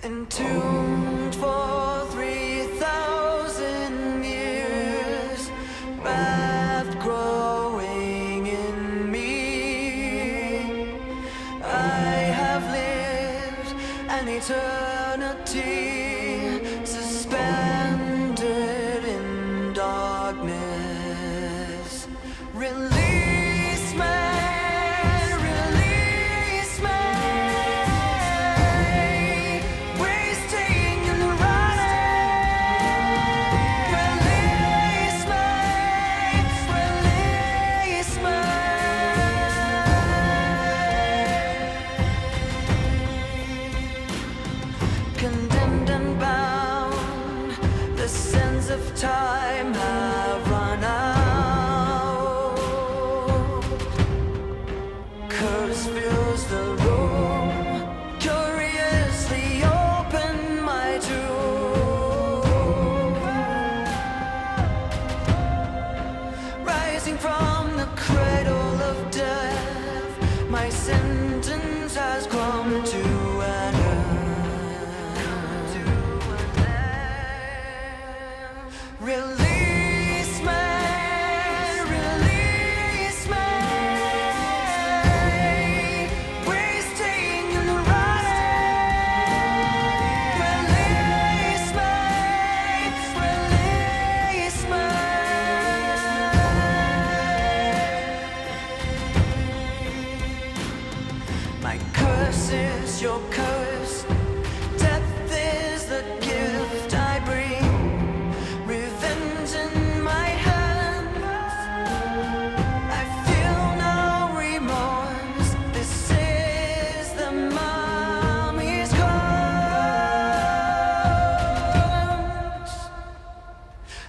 entombed for 3,000 years, wrath growing in me. I have lived an eternity, suspended in darkness. Release me. Condemned and bound, the sands of time have run out. Curse fills the room, curiously open my tomb. Rising from the cradle of death, my sentence has come to an end. Release me, release me, wasting and running. Release me, release me. My curse is your curse, death is the gift I bring. Revenge in my hands, I feel no remorse. This is the mummy's curse.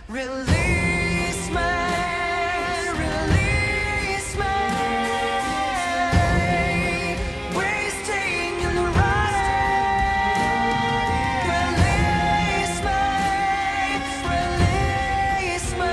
Release me, release me, wasting and running. Release me, release me.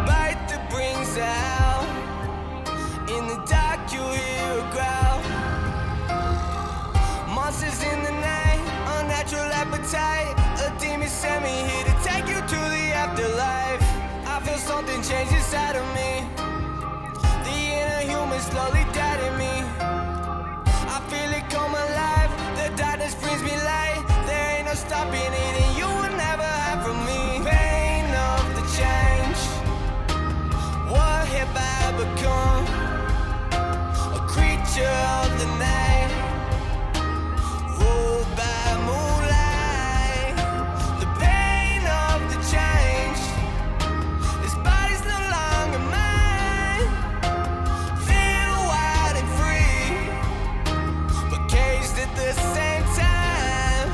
Bite the brings out. In the dark you hear a growl. Monsters in the night, unnatural appetite. A demon sent me here to take you to the afterlife. I feel something change inside of me. The inner human slowly died in me. I feel it come alive. The darkness brings me light. There ain't no stopping it, and you will never hide from me. Pain of the change. What have I become? A creature of the night, ruled by moonlight. The pain of the change. This body's no longer mine. Feel wild and free, but caged at the same time.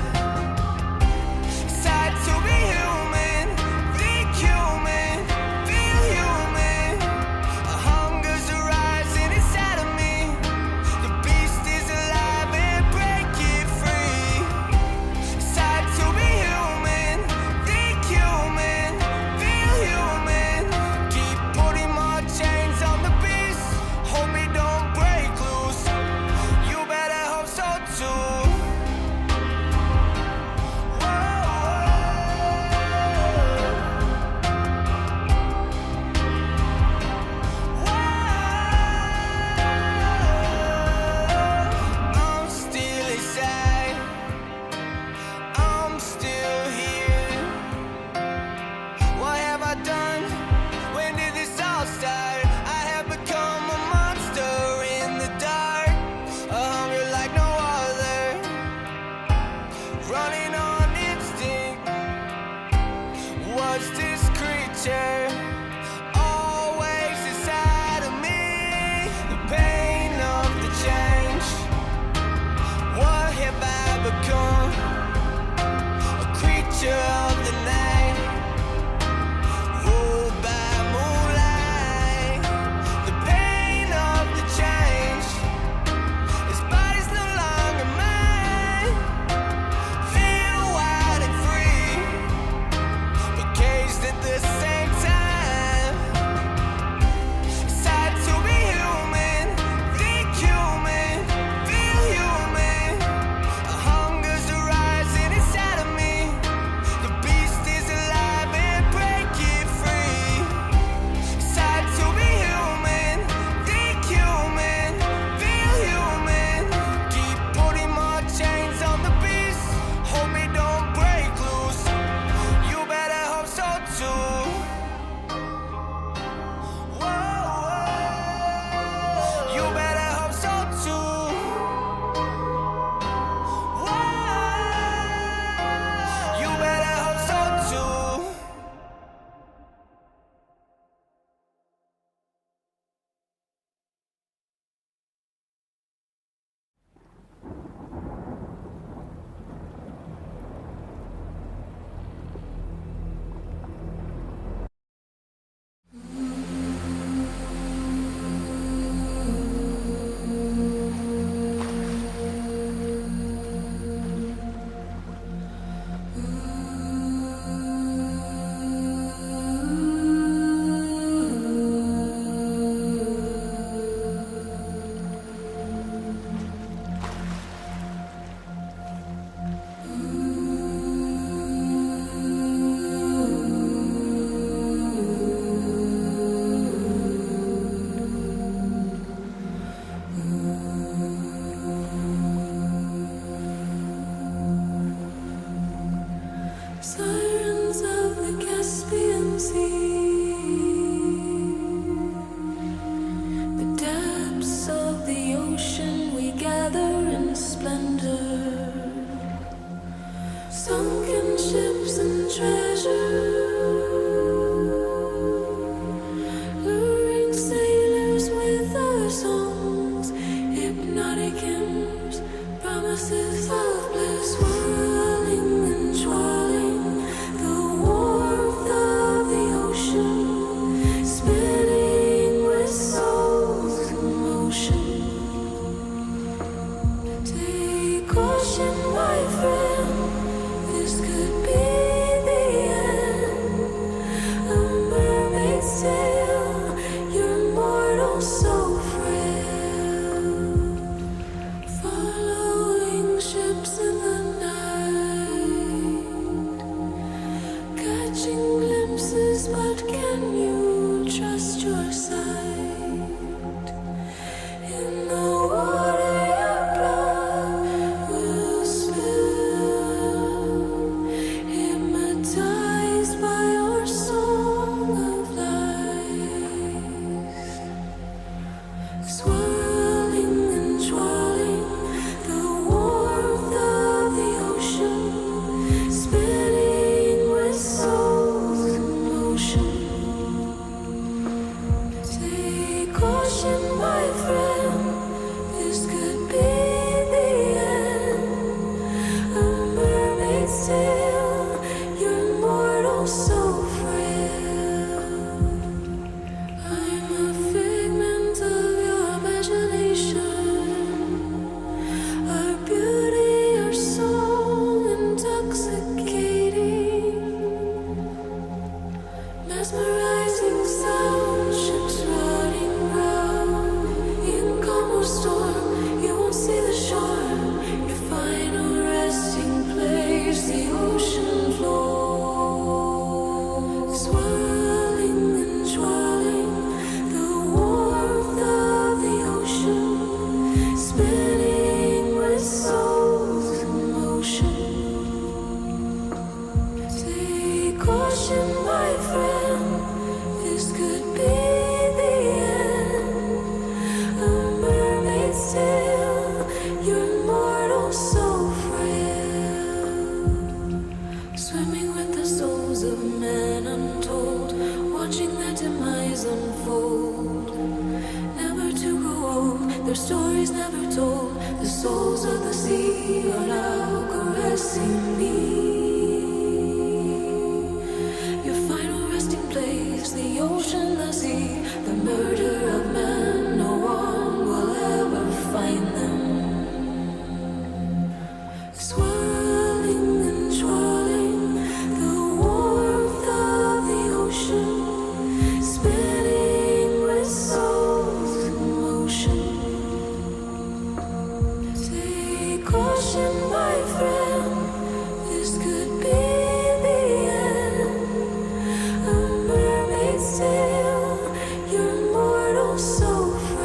adventure always inside of me. The pain of the change. What have I become? A creature of the night, ruled by moonlight. The pain of the change. His body's no longer mine. Feel wild and free, but caged at the same time. It's hard to be human, think human, feel human. A hunger's arising inside of me. The beast is alive and break it free. It's hard to be human, think human, feel human. Keep putting more chains on the beast, hope it don't break loose. You better hope so too. Whoa, you better hope so too. Whoa, you better hope so too. Sirens of the Caspian Sea, the depths of the ocean we gather in splendor, sunken ships and treasure, luring sailors with our songs, hypnotic hymns, promises of bliss, whirling and twirling, the warmth of the ocean, spinning with souls in motion. Take caution, my friend, this could be the end. A mermaid's tale, your mortal so frail, following ships in the night, catching glimpses, but can you trust your sight? In the water your blood will spill, hypnotized by our song of life, swirling and twirling, the warmth of the ocean, spinning with souls in motion. Take caution, my friend, this could be the end. A mermaid's tale, your mortal so frail. I'm a figment of your imagination, our beauty, our song intoxicating, mesmerizing sound, ships running round. In calm or storm, you won't see the shore. Your final resting place, the ocean floor, swirling and twirling, the warmth of the ocean, spinning with souls in motion. Take caution, my friend, this could be the end. A mermaid's tale, your mortal so frail, swimming with the souls of men untold, watching their demise unfold. Never to grow old, their stories never told. The souls of the sea are now caressing me. Your final resting place, the ocean, the sea, the murder of man, no one will ever find them. Swirling and twirling, the warmth of the ocean, spinning with souls in motion. Take caution, my friend, this could be the end. A mermaid's tale, your mortal so frail.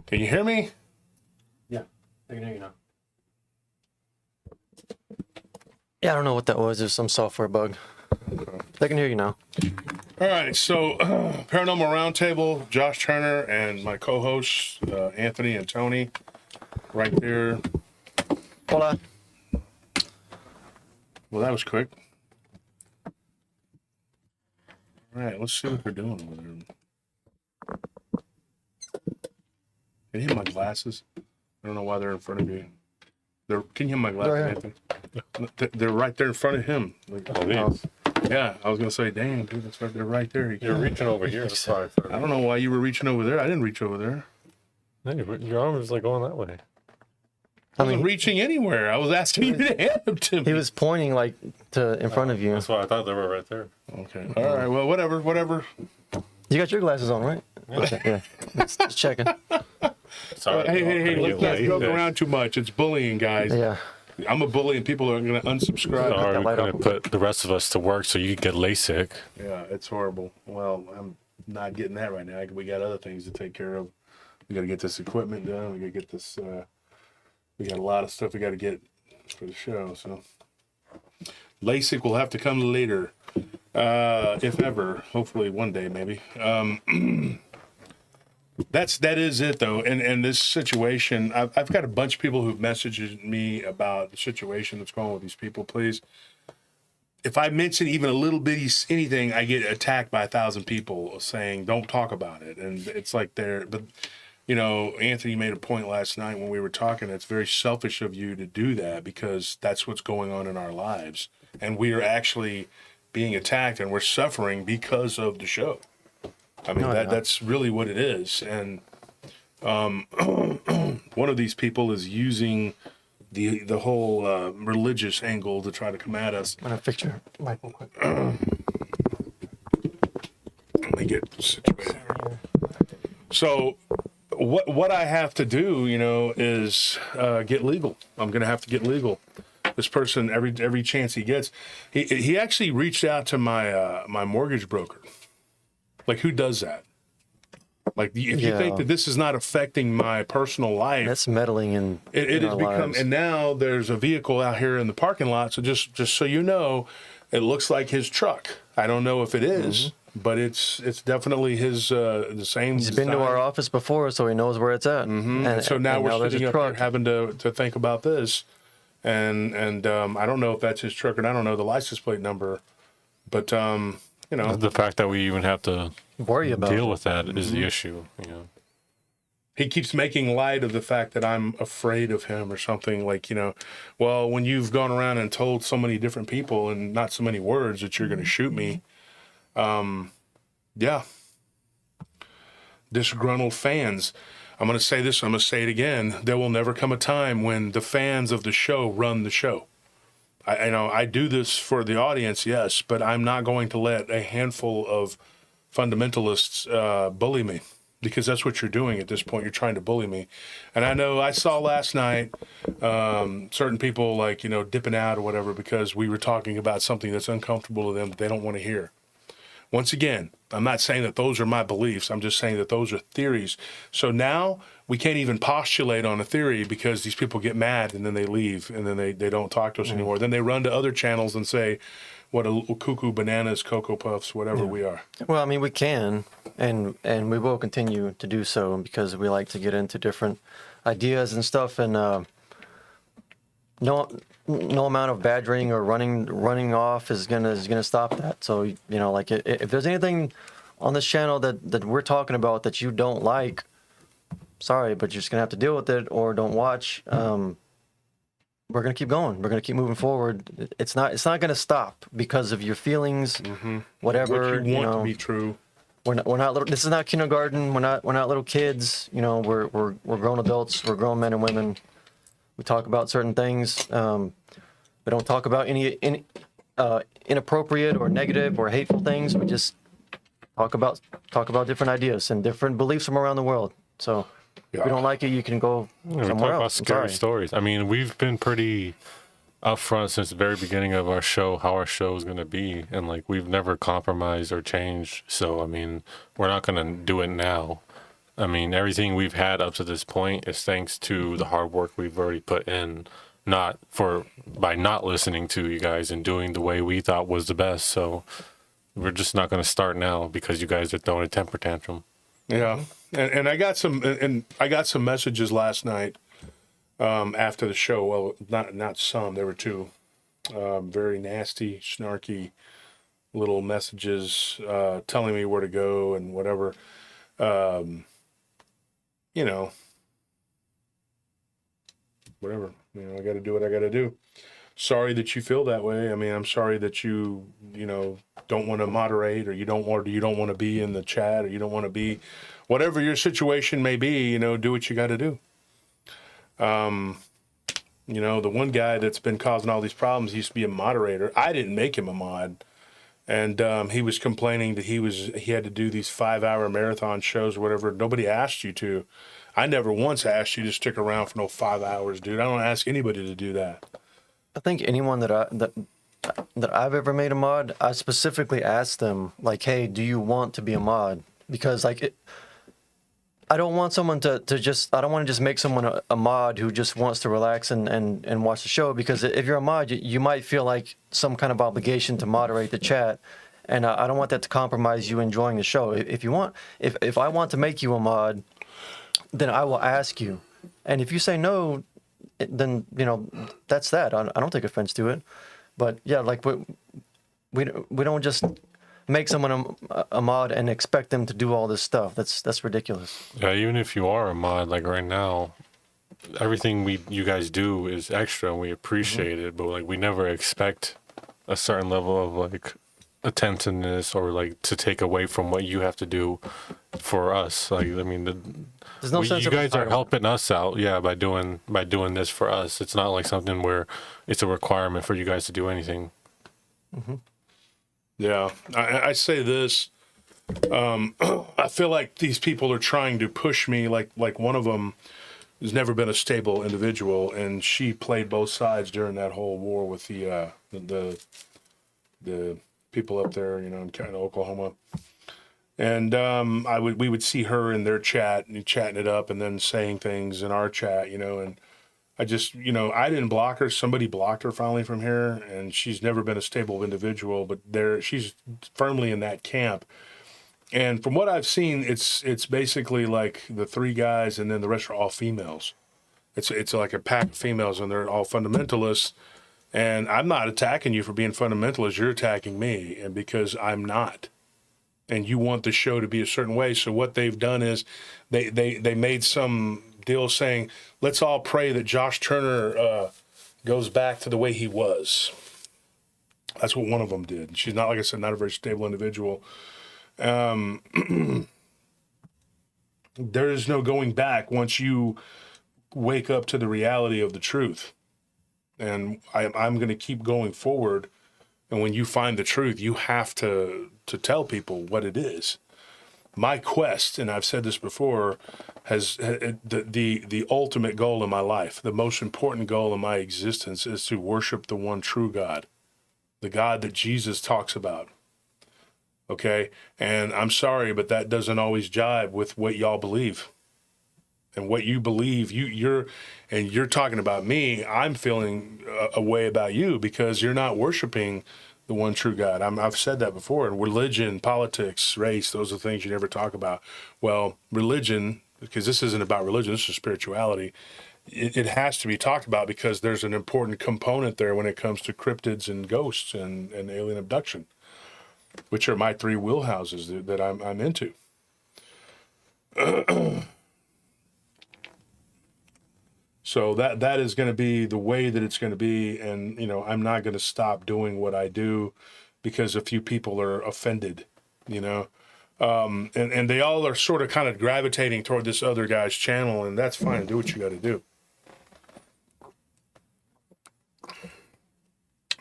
Can you hear me? Yeah, I can hear you now. Yeah, I don't know what that was. There's some software bug. I can hear you now. All right, so Paranormal Roundtable, Josh Turner and my co-hosts, Anthony and Tony, right there. Hola. Well, that was quick. All right, let's see what they're doing over there. Can you hear my glasses? I don't know why they're in front of you. Can you hear my glasses, Right Anthony? They're right there in front of him. Like, yeah, I was gonna say, damn, dude, that's right. They're right there. You're reaching over here. That's why I don't know why you were reaching over there. I didn't reach over there. No, your arm was like going that way. I wasn't reaching anywhere. I was asking you to hand them to me. He was pointing like to in front of you. That's why I thought they were right there. Okay. All right. Well, whatever. You got your glasses on, right? Okay, yeah. Just checking. Sorry. Hey, let's not joke around too much. It's bullying, guys. Yeah. I'm a bully, and people are going to unsubscribe. Sorry, we light couldn't up. put the rest of us to work so you could get LASIK. Yeah, it's horrible. Well, I'm not getting that right now. We got other things to take care of. We got to get this equipment done. We got to get this. We got a lot of stuff we got to get for the show. So LASIK will have to come later, if ever. Hopefully one day, maybe. That is it though, and this situation, I've got a bunch of people who've messaged me about the situation that's going on with these people. Please, if I mention even a little bitty anything, I get attacked by 1,000 people saying don't talk about it, and it's like but you know, Anthony made a point last night when we were talking. It's very selfish of you to do that because that's what's going on in our lives, and we are actually being attacked and we're suffering because of the show. I mean, that's really what it is. And one of these people is using the whole religious angle to try to come at us. I'm gonna fix your mic real quick. Let me get situated. So what I have to do, you know, is get legal. I'm going to have to get legal. This person, every chance he gets, he actually reached out to my my mortgage broker. Like, who does that? Like, if you think that this is not affecting my personal life, That's meddling in it has become. lives. And now there's a vehicle out here in the parking lot. So just so you know, it looks like his truck. I don't know if it is, but it's definitely his. The same. He's been to our office before, so he knows where it's at. And so now we're there's sitting a up here truck. having to think about this, and I don't know if that's his truck, and I don't know the license plate number, but you know, The fact that we even have to Worry about deal it. with that is the issue. You know, he keeps making light of the fact that I'm afraid of him or something, like, you know, well, when you've gone around and told so many different people and not so many words that you're going to shoot me, yeah. disgruntled fans. I'm going to say this, I'm going to say it again. There will never come a time when the fans of the show run the show. I do this for the audience, yes, but I'm not going to let a handful of fundamentalists bully me, because that's what you're doing at this point. You're trying to bully me. And I know I saw last night certain people dipping out or whatever because we were talking about something that's uncomfortable to them that they don't want to hear. Once again, I'm not saying that those are my beliefs. I'm just saying that those are theories. So now we can't even postulate on a theory because these people get mad and then they leave and then they don't talk to us anymore. Then they run to other channels and say, what a cuckoo bananas, Cocoa Puffs, whatever we are. Well, I mean, we can, and we will continue to do so because we like to get into different ideas and stuff, and no amount of badgering or running off is gonna stop that. So if there's anything on this channel that we're talking about that you don't like, sorry, but you're just gonna have to deal with it or don't watch. We're gonna keep going. We're gonna keep moving forward. It's not gonna stop because of your feelings, whatever. What you want to be true. We're not little. This is not kindergarten. We're not little kids. We're grown adults. We're grown men and women. We talk about certain things. We don't talk about any inappropriate or negative or hateful things. We just talk about different ideas and different beliefs from around the world. So if you don't like it, you can go We somewhere talk about else. I'm scary sorry. stories. I mean, we've been pretty upfront since the very beginning of our show, how our show is going to be. And we've never compromised or changed. So, I mean, we're not going to do it now. I mean, everything we've had up to this point is thanks to the hard work we've already put in, by not listening to you guys and doing the way we thought was the best. So we're just not going to start now because you guys are throwing a temper tantrum. Yeah, and I got some messages last night after the show. Well, not some. There were two very nasty, snarky little messages telling me where to go and whatever. Whatever. I got to do what I got to do. Sorry that you feel that way. I mean, I'm sorry that you don't want to moderate, or you don't want to be in the chat, or you don't want to be, whatever your situation may be. Do what you got to do. The one guy that's been causing all these problems used to be a moderator. I didn't make him a mod, and he was complaining that he had to do these 5-hour marathon shows or whatever. Nobody asked you to. I never once asked you to stick around for no 5 hours, dude. I don't ask anybody to do that. I think anyone that I've ever made a mod, I specifically asked them, hey, do you want to be a mod? Because I don't want someone I don't want to just make someone a mod who just wants to relax and watch the show. Because if you're a mod, you might feel like some kind of obligation to moderate the chat, and I don't want that to compromise you enjoying the show. If I want to make you a mod, then I will ask you, and if you say no, then that's that. I don't take offense to it. But yeah, we don't just make someone a mod and expect them to do all this stuff. That's ridiculous. Yeah, even if you are a mod, right now, everything you guys do is extra and we appreciate it, but we never expect a certain level of attentiveness or to take away from what you have to do for us. There's no sense you of guys are entitlement. helping us out, by doing this for us. It's not like something where it's a requirement for you guys to do anything. Yeah, I say this. I feel like these people are trying to push me. Like one of them has never been a stable individual, and she played both sides during that whole war with the people up there, in kind of Oklahoma. And we would see her in their chat and chatting it up, and then saying things in our chat, and I just, I didn't block her. Somebody blocked her finally from here, and she's never been a stable individual, but she's firmly in that camp. And from what I've seen, it's basically like the three guys, and then the rest are all females. It's like a pack of females, and they're all fundamentalists. And I'm not attacking you for being fundamentalist. You're attacking me, and because I'm not. And you want the show to be a certain way. So what they've done is they made some deal saying, let's all pray that Josh Turner goes back to the way he was. That's what one of them did. She's not, like I said, not a very stable individual. There is no going back once you wake up to the reality of the truth. And I'm going to keep going forward. And when you find the truth, you have to tell people what it is. My quest, and I've said this before, has the ultimate goal in my life, the most important goal in my existence is to worship the one true God, the God that Jesus talks about. Okay? And I'm sorry, but that doesn't always jive with what y'all believe. And what you believe, you're talking about me, I'm feeling a way about you because you're not worshiping the one true God. I've said that before. And religion, politics, race, those are things you never talk about. Well, religion, because this isn't about religion, this is spirituality. It has to be talked about because there's an important component there when it comes to cryptids and ghosts and alien abduction, which are my three wheelhouses that I'm into. So that is going to be the way that it's going to be. And, I'm not going to stop doing what I do because a few people are offended, and they all are sort of kind of gravitating toward this other guy's channel, and that's fine. Do what you got to do.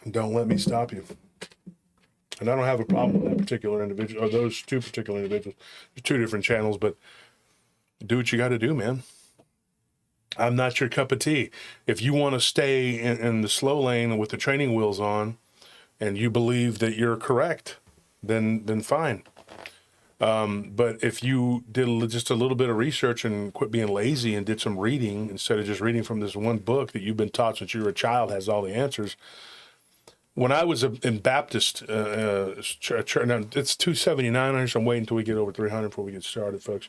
Don't let me stop you. And I don't have a problem with that particular individual or those two particular individuals. There's two different channels, but do what you got to do, man. I'm not your cup of tea. If you want to stay in the slow lane with the training wheels on and you believe that you're correct, then fine. But if you did just a little bit of research and quit being lazy and did some reading instead of just reading from this one book that you've been taught since you were a child has all the answers. When I was in Baptist church, now it's 279. I'm waiting until we get over 300 before we get started, folks.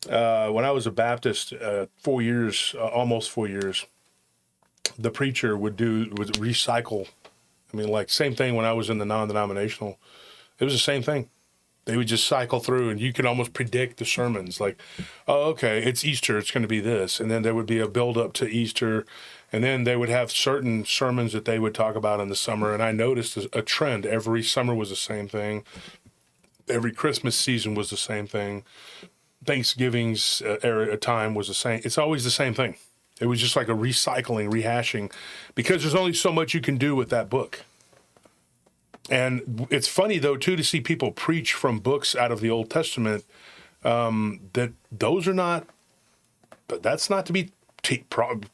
When I was a Baptist, 4 years, almost 4 years, the preacher would recycle. I mean, like same thing when I was in the non-denominational. It was the same thing. They would just cycle through and you could almost predict the sermons like, oh, okay, it's Easter, it's going to be this. And then there would be a build up to Easter. And then they would have certain sermons that they would talk about in the summer. And I noticed a trend. Every summer was the same thing. Every Christmas season was the same thing. Thanksgiving's time was the same. It's always the same thing. It was just like a recycling, rehashing, because there's only so much you can do with that book. And it's funny, though, too, to see people preach from books out of the Old Testament that those are not, that's not to be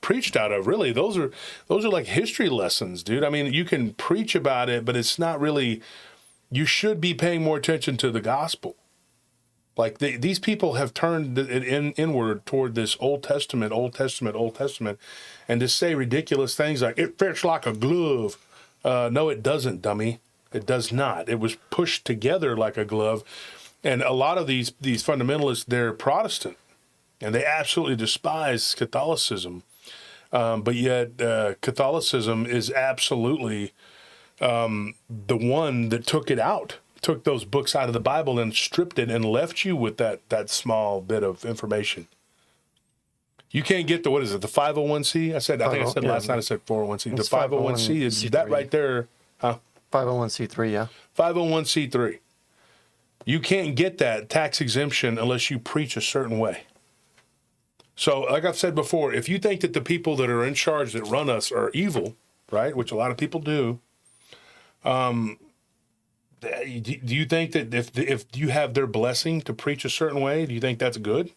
preached out of, really. Those are like history lessons, dude. I mean, you can preach about it, but it's not really, you should be paying more attention to the gospel. Like these people have turned it inward toward this Old Testament, and to say ridiculous things like, it fits like a glove. No, it doesn't, dummy. It does not. It was pushed together like a glove. And a lot of these fundamentalists, they're Protestant, and they absolutely despise Catholicism. But yet Catholicism is absolutely the one that took it out. Took those books out of the Bible and stripped it and left you with that small bit of information. You can't get the, what is it, the 501c? I think I said last night I said 401c. The 501c is that right there. 501c3, yeah. 501c3. You can't get that tax exemption unless you preach a certain way. So like I've said before, if you think that the people that are in charge that run us are evil, right, which a lot of people do, do you think that if you have their blessing to preach a certain way, do you think that's good?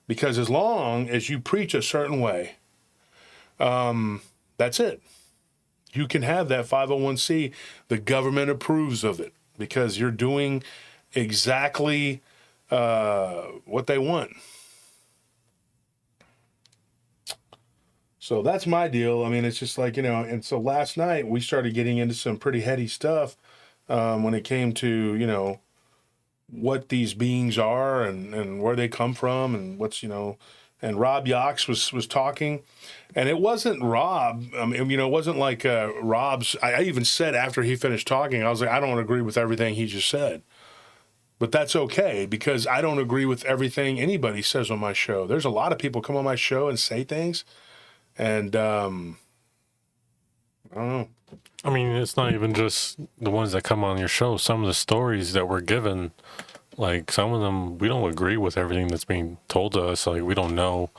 Because as long as you preach a certain way, that's it. You can have that 501c. The government approves of it because you're doing exactly what they want. So that's my deal. I mean, it's just like, and so last night we started getting into some pretty heady stuff. When it came to, what these beings are and where they come from and what's, and Rob Yox was talking, and it wasn't Rob. I mean, it wasn't like Rob's. I even said after he finished talking, I was like, I don't agree with everything he just said. But that's okay because I don't agree with everything anybody says on my show. There's a lot of people come on my show and say things, and I don't know. I mean, it's not even just the ones that come on your show. Some of the stories that were given Like some of them, we don't agree with everything that's being told to us. Like we don't know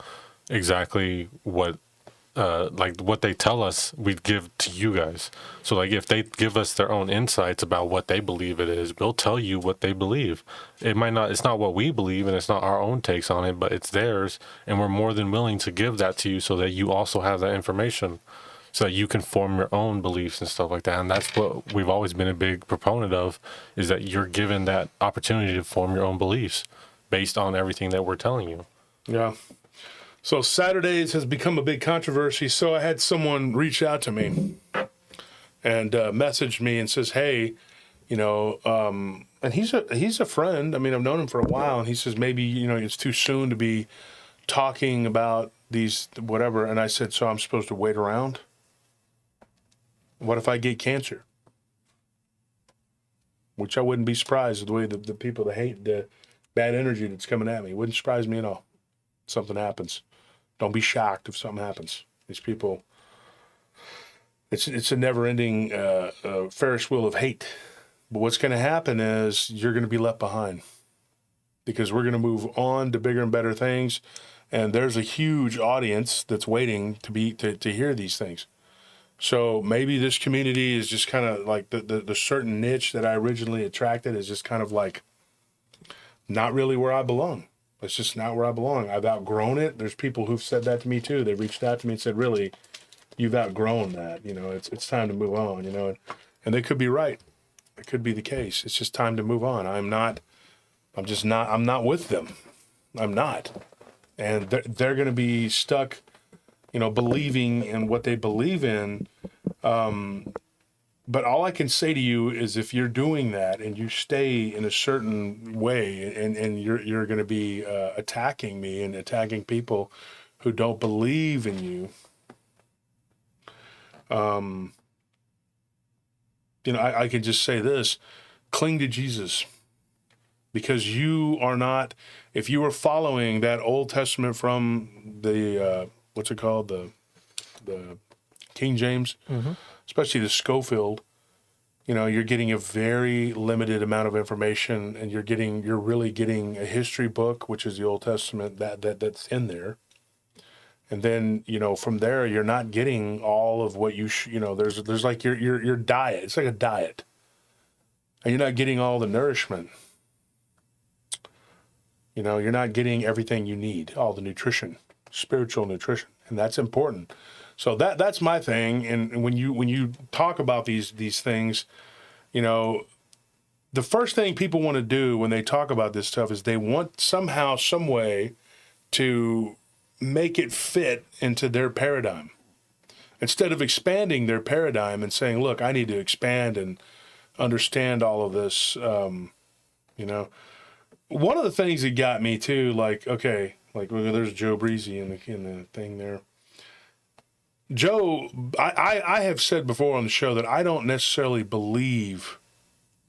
exactly what, like what they tell us, we give to you guys. So like if they give us their own insights about what they believe it is, we'll tell you what they believe. It might not, it's not what we believe and it's not our own takes on it, but it's theirs. And we're more than willing to give that to you so that you also have that information, so that you can form your own beliefs and stuff like that. And that's what we've always been a big proponent of, is that you're given that opportunity to form your own beliefs based on everything that we're telling you. Yeah. So Saturdays has become a big controversy. So I had someone reach out to me and messaged me and says, hey, you know, and he's a friend. I mean, I've known him for a while. And he says, maybe, you know, it's too soon to be talking about these, whatever. And I said, so I'm supposed to wait around? What if I get cancer? Which I wouldn't be surprised with the way the people that hate the bad energy that's coming at me. Wouldn't surprise me at all. Something happens. Don't be shocked if something happens. These people, it's a never-ending Ferris wheel of hate. But what's going to happen is you're going to be left behind, because we're going to move on to bigger and better things, and there's a huge audience that's waiting to hear these things. So maybe this community is just kind of like the certain niche that I originally attracted is just kind of like not really where I belong. It's just not where I belong. I've outgrown it. There's people who've said that to me too. They've reached out to me and said, really, you've outgrown that. You know, it's time to move on, you know, and they could be right. It could be the case. It's just time to move on. I'm not with them. I'm not. And they're going to be stuck, you know, believing in what they believe in. But all I can say to you is, if you're doing that and you stay in a certain way, and you're going to be attacking me and attacking people who don't believe in you, you know, I can just say this: cling to Jesus, because you are not. If you are following that Old Testament from the what's it called, the King James. Mm-hmm. Especially the Schofield, you know, you're getting a very limited amount of information, and you're really getting a history book, which is the Old Testament that's in there. And then, you know, from there, you're not getting all of what you know, there's like your diet. It's like a diet. And you're not getting all the nourishment. You know, you're not getting everything you need, all the nutrition, spiritual nutrition, and that's important. So that's my thing. And when you talk about these things, you know, the first thing people want to do when they talk about this stuff is they want somehow, some way to make it fit into their paradigm, instead of expanding their paradigm and saying, look, I need to expand and understand all of this. You know, one of the things that got me too, like, okay, like there's Joe Breezy in the thing there. Joe, I have said before on the show that I don't necessarily believe,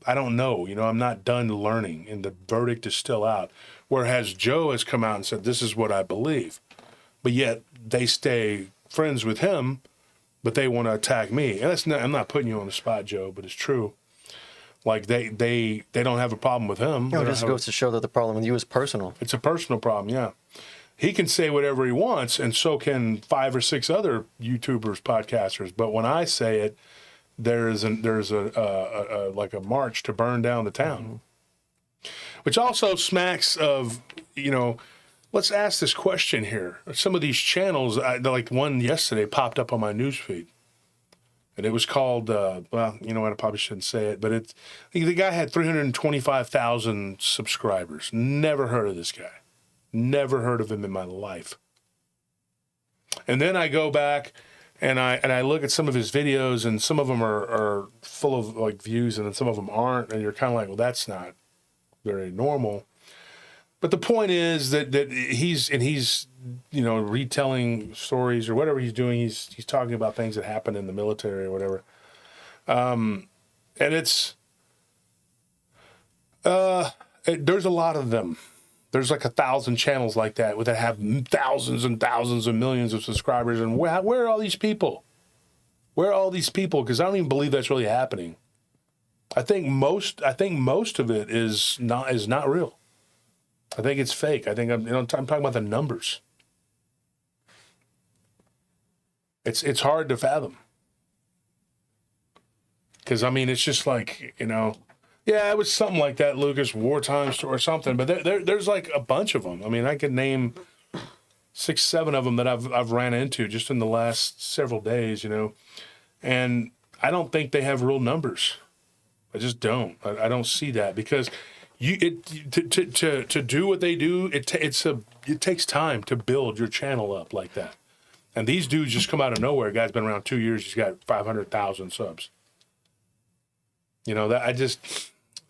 I don't know, you know, I'm not done learning, and the verdict is still out. Whereas Joe has come out and said, this is what I believe. But yet they stay friends with him, but they want to attack me. And that's not, I'm not putting you on the spot, Joe, but it's true. Like they don't have a problem with him. You know, it just goes to show that the problem with you is personal. It's a personal problem, yeah. He can say whatever he wants, and so can 5 or 6 other YouTubers, podcasters. But when I say it, there's a like a march to burn down the town, which also smacks of, you know. Let's ask this question here. Some of these channels, like one yesterday, popped up on my newsfeed, and it was called. Well, you know what? I probably shouldn't say it, but the guy had 325,000 subscribers. Never heard of this guy. Never heard of him in my life. And then I go back and I look at some of his videos, and some of them are full of like views, and then some of them aren't, and you're kind of like, well, that's not very normal. But the point is that he's you know, retelling stories or whatever he's doing. He's talking about things that happened in the military or whatever. And it's there's a lot of them. There's like 1,000 channels like that that have thousands and thousands and millions of subscribers. And where are all these people? Where are all these people? Because I don't even believe that's really happening. I think most of it is not real. I think it's fake. I think I'm talking about the numbers. It's hard to fathom. Because, I mean, it's just like, yeah, it was something like that, Lucas, wartime story or something. But there's like a bunch of them. I mean, I could name 6, 7 of them that I've ran into just in the last several days, And I don't think they have real numbers. I just don't. I don't see that because to do what they do, it takes time to build your channel up like that. And these dudes just come out of nowhere. Guy's been around 2 years. He's got 500,000 subs.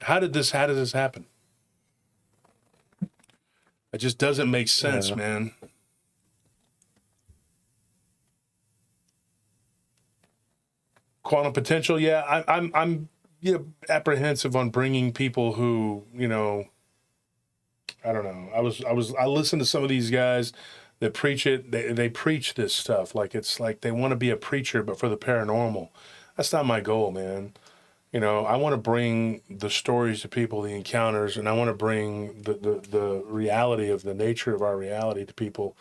How did this happen? It just doesn't make sense, man. Quantum potential, yeah. I'm apprehensive on bringing people who, I don't know. I listened to some of these guys that preach it. They preach this stuff it's like they want to be a preacher, but for the paranormal. That's not my goal, man. I want to bring the stories to people, the encounters, and I want to bring the reality of the nature of our reality to people.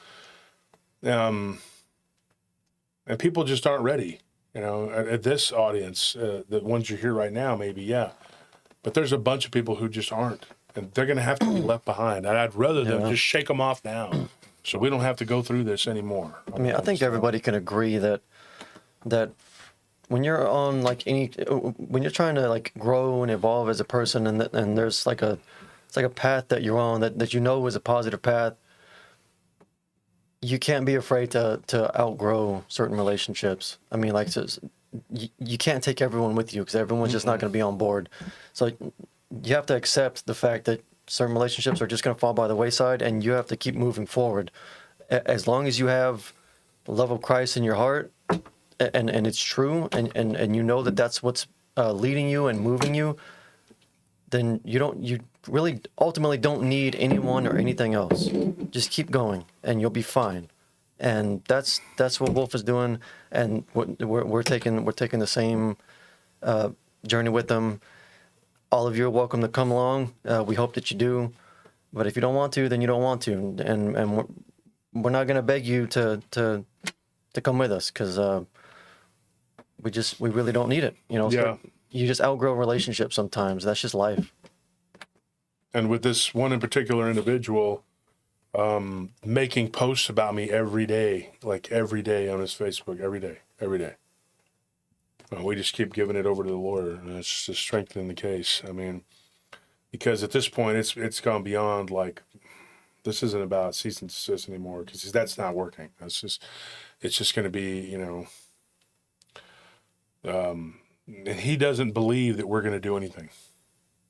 And people just aren't ready. At this audience, the ones you hear right now, maybe, yeah. But there's a bunch of people who just aren't. And they're going to have to be left behind. And I'd rather them just shake them off now so we don't have to go through this anymore. I mean, I think everybody can agree that when you're on when you're trying to grow and evolve as a person, and there's it's like a path that you're on that is a positive path, you can't be afraid to outgrow certain relationships. I mean, you can't take everyone with you because everyone's just not going to be on board. So you have to accept the fact that certain relationships are just going to fall by the wayside, and you have to keep moving forward. As long as you have the love of Christ in your heart, and it's true, and you know that's what's leading you and moving you, then you really ultimately don't need anyone or anything else. Just keep going, and you'll be fine. And that's what Wolf is doing, and we're taking the same journey with them. All of you are welcome to come along. We hope that you do, but if you don't want to, then you don't want to, and we're not going to beg you to come with us because we really don't need it. Yeah. You just outgrow relationships sometimes. That's just life. And with this one in particular individual, making posts about me every day on his Facebook, every day. We just keep giving it over to the Lord, and it's just strengthening the case. I mean, because at this point, it's gone beyond this isn't about cease and desist anymore because that's not working. It's just going to be, and he doesn't believe that we're going to do anything.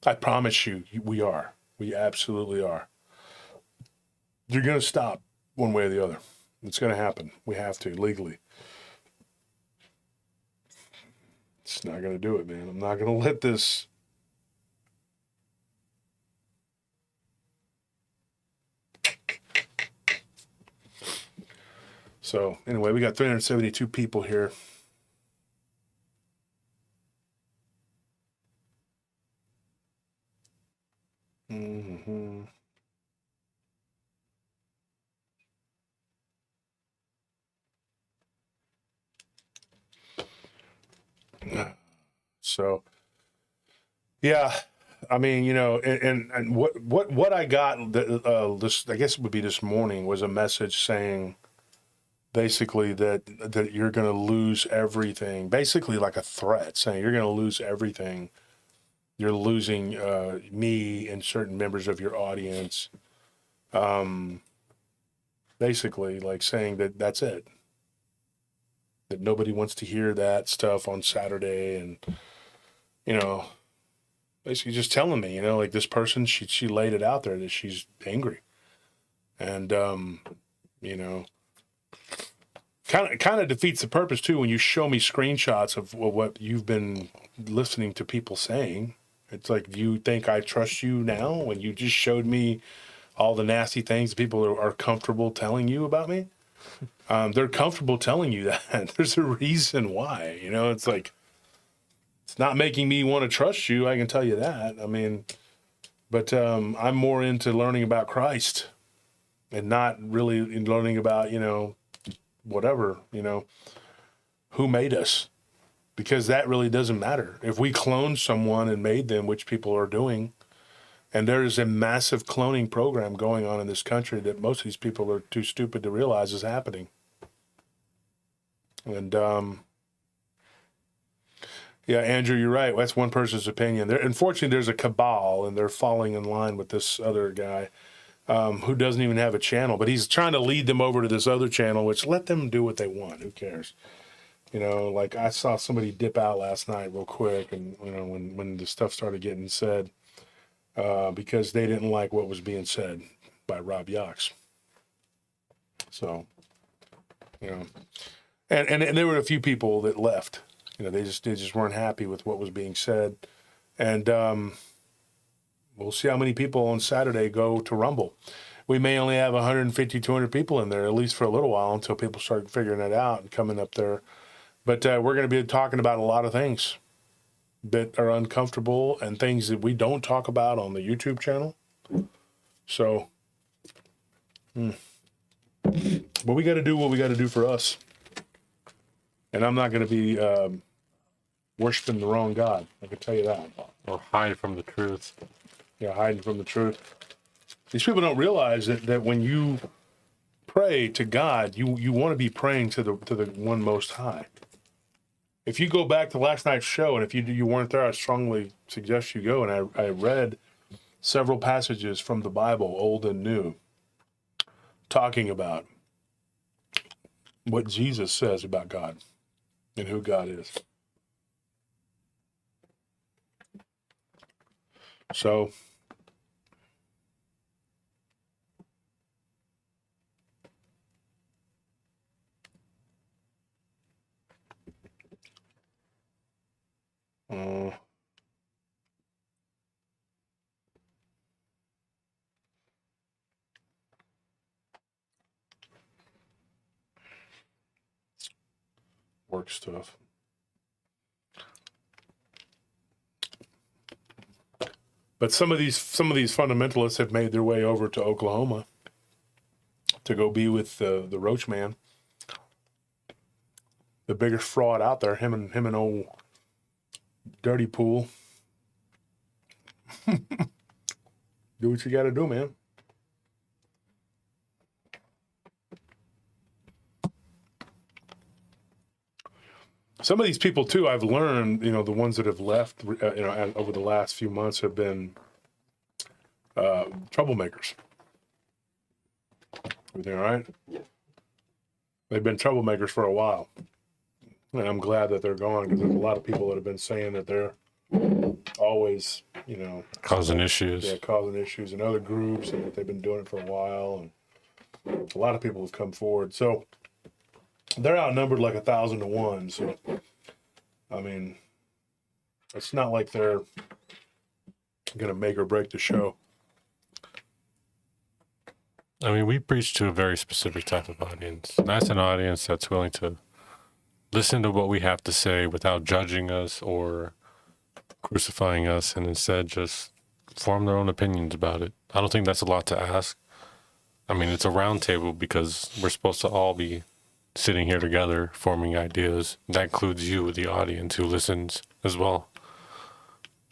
I promise you, we are. We absolutely are. You're going to stop one way or the other. It's going to happen. We have to, legally. It's not going to do it, man. I'm not going to let this. So, anyway, we got 372 people here. Mm-hmm. So, yeah, I mean, and what I got this, I guess it would be this morning, was a message saying basically that you're going to lose everything, basically like a threat saying you're going to lose everything. You're losing me and certain members of your audience. Basically like saying that's it. That nobody wants to hear that stuff on Saturday, and basically just telling me, like this person, she laid it out there that she's angry, and kind of defeats the purpose too when you show me screenshots of what you've been listening to people saying. It's like, do you think I trust you now when you just showed me all the nasty things people are comfortable telling you about me? They're comfortable telling you that. There's a reason why, it's like, It's not making me want to trust you, I can tell you that. I mean, but I'm more into learning about Christ and not really learning about, whatever, who made us. Because that really doesn't matter. If we cloned someone and made them, which people are doing, and there is a massive cloning program going on in this country that most of these people are too stupid to realize is happening. And, yeah, Andrew, you're right. That's one person's opinion. Unfortunately, there's a cabal, and they're falling in line with this other guy who doesn't even have a channel. But he's trying to lead them over to this other channel, which let them do what they want. Who cares? Like I saw somebody dip out last night real quick, and, when the stuff started getting said, because they didn't like what was being said by Rob Yox. So, and there were a few people that left. They just weren't happy with what was being said. And we'll see how many people on Saturday go to Rumble. We may only have 150, 200 people in there, at least for a little while, until people start figuring it out and coming up there. But we're going to be talking about a lot of things that are uncomfortable and things that we don't talk about on the YouTube channel. So, but we got to do what we got to do for us. And I'm not going to be worshiping the wrong God. I can tell you that. Or hide from the truth. Yeah, hiding from the truth. These people don't realize that when you pray to God, you want to be praying to the one Most High. If you go back to last night's show, and if you weren't there, I strongly suggest you go. And I read several passages from the Bible, Old and New, talking about what Jesus says about God and who God is. So, work stuff. But some of these fundamentalists have made their way over to Oklahoma to go be with the Roach Man, the biggest fraud out there. Him and old Dirty Pool. Do what you got to do, man. Some of these people too, I've learned, the ones that have left, over the last few months have been troublemakers. Everything all right? Yeah. They've been troublemakers for a while. And I'm glad that they're gone, because there's a lot of people that have been saying that they're always, causing issues. Yeah, causing issues in other groups, and that they've been doing it for a while. And a lot of people have come forward. So they're outnumbered like 1,000 to 1. So, I mean, it's not like they're going to make or break the show. I mean, we preach to a very specific type of audience. That's an audience that's willing to listen to what we have to say without judging us or crucifying us, and instead just form their own opinions about it. I don't think that's a lot to ask. I mean, it's a round table because we're supposed to all be sitting here together forming ideas. That includes you, the audience, who listens as well.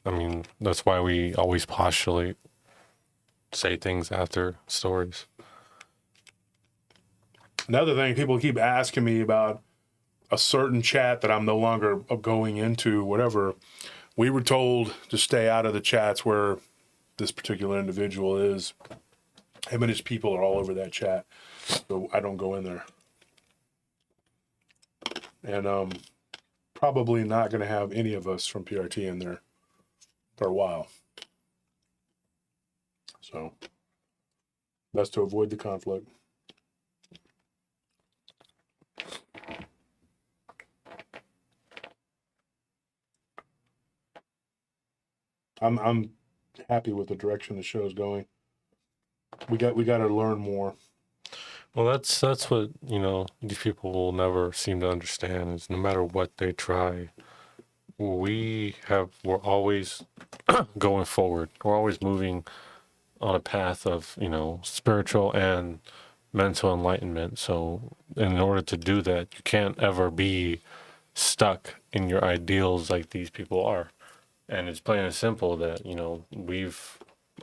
I mean, that's why we always postulate, say things after stories. Another thing, people keep asking me about a certain chat that I'm no longer going into, whatever. We were told to stay out of the chats where this particular individual is. Him and his people are all over that chat, so I don't go in there. And probably not going to have any of us from PRT in there for a while. So that's to avoid the conflict. I'm happy with the direction the show's going. We got to learn more. Well, that's what, these people will never seem to understand, is no matter what they try, we're always going forward. We're always moving on a path of, spiritual and mental enlightenment. So in order to do that, you can't ever be stuck in your ideals like these people are. And it's plain and simple that,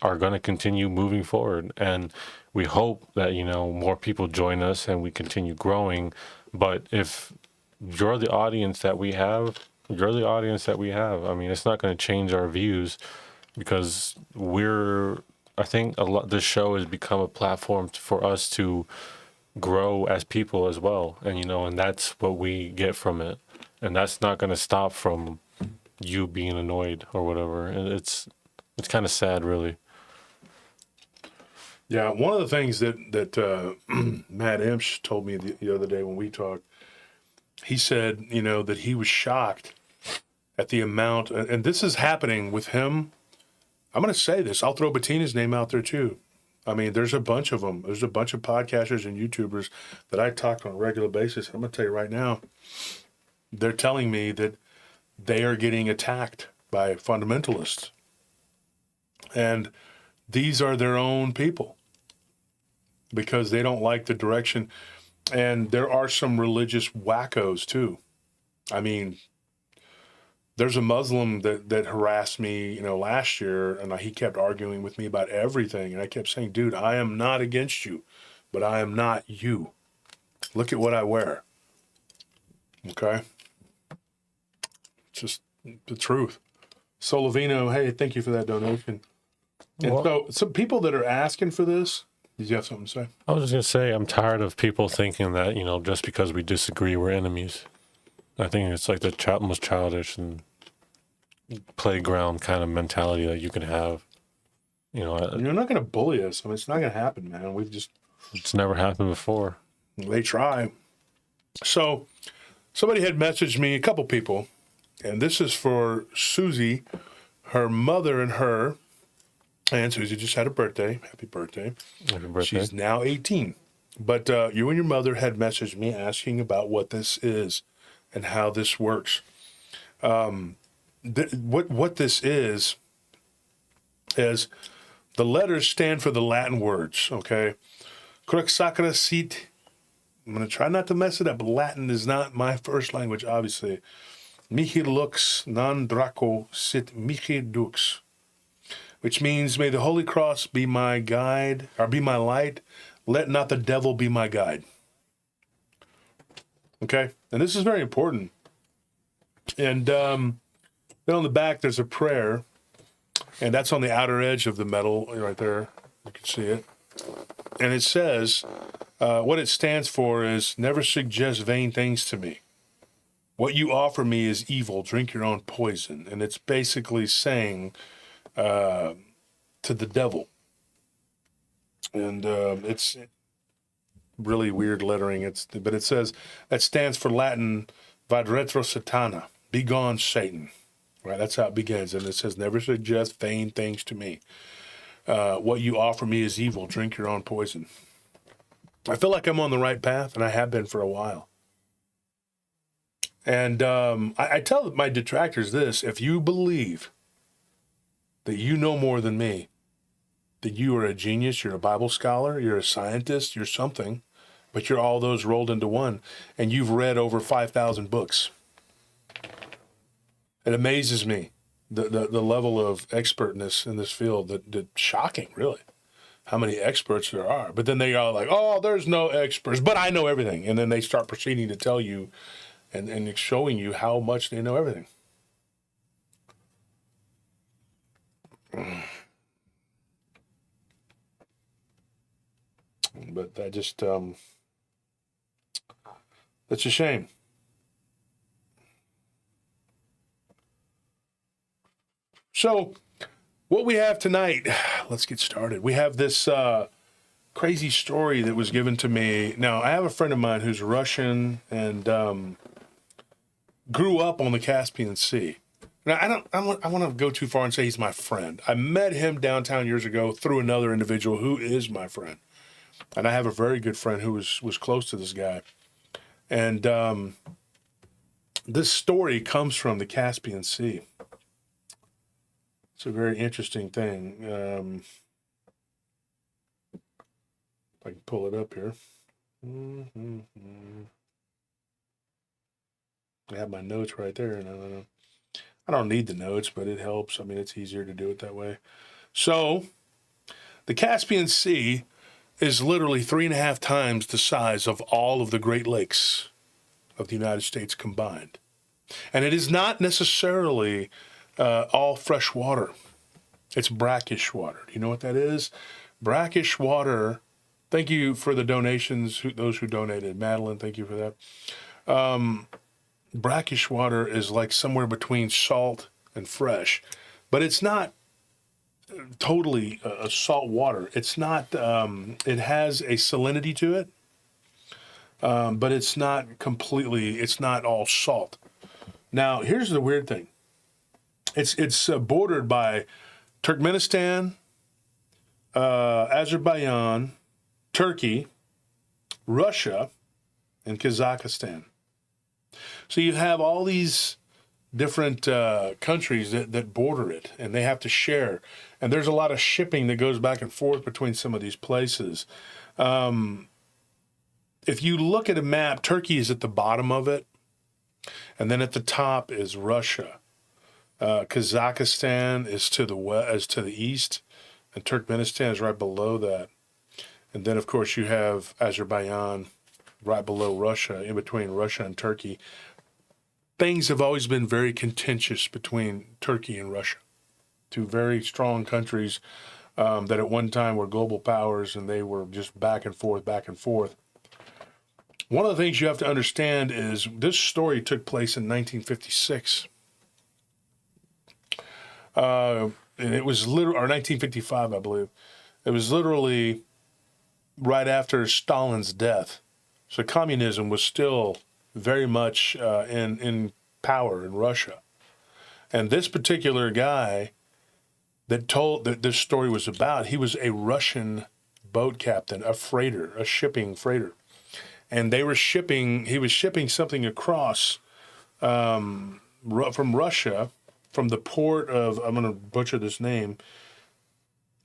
are going to continue moving forward. And we hope that, more people join us and we continue growing. But if you're the audience that we have, you're the audience that we have. I mean, it's not going to change our views because I think this show has become a platform for us to grow as people as well. And, and that's what we get from it. And that's not going to stop from you being annoyed or whatever. And it's kind of sad, really. Yeah, one of the things that Matt Imsh told me the other day when we talked, he said, that he was shocked at the amount, and this is happening with him. I'm going to say this. I'll throw Bettina's name out there too. I mean, there's a bunch of them. There's a bunch of podcasters and YouTubers that I talk to on a regular basis. I'm going to tell you right now, they're telling me that they are getting attacked by fundamentalists. And these are their own people because they don't like the direction. And there are some religious wackos too. I mean, there's a Muslim that harassed me, last year, and he kept arguing with me about everything. And I kept saying, dude, I am not against you, but I am not you. Look at what I wear. Okay? It's just the truth. Solovino, hey, thank you for that donation. And so some people that are asking for this, did you have something to say? I was just going to say, I'm tired of people thinking that, just because we disagree, we're enemies. I think it's like the most childish and playground kind of mentality that you can have. You're not going to bully us. I mean, it's not going to happen, man. It's never happened before. They try. So somebody had messaged me, a couple people, and this is for Susie, her mother and her. And Susie just had a birthday. Happy birthday. Happy birthday. She's now 18. But you and your mother had messaged me asking about what this is and how this works. What this is the letters stand for the Latin words, okay? Crux sacra sit. I'm going to try not to mess it up. Latin is not my first language, obviously. Mihi lux non draco sit mihi dux, which means, may the Holy Cross be my guide, or be my light. Let not the devil be my guide. Okay? And this is very important. And then on the back, there's a prayer. And that's on the outer edge of the metal right there. You can see it. And it says, what it stands for is, never suggest vain things to me. What you offer me is evil. Drink your own poison. And it's basically saying to the devil. And it's really weird lettering. But it says, that stands for Latin, Vad retro Satana. Be gone, Satan. Right, that's how it begins. And it says, never suggest vain things to me. What you offer me is evil. Drink your own poison. I feel like I'm on the right path, and I have been for a while. And I tell my detractors this: if you believe that you know more than me, that you are a genius, you're a Bible scholar, you're a scientist, you're something, but you're all those rolled into one, and you've read over 5,000 books. It amazes me, the level of expertness in this field. That shocking, really, how many experts there are. But then they are like, oh, there's no experts, but I know everything. And then they start proceeding to tell you and showing you how much they know everything. But that just, that's a shame. So what we have tonight, let's get started. We have this crazy story that was given to me. Now, I have a friend of mine who's Russian and grew up on the Caspian Sea. Now, I want to go too far and say he's my friend. I met him downtown years ago through another individual who is my friend. And I have a very good friend who was close to this guy. And this story comes from the Caspian Sea. It's a very interesting thing. If I can pull it up here. I have my notes right there. And I don't need the notes, but it helps. I mean, it's easier to do it that way. So, the Caspian Sea is literally 3.5 times the size of all of the Great Lakes of the United States combined. And it is not necessarily all fresh water. It's brackish water. Do you know what that is? Brackish water. Thank you for the donations, those who donated. Madeline, thank you for that. Brackish water is like somewhere between salt and fresh, but it's not totally salt water. It's not, it has a salinity to it, but it's not completely, it's not all salt. Now, here's the weird thing. It's bordered by Turkmenistan, Azerbaijan, Turkey, Russia, and Kazakhstan. So you have all these different countries that border it, and they have to share. And there's a lot of shipping that goes back and forth between some of these places. If you look at a map, Turkey is at the bottom of it, and then at the top is Russia. Kazakhstan is to the east, and Turkmenistan is right below that. And then, of course, you have Azerbaijan right below Russia, in between Russia and Turkey. Things have always been very contentious between Turkey and Russia, two very strong countries that at one time were global powers, and they were just back and forth, back and forth. One of the things you have to understand is this story took place in 1956. And it was literally, or 1955, I believe. It was literally right after Stalin's death. So communism was still very much in power in Russia. And this particular guy that told that this story was about, he was a Russian boat captain, a freighter, a shipping freighter. And he was shipping something across from Russia, from the port of, I'm going to butcher this name,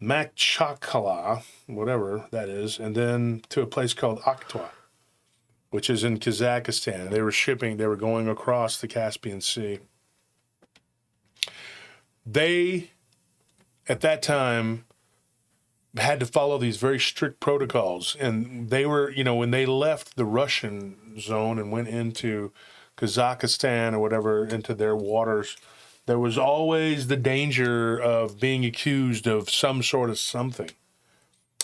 Makhachkala, whatever that is, and then to a place called Akhtau, which is in Kazakhstan. They were going across the Caspian Sea. They, at that time, had to follow these very strict protocols. And they were, when they left the Russian zone and went into Kazakhstan or whatever, into their waters, there was always the danger of being accused of some sort of something.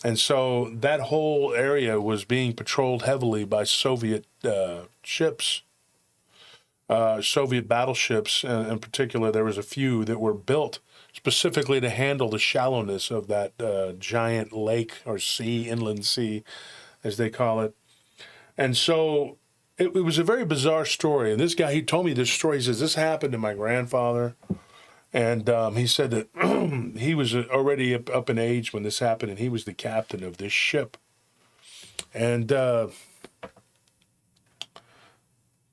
And so that whole area was being patrolled heavily by Soviet ships, Soviet battleships. In particular, there was a few that were built specifically to handle the shallowness of that giant lake or sea, inland sea, as they call it. And so it was a very bizarre story. And this guy, he told me this story. He says, this happened to my grandfather. And he said that he was already up in age when this happened, and he was the captain of this ship. And let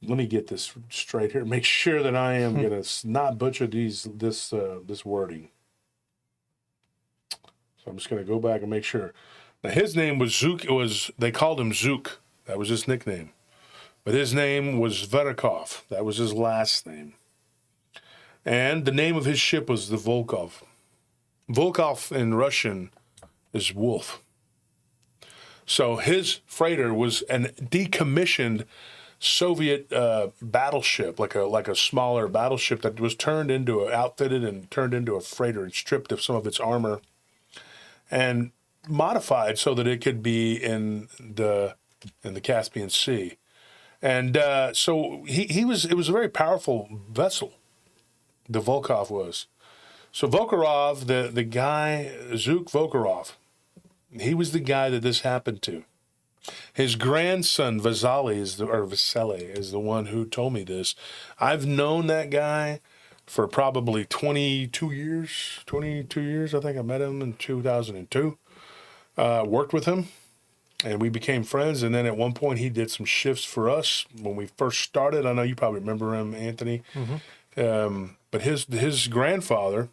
me get this straight here. Make sure that I am going to not butcher this wording. So I'm just going to go back and make sure. Now his name was Zook. They called him Zook. That was his nickname. But his name was Verikov. That was his last name. And the name of his ship was the Volkov. Volkov in Russian is wolf. So his freighter was a decommissioned Soviet battleship, like a smaller battleship that was outfitted and turned into a freighter and stripped of some of its armor and modified so that it could be in the Caspian Sea. And so it was a very powerful vessel. The Volkov was. So Volkarov, the guy, Zook Volkarov, he was the guy that this happened to. His grandson, Vasily, is the one who told me this. I've known that guy for probably 22 years. I think I met him in 2002. Worked with him. and we became friends. And then at one point, he did some shifts for us when we first started. I know you probably remember him, Anthony. But his grandfather,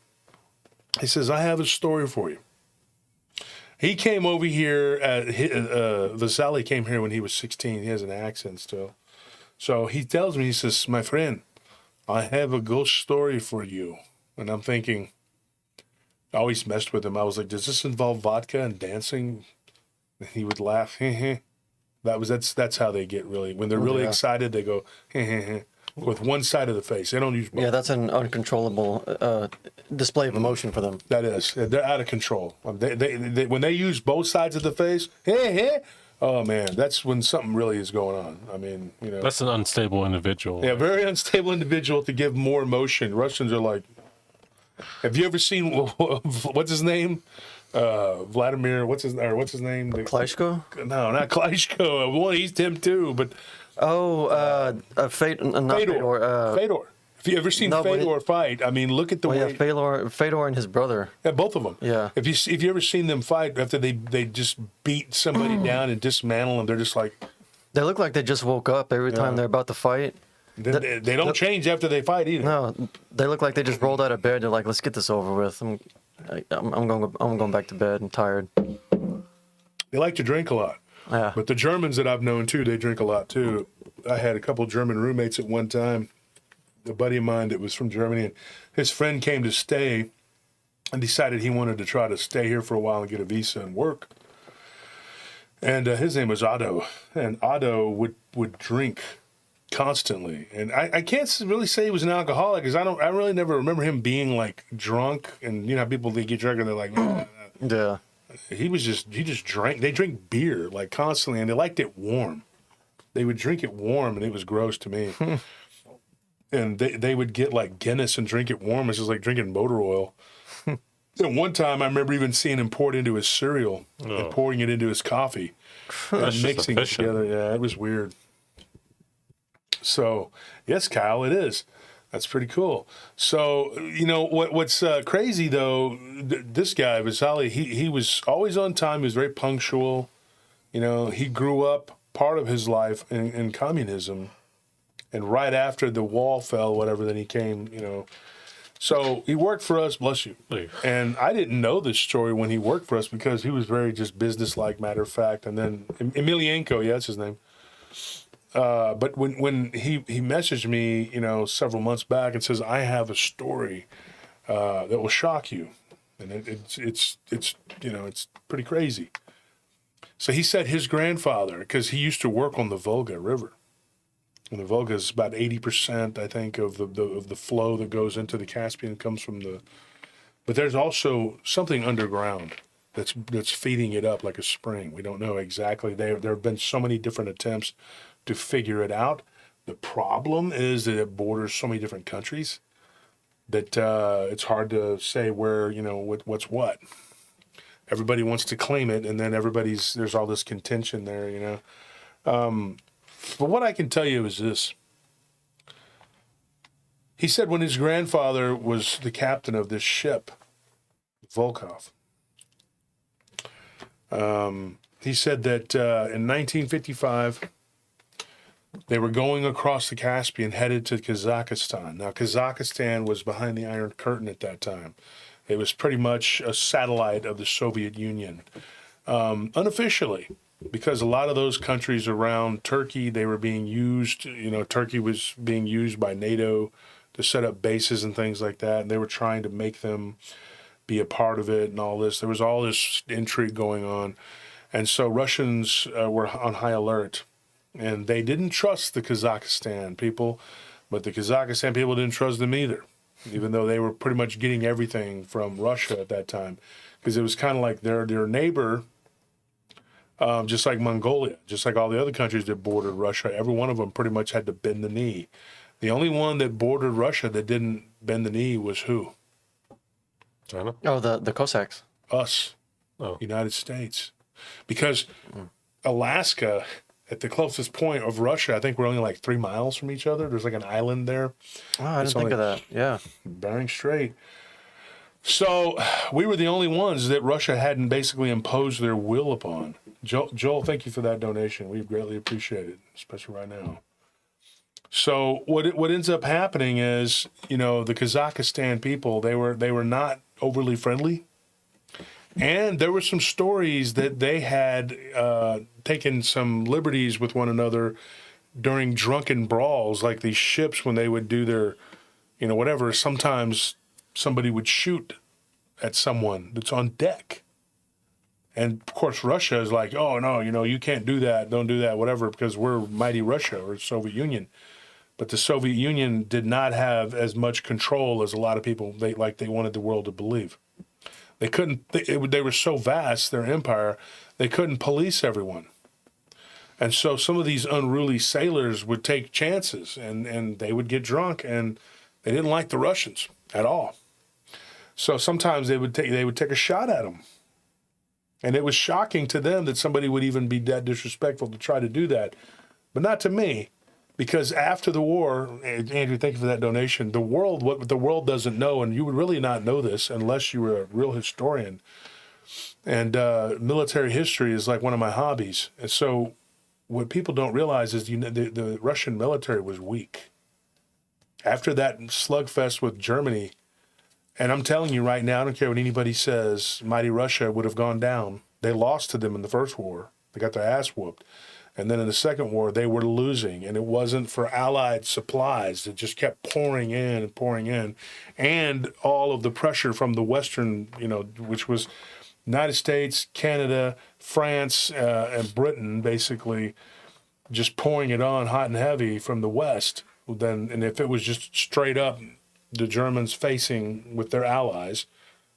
he says, I have a story for you. He came over here, Vasali came here when he was 16. He has an accent still. So he tells me, he says, my friend, I have a ghost story for you. And I'm thinking, I always messed with him. I was like, does this involve vodka and dancing? And he would laugh. That's how they get really. When they're really excited, they go, with one side of the face. They don't use both. Yeah, that's an uncontrollable display of emotion for them. That is. They're out of control. They when they use both sides of the face, oh man, that's when something really is going on. I mean, you know. That's an unstable individual. Yeah, very unstable individual to give more emotion. Russians are like, have you ever seen, what's his name? Vladimir, what's his name? Klitschko? No, not Klitschko. Well, he's him too, but. Fedor. Fedor. If you ever seen Fedor fight, I mean, look at the way. Yeah, Fedor and his brother. Yeah, both of them. Yeah. If you ever seen them fight after they just beat somebody down and dismantle them, they're just like. They look like they just woke up every time they're about to fight. They don't change after they fight either. No, they look like they just rolled out of bed. They're like, let's get this over with. I'm going back to bed. I'm tired. They like to drink a lot. Yeah. But the Germans that I've known too, they drink a lot too. I had a couple German roommates at one time. A buddy of mine that was from Germany, and his friend came to stay and decided he wanted to try to stay here for a while and get a visa and work. And his name was Otto. And Otto would drink constantly. And I can't really say he was an alcoholic because I really never remember him being like drunk. And you know how people, they get drunk and they're like, Yeah. he just drank. They drink beer like constantly, and they liked it warm. They would drink it warm, and it was gross to me. And they would get like Guinness and drink it warm. It's just like drinking motor oil. And one time, I remember even seeing him pour it into his cereal and pouring it into his coffee and mixing it together. Yeah, it was weird. So yes, Kyle, it is. That's pretty cool. So, you know, what's crazy, though, this guy, Vasali, he was always on time. He was very punctual. You know, he grew up part of his life in communism. And right after the wall fell, whatever, then he came, you know. So he worked for us, bless you. And I didn't know this story when he worked for us because he was very just businesslike, matter of fact. And then Emelianenko, yeah, that's his name. But when he messaged me, you know, several months back and says, I have a story that will shock you. And it's you know, it's pretty crazy. So he said his grandfather, because he used to work on the Volga River. And the Volga is about 80%, I think, of the flow that goes into the Caspian comes from the. But there's also something underground that's feeding it up like a spring. We don't know exactly. There have been so many different attempts to figure it out. The problem is that it borders so many different countries that it's hard to say where, you know, what's what. Everybody wants to claim it, and then there's all this contention there, you know. But what I can tell you is this. He said when his grandfather was the captain of this ship, Volkov, he said that in 1955, they were going across the Caspian headed to Kazakhstan. Now, Kazakhstan was behind the Iron Curtain at that time. It was pretty much a satellite of the Soviet Union, unofficially. Because a lot of those countries around Turkey, they were being used, you know, Turkey was being used by NATO to set up bases and things like that. And they were trying to make them be a part of it and all this. There was all this intrigue going on. And so Russians were on high alert. And they didn't trust the Kazakhstan people, but the Kazakhstan people didn't trust them either, even though they were pretty much getting everything from Russia at that time. Because it was kind of like their neighbor. Just like Mongolia, just like all the other countries that bordered Russia, every one of them pretty much had to bend the knee. The only one that bordered Russia that didn't bend the knee was who? China? Oh, the Cossacks. Us. Oh. United States. Because Alaska, at the closest point of Russia, I think we're only like 3 miles from each other. There's like an island there. Oh, I didn't think of that. Yeah. Bering Strait. So we were the only ones that Russia hadn't basically imposed their will upon. Joel, thank you for that donation. We greatly appreciate it, especially right now. So what ends up happening is, the Kazakhstan people, they were not overly friendly. And there were some stories that they had taken some liberties with one another during drunken brawls, like these ships when they would do their, whatever. Sometimes somebody would shoot at someone that's on deck. And, of course, Russia is like, oh, no, you can't do that. Don't do that, whatever, because we're mighty Russia or Soviet Union. But the Soviet Union did not have as much control as a lot of people, they wanted the world to believe. They couldn't, they were so vast, their empire, they couldn't police everyone. And so some of these unruly sailors would take chances, and they would get drunk, and they didn't like the Russians at all. So sometimes they would take a shot at them. And it was shocking to them that somebody would even be that disrespectful to try to do that. But not to me, because after the war, Andrew, thank you for that donation, what the world doesn't know, and you would really not know this unless you were a real historian, and military history is like one of my hobbies. And so what people don't realize is the Russian military was weak. After that slugfest with Germany, and I'm telling you right now, I don't care what anybody says, mighty Russia would have gone down. They lost to them in the first war. They got their ass whooped. And then in the second war, they were losing. And it wasn't for Allied supplies that just kept pouring in and pouring in. And all of the pressure from the Western, which was United States, Canada, France, and Britain, basically just pouring it on hot and heavy from the West. And if it was just straight up the Germans facing with their allies,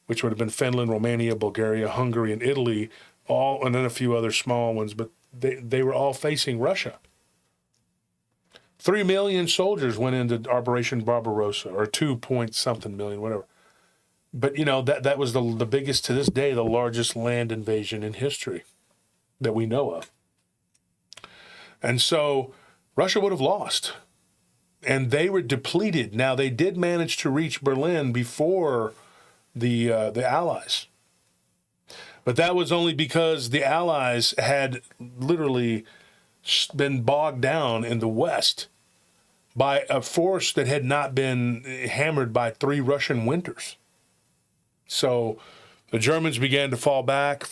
which would have been Finland, Romania, Bulgaria, Hungary, and Italy, and then a few other small ones, but they were all facing Russia. 3 million soldiers went into Operation Barbarossa, or 2-point-something million, whatever. But, that was the biggest, to this day, the largest land invasion in history that we know of. And so Russia would have lost. And they were depleted. Now, they did manage to reach Berlin before the Allies. But that was only because the Allies had literally been bogged down in the West by a force that had not been hammered by 3 Russian winters. So the Germans began to fall back,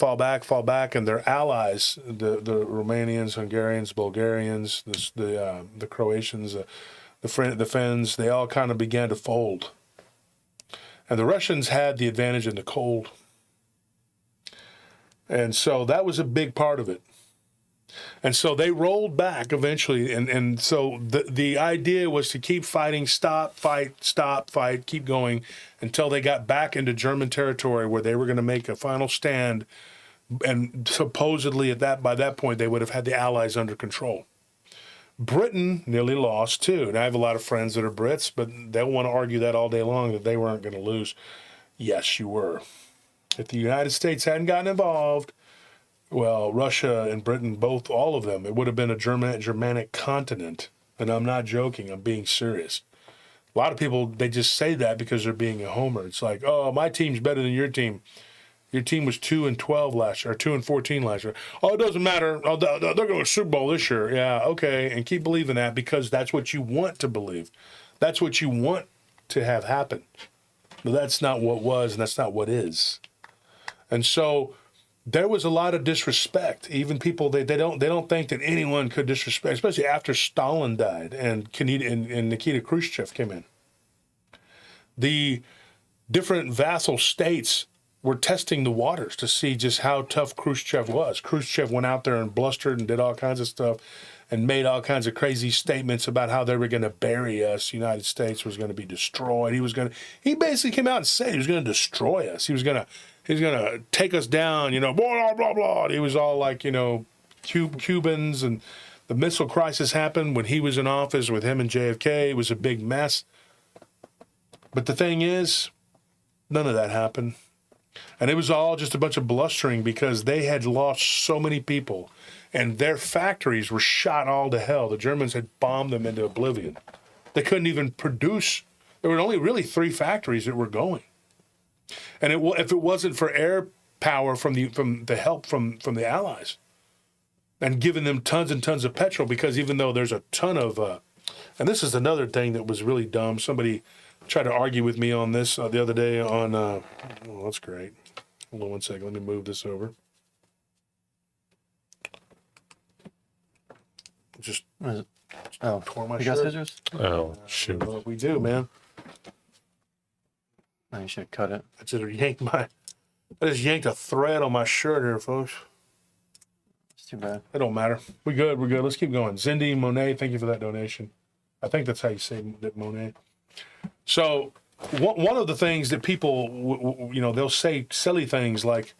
and their allies, the Romanians, Hungarians, Bulgarians, the Croatians, the Finns, they all kind of began to fold. And the Russians had the advantage in the cold. And so that was a big part of it. And so they rolled back eventually. And so the idea was to keep fighting, stop, fight, keep going until they got back into German territory where they were going to make a final stand. And supposedly by that point, they would have had the Allies under control. Britain nearly lost too. And I have a lot of friends that are Brits, but they'll want to argue that all day long that they weren't going to lose. Yes, you were. If the United States hadn't gotten involved, well, Russia and Britain, all of them, it would have been a Germanic continent. And I'm not joking. I'm being serious. A lot of people, they just say that because they're being a homer. It's like, oh, my team's better than your team. Your team was 2-12 last year, or 2-14 last year. Oh, it doesn't matter. Oh, they're going to Super Bowl this year. Yeah, okay. And keep believing that because that's what you want to believe. That's what you want to have happen. But that's not what was, and that's not what is. And so there was a lot of disrespect. Even people, they don't think that anyone could disrespect, especially after Stalin died and Nikita Khrushchev came in. The different vassal states were testing the waters to see just how tough Khrushchev was. Khrushchev went out there and blustered and did all kinds of stuff and made all kinds of crazy statements about how they were going to bury us. The United States was going to be destroyed. He basically came out and said he was going to destroy us. He was going to take us down, blah, blah, blah, blah. He was all like, Cubans, and the missile crisis happened when he was in office with him and JFK. It was a big mess. But the thing is, none of that happened. And it was all just a bunch of blustering because they had lost so many people and their factories were shot all to hell. The Germans had bombed them into oblivion. They couldn't even produce. There were only really 3 factories that were going. And if it wasn't for air power from the help from the Allies, and giving them tons and tons of petrol, because even though there's a ton of, and this is another thing that was really dumb. Somebody tried to argue with me on this the other day on, oh, that's great. Hold on one second. Let me move this over. Just Oh, tore my you got shirt. scissors? Oh, shoot. Well, we do, man. No, you should cut it. I just yanked a thread on my shirt here, folks. It's too bad. It don't matter. We're good. Let's keep going. Cindy Monet, thank you for that donation. I think that's how you say that, Monet. So one of the things that people, they'll say silly things like,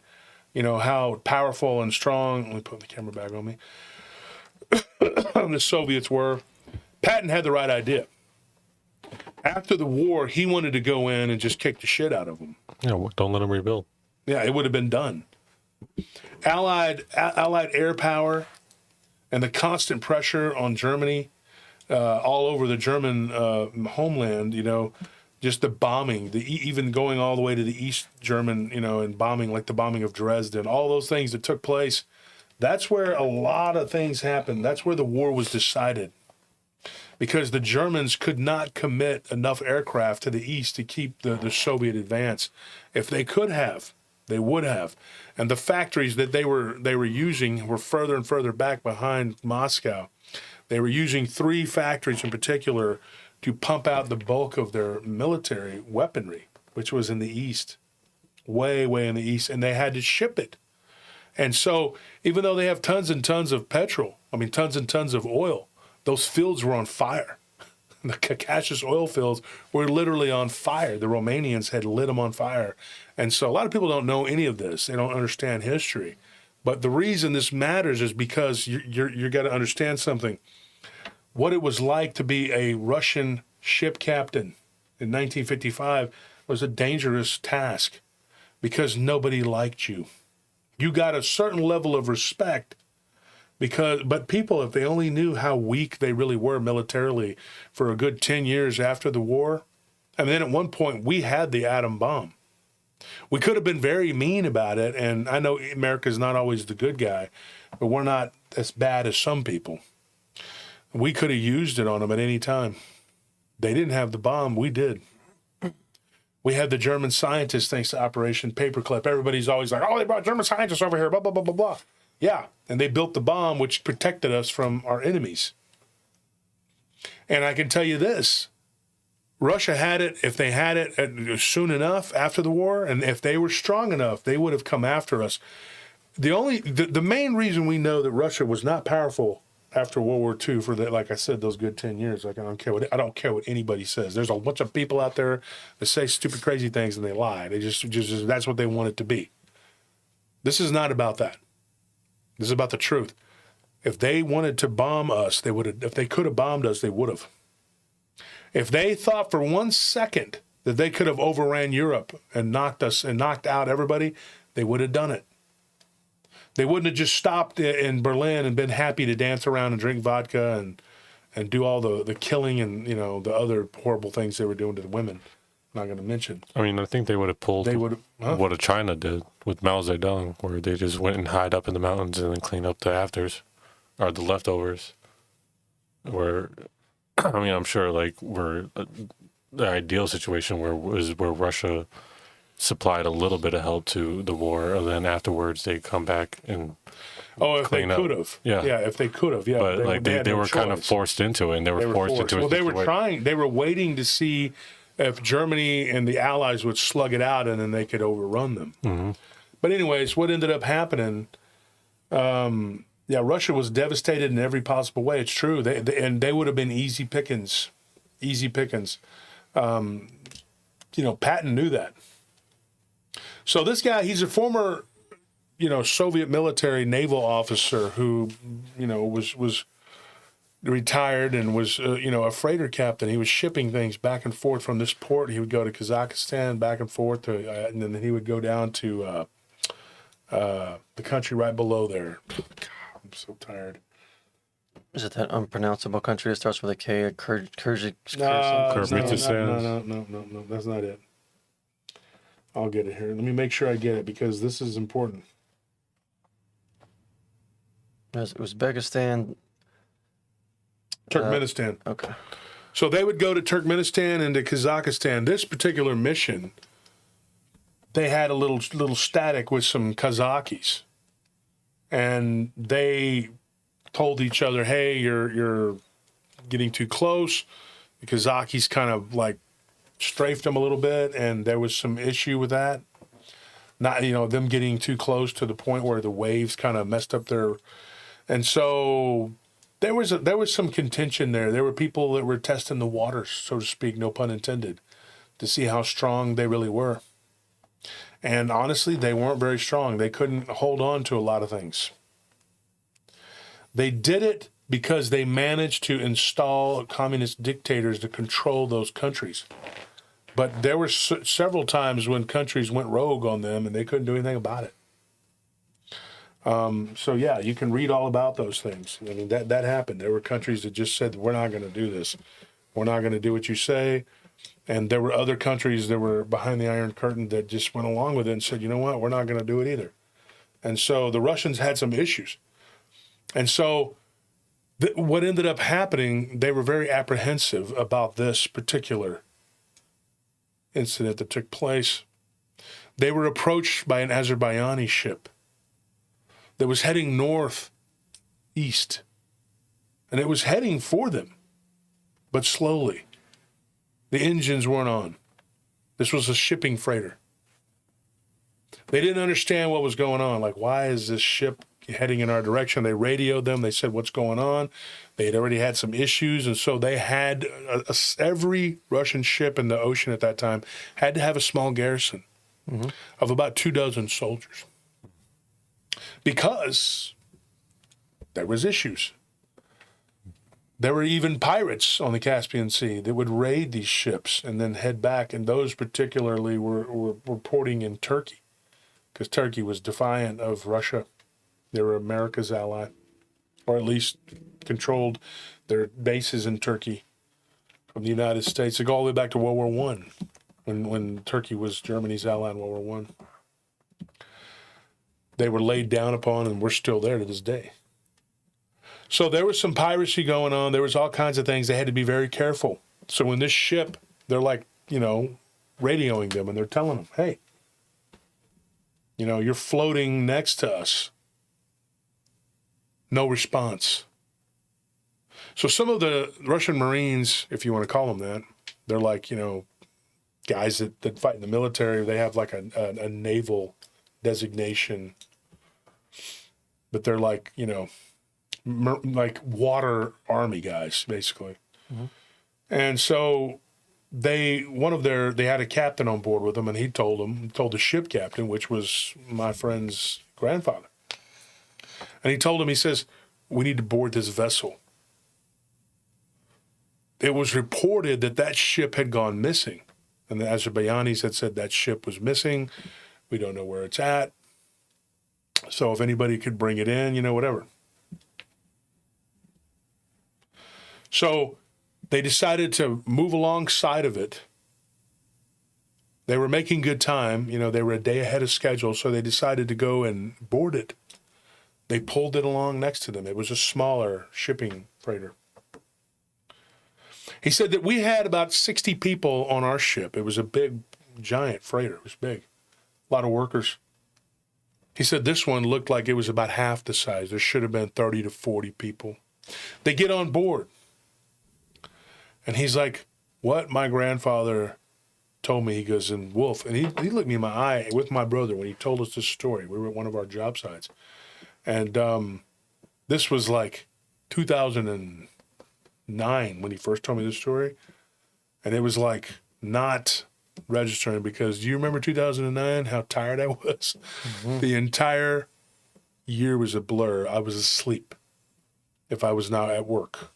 how powerful and strong. Let me put the camera back on me. The Soviets were. Patton had the right idea. After the war, he wanted to go in and just kick the shit out of them. Yeah, don't let them rebuild. Yeah, it would have been done. Allied air power and the constant pressure on Germany, all over the German homeland, just the bombing, even going all the way to the East German, and bombing, like the bombing of Dresden, all those things that took place. That's where a lot of things happened. That's where the war was decided, because the Germans could not commit enough aircraft to the east to keep the Soviet advance. If they could have, they would have. And the factories that they were using were further and further back behind Moscow. They were using 3 factories in particular to pump out the bulk of their military weaponry, which was in the east, way, way in the east, and they had to ship it. And so even though they have tons and tons of petrol, tons and tons of oil, those fields were on fire. The Caucasus oil fields were literally on fire. The Romanians had lit them on fire. And so a lot of people don't know any of this. They don't understand history. But the reason this matters is because you got to understand something. What it was like to be a Russian ship captain in 1955 was a dangerous task, because nobody liked you. You got a certain level of respect, but people, if they only knew how weak they really were militarily for a good 10 years after the war. And then at one point we had the atom bomb. We could have been very mean about it. And I know America's not always the good guy, but we're not as bad as some people. We could have used it on them at any time. They didn't have the bomb. We did. We had the German scientists, thanks to Operation Paperclip. Everybody's always like, oh, they brought German scientists over here, blah, blah, blah, blah, blah. Yeah, and they built the bomb, which protected us from our enemies. And I can tell you this, Russia had it, if they had it soon enough after the war, and if they were strong enough, they would have come after us. The main reason we know that Russia was not powerful after World War II for like I said, those good 10 years, like I don't care what anybody says. There's a bunch of people out there that say stupid, crazy things and they lie. They just that's what they want it to be. This is not about that. This is about the truth. If they wanted to bomb us, they would have. If they could have bombed us, they would have. If they thought for 1 second that they could have overran Europe and knocked out everybody, they would have done it. They wouldn't have just stopped in Berlin and been happy to dance around and drink vodka and do all the killing and the other horrible things they were doing to the women. I'm not going to mention. I think they would have pulled what China did with Mao Zedong, where they just went and hide up in the mountains and then clean up the afters or the leftovers. Where, I'm sure we're the ideal situation where Russia supplied a little bit of help to the war, and then afterwards they come back and if they could have, if they could have, but they were kind of forced into it, and they were forced into it. Well, they were waiting to see if Germany and the Allies would slug it out, and then they could overrun them. Mm-hmm. But anyways, what ended up happening? Russia was devastated in every possible way. It's true, they would have been easy pickings. Patton knew that. So this guy, he's a former, Soviet military naval officer who, was retired and was, a freighter captain. He was shipping things back and forth from this port. He would go to Kazakhstan, back and forth, to, and then he would go down to the country right below there. God, I'm so tired. Is it that unpronounceable country that starts with a K? Kyrgyzstan? No, that's not it. I'll get it here. Let me make sure I get it, because this is important. It was Uzbekistan. Turkmenistan. Okay. So they would go to Turkmenistan and to Kazakhstan. This particular mission, they had a little static with some Kazakhis, and they told each other, "Hey, you're getting too close." The Kazakhis kind of like strafed them a little bit, and there was some issue with that. Not them getting too close to the point where the waves kind of messed up their, and so. There was some contention there. There were people that were testing the waters, so to speak, no pun intended, to see how strong they really were. And honestly, they weren't very strong. They couldn't hold on to a lot of things. They did it because they managed to install communist dictators to control those countries. But there were several times when countries went rogue on them and they couldn't do anything about it. So yeah, you can read all about those things. I mean, that happened. There were countries that just said, we're not going to do this. We're not going to do what you say. And there were other countries that were behind the Iron Curtain that just went along with it and said, you know what, we're not going to do it either. And so the Russians had some issues. And so what ended up happening, they were very apprehensive about this particular incident that took place. They were approached by an Azerbaijani ship that was heading northeast, and it was heading for them, but slowly. The engines weren't on. This was a shipping freighter. They didn't understand what was going on. Like, why is this ship heading in our direction? They radioed them. They said, what's going on? They had already had some issues, and so they had every Russian ship in the ocean at that time had to have a small garrison of about 24 soldiers. Because there was issues. There were even pirates on the Caspian Sea that would raid these ships and then head back, and those particularly were porting in Turkey, because Turkey was defiant of Russia. They were America's ally, or at least controlled their bases in Turkey from the United States. They go all the way back to World War I, when Turkey was Germany's ally in World War I. They were laid down upon, and we're still there to this day. So there was some piracy going on. There was all kinds of things. They had to be very careful. So when this ship, they're like, radioing them, and they're telling them, hey, you're floating next to us. No response. So some of the Russian Marines, if you want to call them that, they're like, guys that fight in the military. They have like a naval designation, but they're like, like water army guys, basically. Mm-hmm. And so they had a captain on board with them, and he told the ship captain, which was my friend's grandfather. And he told him, he says, we need to board this vessel. It was reported that ship had gone missing, and the Azerbaijanis had said that ship was missing. We don't know where it's at. So if anybody could bring it in, whatever. So they decided to move alongside of it. They were making good time. They were a day ahead of schedule, so they decided to go and board it. They pulled it along next to them. It was a smaller shipping freighter. He said that we had about 60 people on our ship. It was a big, giant freighter. It was big. A lot of workers. He said this one looked like it was about half the size. There should have been 30 to 40 people. They get on board. And he's like, what my grandfather told me, he goes, and Wolf, and he looked me in my eye with my brother when he told us this story. We were at one of our job sites. And this was like 2009 when he first told me this story. And it was like not registering, because do you remember 2009, how tired I was? Mm-hmm. The entire year was a blur. I was asleep if I was not at work.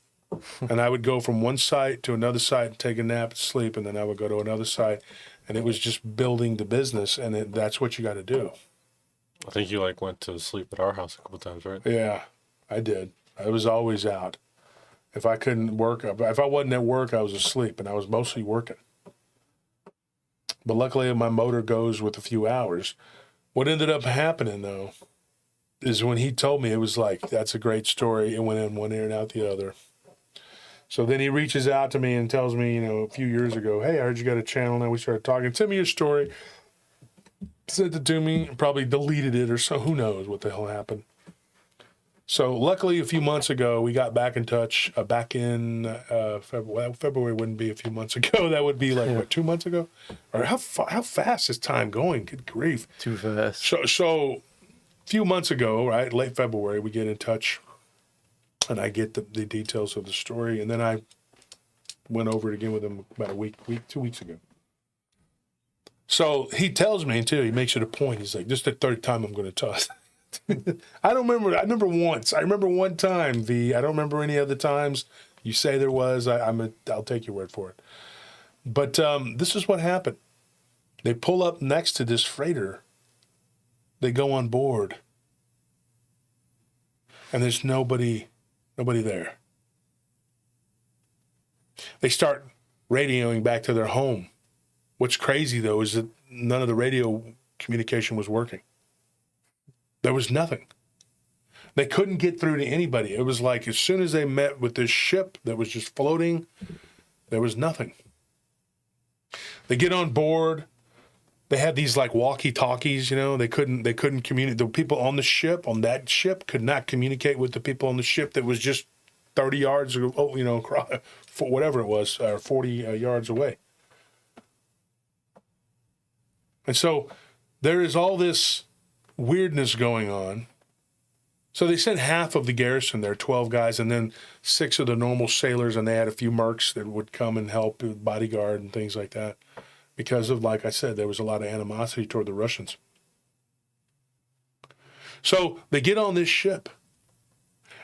And I would go from one site to another site and take a nap, sleep, and then I would go to another site. And it was just building the business, and that's what you got to do. I think you went to sleep at our house a couple times, right? Yeah, I did. I was always out. If I couldn't work, if I wasn't at work, I was asleep, and I was mostly working. But luckily, my motor goes with a few hours. What ended up happening, though, is when he told me, it was like, that's a great story. It went in one ear and out the other. So then he reaches out to me and tells me, a few years ago, hey, I heard you got a channel. Now we started talking. Send me your story. Sent it to me. Probably deleted it or so. Who knows what the hell happened. So luckily, a few months ago, we got back in touch. Back in February. Well, February wouldn't be a few months ago. That would be like, what, 2 months ago? Or how fast is time going? Good grief. Too fast. So a few months ago, right, late February, we get in touch. And I get the details of the story. And then I went over it again with him about 2 weeks ago. So he tells me, too, he makes it a point. He's like, this is the third time I'm going to toss. I don't remember. I remember once. I remember one time, V. I don't remember any other times. You say there was. I'll take your word for it. But this is what happened. They pull up next to this freighter. They go on board. And there's nobody there. They start radioing back to their home. What's crazy, though, is that none of the radio communication was working. There was nothing. They couldn't get through to anybody. It was like as soon as they met with this ship that was just floating, there was nothing. They get on board. They had these like walkie-talkies, They couldn't communicate. The people on the ship, on that ship, could not communicate with the people on the ship that was just 30 yards, whatever it was, 40 yards away. And so there is all this weirdness going on. So they sent half of the garrison there, 12 guys, and then 6 of the normal sailors, and they had a few mercs that would come and help with bodyguard and things like that. Because of, like I said, there was a lot of animosity toward the Russians. So they get on this ship.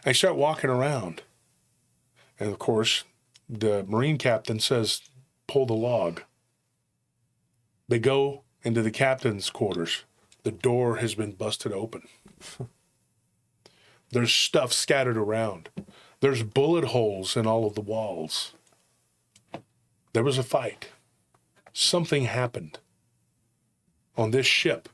They start walking around. And, of course, the Marine captain says, pull the log. They go into the captain's quarters. The door has been busted open. There's stuff scattered around. There's bullet holes in all of the walls. There was a fight. Something happened on this ship.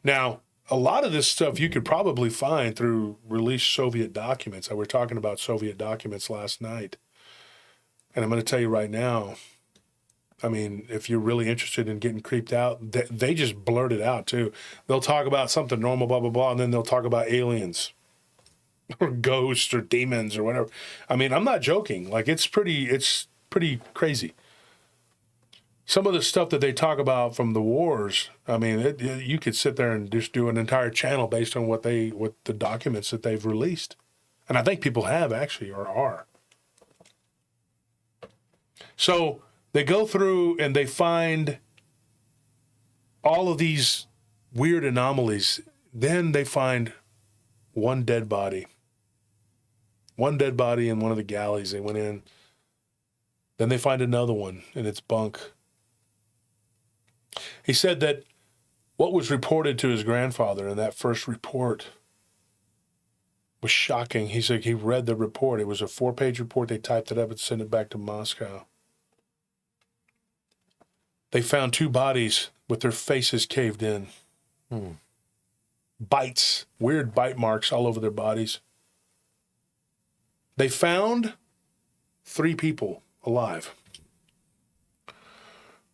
Now, a lot of this stuff you could probably find through released Soviet documents. I were talking about Soviet documents last night. And I'm going to tell you right now, I mean, if you're really interested in getting creeped out, they just blurt it out, too. They'll talk about something normal, blah, blah, blah, and then they'll talk about aliens or ghosts or demons or whatever. I mean, I'm not joking. Like, it's pretty crazy. Some of the stuff that they talk about from the wars, I mean, you could sit there and just do an entire channel based on what the documents that they've released. And I think people have, actually, or are. So they go through and they find all of these weird anomalies. Then they find one dead body. One dead body in one of the galleys. They went in. Then they find another one in its bunk. He said that what was reported to his grandfather in that first report was shocking. He said he read the report. It was a 4-page report. They typed it up and sent it back to Moscow. They found 2 bodies with their faces caved in. Bites, weird bite marks all over their bodies. They found 3 people alive.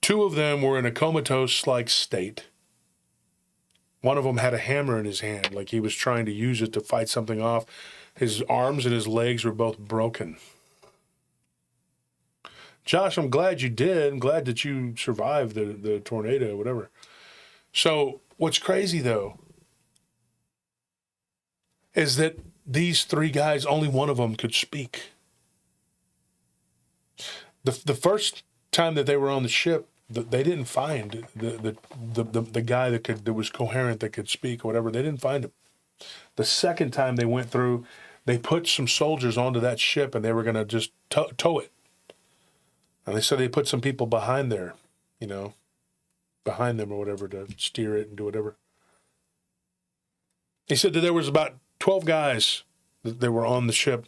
2 of them were in a comatose-like state. One of them had a hammer in his hand, like he was trying to use it to fight something off. His arms and his legs were both broken. Josh, I'm glad you did. I'm glad that you survived the tornado or whatever. So what's crazy, though, is that these 3 guys, only one of them could speak. The first time that they were on the ship, they didn't find the guy that was coherent, that could speak or whatever. They didn't find him. The second time they went through, they put some soldiers onto that ship and they were going to just tow it. And they said they put some people behind there, behind them or whatever, to steer it and do whatever. He said that there was about 12 guys that were on the ship,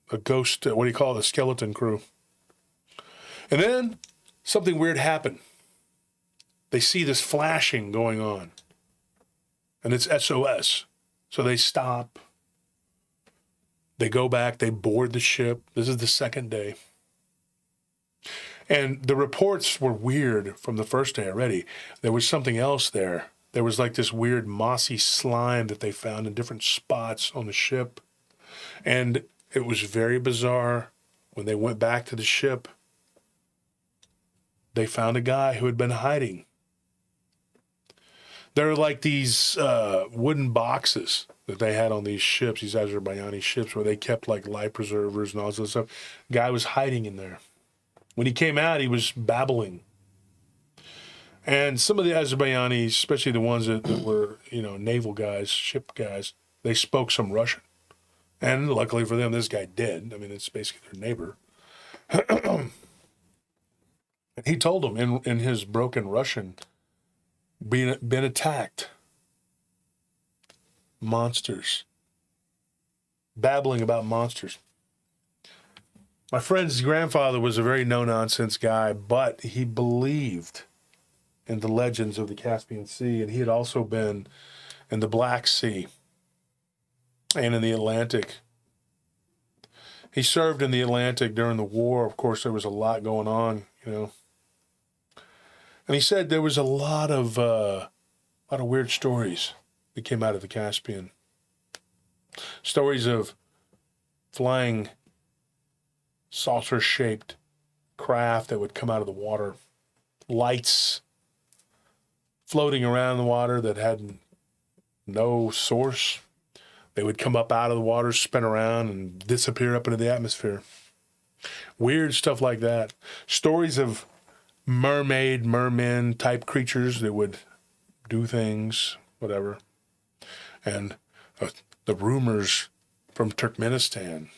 a ghost, what do you call it, a skeleton crew. And then something weird happened. They see this flashing going on. And it's SOS. So they stop. They go back. They board the ship. This is the second day. And the reports were weird from the first day already. There was something else there. There was like this weird mossy slime that they found in different spots on the ship. And it was very bizarre. When they went back to the ship, they found a guy who had been hiding. There are like these wooden boxes that they had on these ships, these Azerbaijani ships, where they kept like life preservers and all this stuff. Guy was hiding in there. When he came out, he was babbling. And some of the Azerbaijanis, especially the ones that were, naval guys, ship guys, they spoke some Russian. And luckily for them, this guy did. I mean, it's basically their neighbor. And he told them in his broken Russian, been attacked. Monsters. Babbling about monsters. My friend's grandfather was a very no-nonsense guy, but he believed in the legends of the Caspian Sea, and he had also been in the Black Sea and in the Atlantic. He served in the Atlantic during the war. Of course, there was a lot going on, And he said there was a lot of weird stories that came out of the Caspian. Stories of flying saucer-shaped craft that would come out of the water, lights floating around the water that had no source. They would come up out of the water, spin around, and disappear up into the atmosphere. Weird stuff like that. Stories of mermaid, mermen type creatures that would do things, whatever. And the rumors from Turkmenistan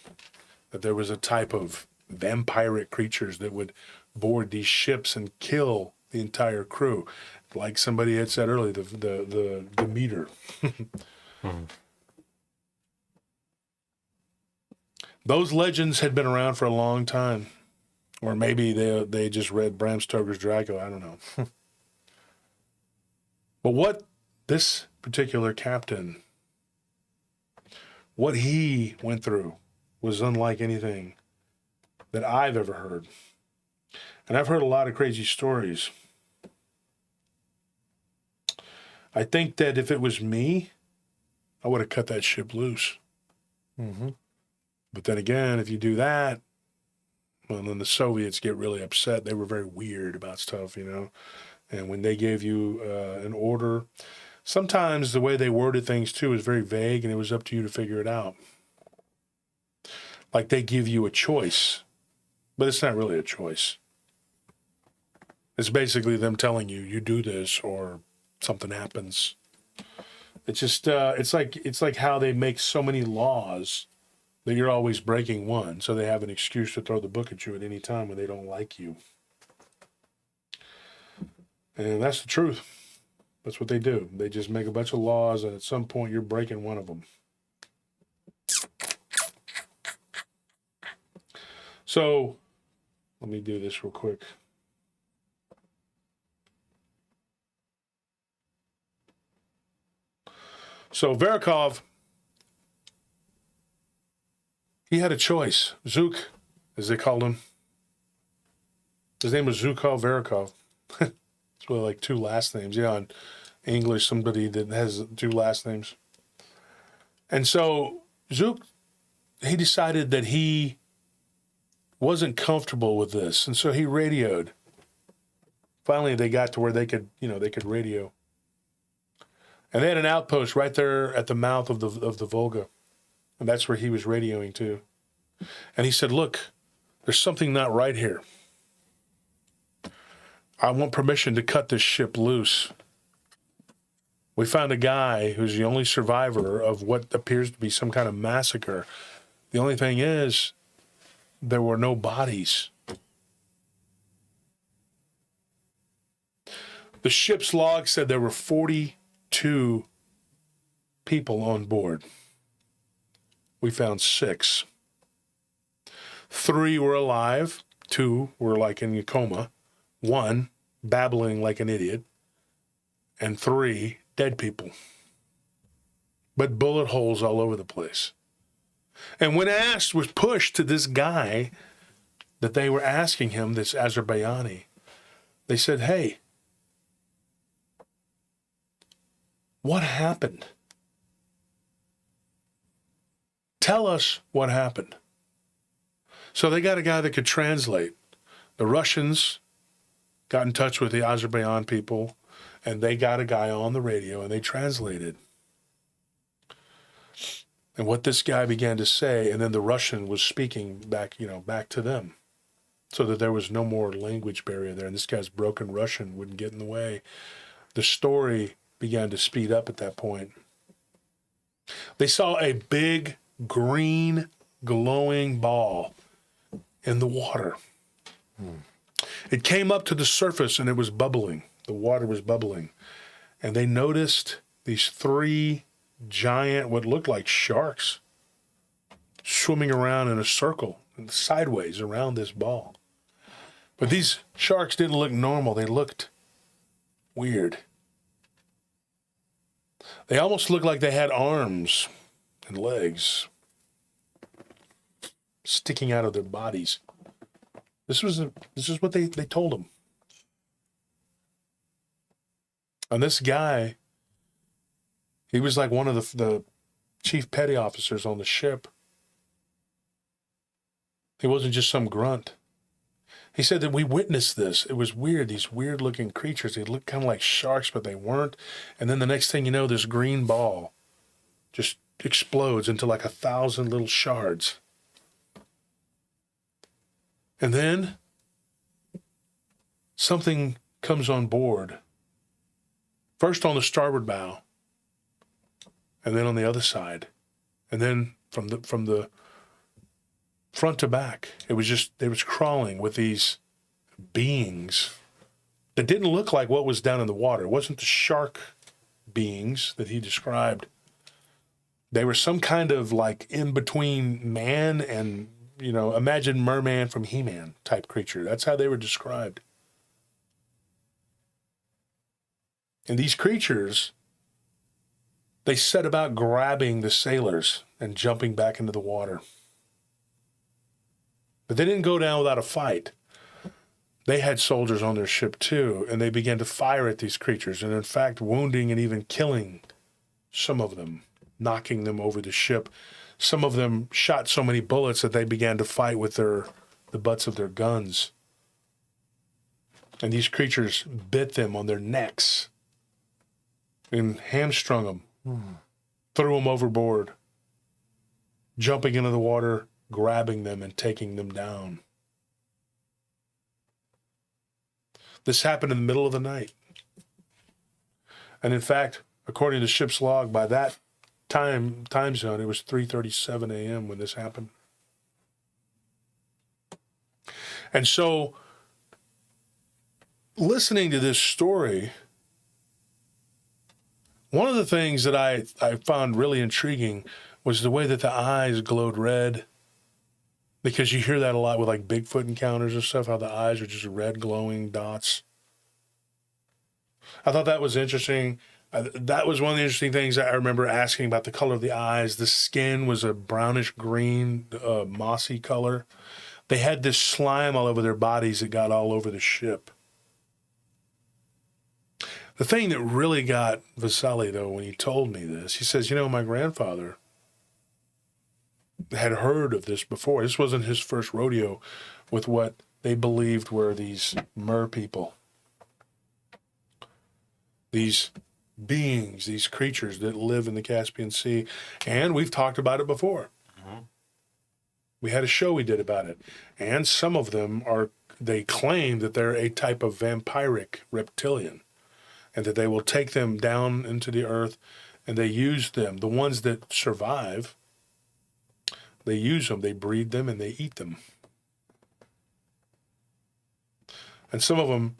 that there was a type of vampiric creatures that would board these ships and kill the entire crew. Like somebody had said earlier, the Demeter. Those legends had been around for a long time. Or maybe they just read Bram Stoker's Dracula. I don't know. But what this particular captain, what he went through was unlike anything that I've ever heard. And I've heard a lot of crazy stories. I think that if it was me, I would have cut that ship loose. Mm-hmm. But then again, if you do that, well, then the Soviets get really upset. They were very weird about stuff, And when they gave you an order, sometimes the way they worded things, too, was very vague, and it was up to you to figure it out. Like they give you a choice, but it's not really a choice. It's basically them telling you, you do this or something happens. It's just, it's like how they make so many laws that you're always breaking one, so they have an excuse to throw the book at you at any time when they don't like you. And that's the truth. That's what they do. They just make a bunch of laws, and at some point you're breaking one of them. So, let me do this real quick. So, Verikov, he had a choice. Zook, as they called him. His name was Zukov Verikov. It's really like two last names. In English, somebody that has two last names. And so, Zook, he decided that he wasn't comfortable with this, and so he radioed. Finally, they got to where they could radio. And they had an outpost right there at the mouth of the Volga. And that's where he was radioing to. And he said, look, there's something not right here. I want permission to cut this ship loose. We found a guy who's the only survivor of what appears to be some kind of massacre. The only thing is, there were no bodies. The ship's log said there were 42 people on board. We found 6. 3 were alive. 2 were like in a coma. 1 babbling like an idiot. And 3 dead people. but bullet holes all over the place. And when asked, was pushed to this guy that they were asking him, this Azerbaijani, they said, hey, what happened? Tell us what happened. So they got a guy that could translate. The Russians got in touch with the Azerbaijan people, and they got a guy on the radio, and they translated. And what this guy began to say, and then the Russian was speaking back, back to them, so that there was no more language barrier there. And this guy's broken Russian wouldn't get in the way. The story began to speed up at that point. They saw a big green glowing ball in the water. It came up to the surface and it was bubbling. The water was bubbling. And they noticed these 3 giant, what looked like sharks, swimming around in a circle, sideways around this ball. But these sharks didn't look normal. They looked weird. They almost looked like they had arms and legs sticking out of their bodies. This is what they told him. And this guy, he was like one of the chief petty officers on the ship. He wasn't just some grunt. He said that we witnessed this. It was weird, these weird-looking creatures. They looked kind of like sharks, but they weren't. And then the next thing you know, this green ball just explodes into like 1,000 little shards. And then something comes on board. First on the starboard bow, and then on the other side. And then from the front to back, it was crawling with these beings that didn't look like what was down in the water. It wasn't the shark beings that he described. They were some kind of like in between man and, imagine Merman from He-Man type creature. That's how they were described. And these creatures, they set about grabbing the sailors and jumping back into the water. But they didn't go down without a fight. They had soldiers on their ship too, and they began to fire at these creatures, and in fact, wounding and even killing some of them, knocking them over the ship. Some of them shot so many bullets that they began to fight with the butts of their guns. And these creatures bit them on their necks and hamstrung them, threw them overboard, jumping into the water, grabbing them and taking them down. This happened in the middle of the night. And in fact, according to the ship's log, by that time zone, it was 3:37 a.m. when this happened. And so, listening to this story, one of the things that I found really intriguing was the way that the eyes glowed red, because you hear that a lot with like Bigfoot encounters and stuff, how the eyes are just red glowing dots. I thought that was interesting. That was one of the interesting things that I remember asking about the color of the eyes. The skin was a brownish green, mossy color. They had this slime all over their bodies that got all over the ship. The thing that really got Vasily, though, when he told me this, he says, my grandfather had heard of this before. This wasn't his first rodeo with what they believed were these mer people. These beings, these creatures that live in the Caspian Sea. And we've talked about it before. We had a show we did about it. And some of them they claim that they're a type of vampiric reptilian, and that they will take them down into the earth, and they use them. The ones that survive, they use them, they breed them, and they eat them. And some of them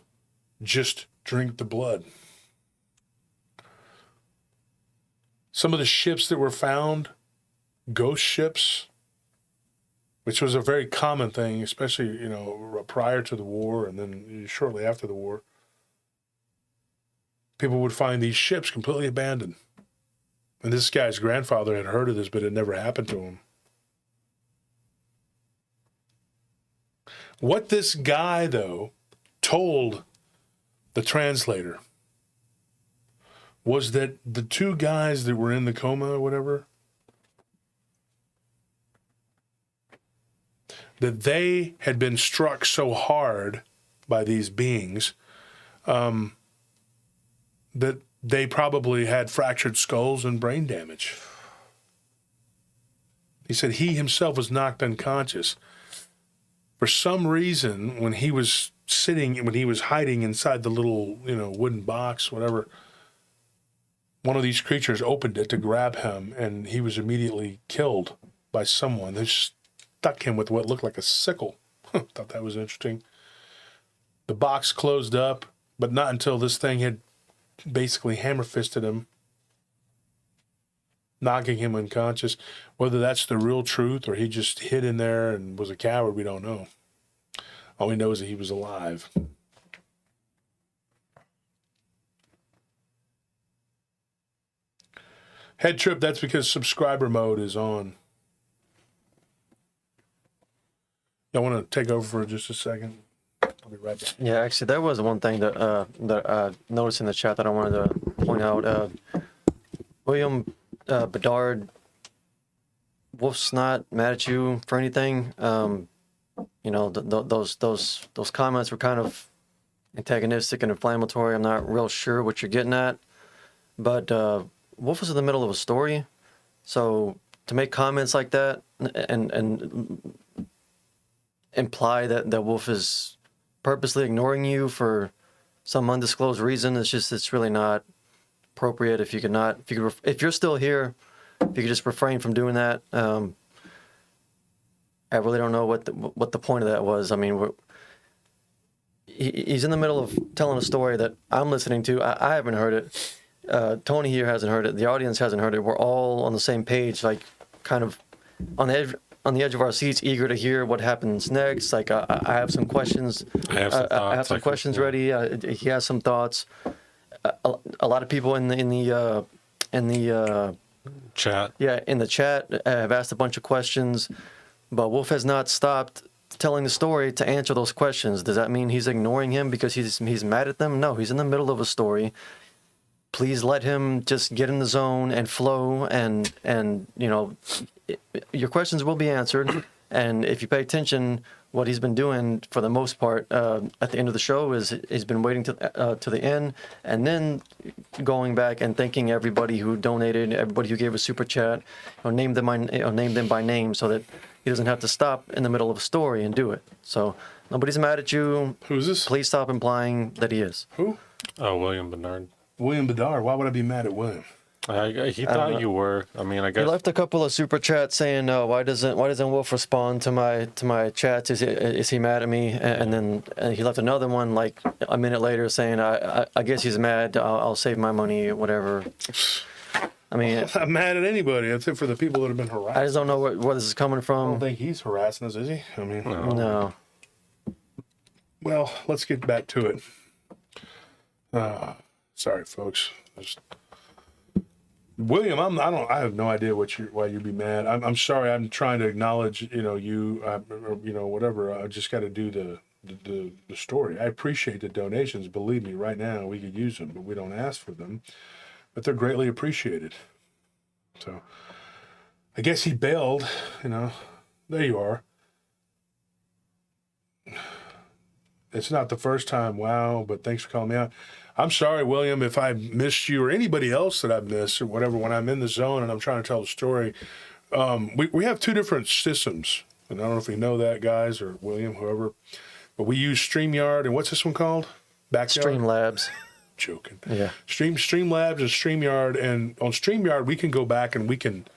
just drink the blood. Some of the ships that were found, ghost ships, which was a very common thing, especially, prior to the war and then shortly after the war. People would find these ships completely abandoned. And this guy's grandfather had heard of this, but it never happened to him. What this guy, though, told the translator was that the two guys that were in the coma or whatever, that they had been struck so hard by these beings that they probably had fractured skulls and brain damage. He said he himself was knocked unconscious. For some reason, when he was hiding inside the little, wooden box, whatever, one of these creatures opened it to grab him, and he was immediately killed by someone. They stuck him with what looked like a sickle. Thought that was interesting. The box closed up, but not until this thing had basically hammer-fisted him, knocking him unconscious. Whether that's the real truth or he just hid in there and was a coward, we don't know. All we know is that he was alive. Head trip, that's because subscriber mode is on. Y'all want to take over for just a second? I'll be right back. Yeah, actually, there was one thing that I noticed in the chat that I wanted to point out. William Bedard, Wolf's not mad at you for anything. Those comments were kind of antagonistic and inflammatory. I'm not real sure what you're getting at, but Wolf was in the middle of a story, so to make comments like that and imply that Wolf is purposely ignoring you for some undisclosed reason, it's really not appropriate. If you're still here, if you could just refrain from doing that. I really don't know what the point of that was. I mean, he's in the middle of telling a story that I'm listening to. I haven't heard it. Tony here hasn't heard it. The audience hasn't heard it. We're all on the same page, like kind of on the edge of our seats, eager to hear what happens next. Like I have some questions. I have some questions ready. He has some thoughts. A lot of people in the chat. Yeah, in the chat have asked a bunch of questions, but Wolf has not stopped telling the story to answer those questions. Does that mean he's ignoring him because he's mad at them? No, he's in the middle of a story. Please let him just get in the zone and flow, and your questions will be answered. And if you pay attention, what he's been doing for the most part at the end of the show is he's been waiting to the end, and then going back and thanking everybody who donated, everybody who gave a super chat, name them by name, so that he doesn't have to stop in the middle of a story and do it. So nobody's mad at you. Who's this? Please stop implying that he is. Who? Oh, William Bernard. William Bedard. Why would I be mad at William? He thought you were. I mean, I guess he left a couple of super chats saying, "Why doesn't Wolf respond to my chats? Is he mad at me?" And then he left another one like a minute later saying, "I guess he's mad. I'll save my money, whatever." I mean, I'm not mad at anybody. Except for the people that have been harassed. I just don't know where this is coming I from. don't think he's harassing us, is he? I mean, No. Well, let's get back to it. Sorry, folks. William, I have no idea why you'd be mad. I'm sorry. I'm trying to acknowledge, you, or, whatever. I just got to do the story. I appreciate the donations. Believe me, right now we could use them, but we don't ask for them. But they're greatly appreciated. So, I guess he bailed. There you are. It's not the first time. Wow, but thanks for calling me out. I'm sorry, William, if I missed you or anybody else that I've missed or whatever when I'm in the zone and I'm trying to tell a story. We have two different systems. And I don't know if you know that, guys, or William, whoever. But we use StreamYard. And what's this one called? Backyard? Streamlabs. Joking. Yeah. Streamlabs and StreamYard. And on StreamYard, we can go back and we can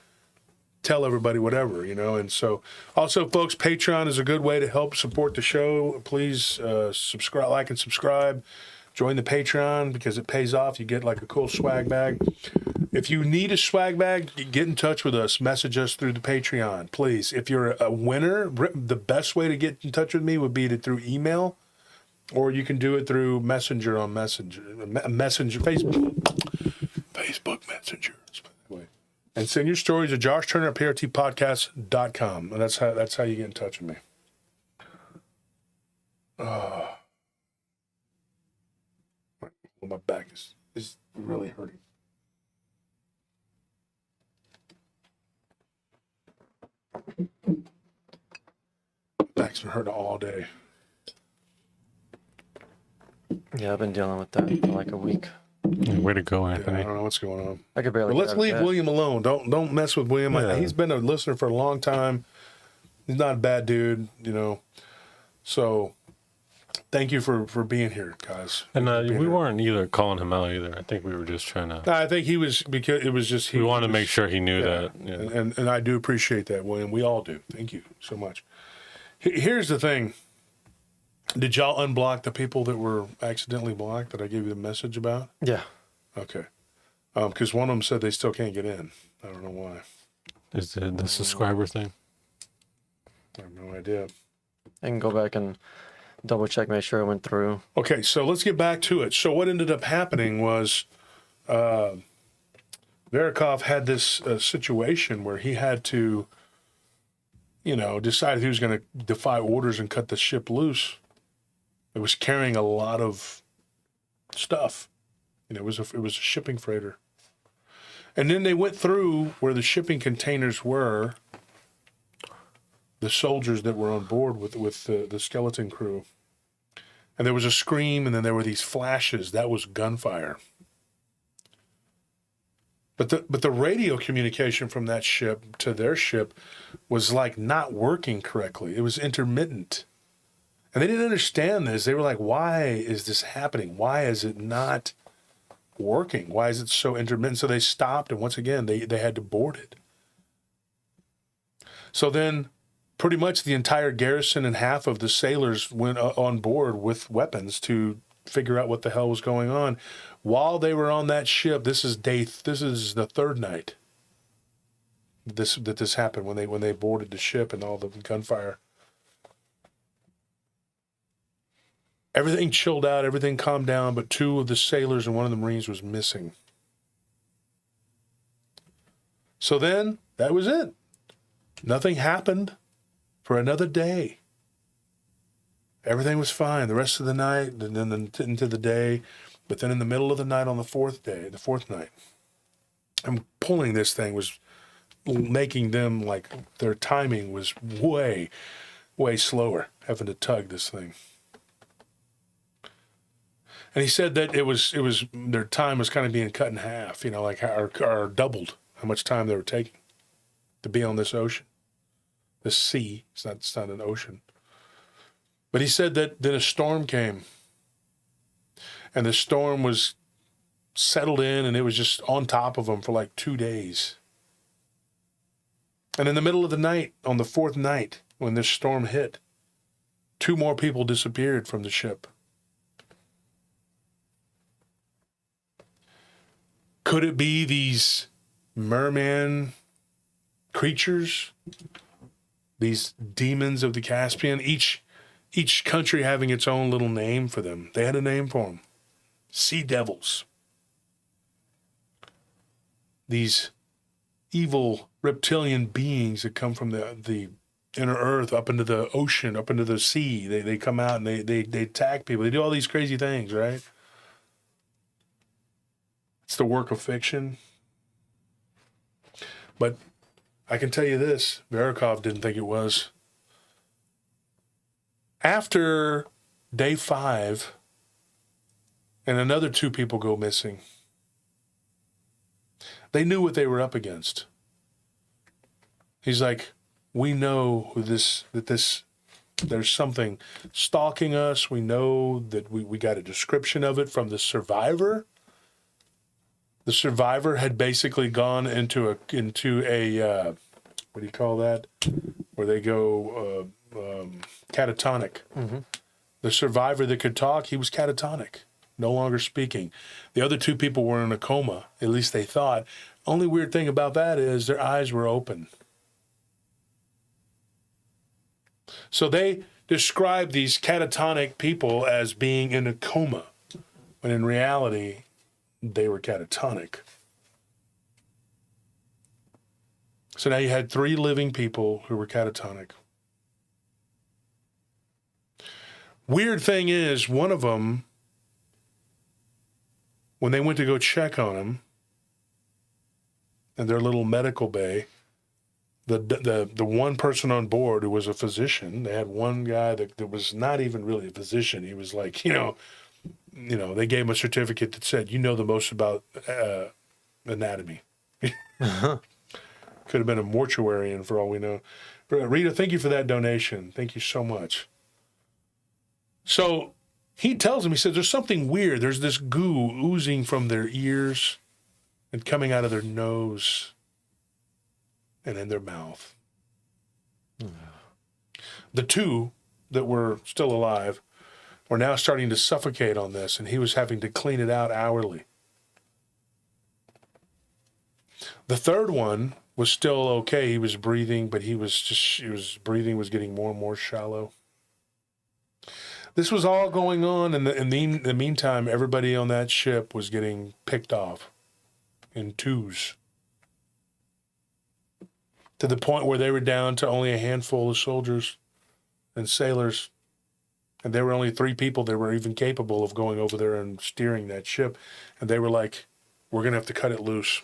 tell everybody whatever, And so, also, folks, Patreon is a good way to help support the show. Please subscribe, like, and subscribe. Join the Patreon because it pays off. You get like a cool swag bag. If you need a swag bag, get in touch with us. Message us through the Patreon, please. If you're a winner, the best way to get in touch with me would be through email, or you can do it through Messenger on Facebook Messenger. And send your stories to joshturner@prtpodcast.com. And that's how you get in touch with me. My back is really hurting. Back's been hurting all day. Yeah, I've been dealing with that for like a week. Yeah, way to go, Yeah, Anthony. I don't know what's going on. I could barely. But let's get out of leave bed. William alone. Don't mess with William. Yeah. He's been a listener for a long time. He's not a bad dude, you know. So thank you for being here, guys. And Being we here. weren't either calling him out either. I think we were just trying to. I think he was, because it was just We wanted to was- make sure he knew yeah. that. Yeah. And I do appreciate that, William. We all do. Thank you so much. Here's the thing. Did y'all unblock the people that were accidentally blocked that I gave you the message about? Yeah. Okay. Because one of them said they still can't get in. I don't know why. Is it the subscriber thing? I have no idea. I can go back and double check, make sure it went through. Okay, so let's get back to it. So what ended up happening was Verikov had this situation where he had to, decide if he was going to defy orders and cut the ship loose. It was carrying a lot of stuff. It was a shipping freighter. And then they went through where the shipping containers were, the soldiers that were on board with the skeleton crew. And there was a scream, and then there were these flashes. That was gunfire. But the radio communication from that ship to their ship was like not working correctly. It was intermittent. And they didn't understand this. They were like, why is this happening? Why is it not working? Why is it so intermittent? So they stopped, and once again, they had to board it. So then pretty much the entire garrison and half of the sailors went on board with weapons to figure out what the hell was going on. While they were on that ship, this is the third night that this happened, when they boarded the ship and all the gunfire. Everything chilled out, everything calmed down, but two of the sailors and one of the Marines was missing. So then, that was it. Nothing happened for another day. Everything was fine the rest of the night, and then into the day. But then in the middle of the night on the fourth night, and pulling this thing was making them, like, their timing was way, way slower, having to tug this thing. And he said that it was their time was kind of being cut in half, or doubled how much time they were taking to be on this ocean. The sea. It's not an ocean. But he said that then a storm came. And the storm was settled in, and it was just on top of them for like 2 days. And in the middle of the night, on the fourth night, when this storm hit, 2 more people disappeared from the ship. Could it be these merman creatures? These demons of the Caspian? Each country having its own little name for them. They had a name for them. Sea devils. These evil reptilian beings that come from the inner earth up into the ocean, up into the sea. They come out and they attack people. They do all these crazy things, right? It's the work of fiction. But I can tell you this, Verikov didn't think it was. After day 5, and another 2 people go missing, they knew what they were up against. He's like, we know that there's something stalking us. We know that we got a description of it from the survivor. The survivor had basically gone into a what do you call that? Where they go catatonic. Mm-hmm. The survivor that could talk, he was catatonic, no longer speaking. The other 2 people were in a coma, at least they thought. Only weird thing about that is their eyes were open. So they described these catatonic people as being in a coma, when in reality, they were catatonic. So now you had 3 living people who were catatonic. Weird thing is, one of them, when they went to go check on him in their little medical bay, the one person on board who was a physician, they had one guy that was not even really a physician. He was like, they gave him a certificate that said, you know the most about anatomy. Could have been a mortuarian for all we know. Rita, thank you for that donation. Thank you so much. So he tells him, he says, there's something weird. There's this goo oozing from their ears and coming out of their nose and in their mouth. The 2 that were still alive were now starting to suffocate on this, and he was having to clean it out hourly. The 3rd one was still okay. He was breathing, but his breathing was getting more and more shallow. This was all going on, and in the meantime, everybody on that ship was getting picked off in 2s. To the point where they were down to only a handful of soldiers and sailors. And there were only 3 people that were even capable of going over there and steering that ship. And they were like, we're going to have to cut it loose.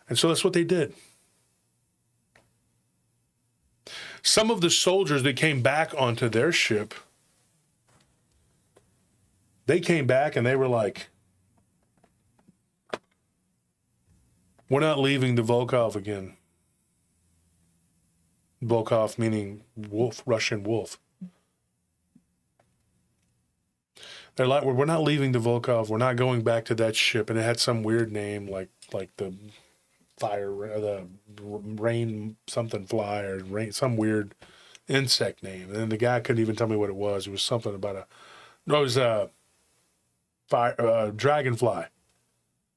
And so that's what they did. Some of the soldiers that came back onto their ship, they came back and they were like, we're not leaving the Volkov again. Volkov meaning wolf, Russian wolf. They're like, we're not leaving the Volkov. We're not going back to that ship. And it had some weird name like the fire, the rain something fly, or rain, some weird insect name. And then the guy couldn't even tell me what it was. It was something about it was a dragonfly.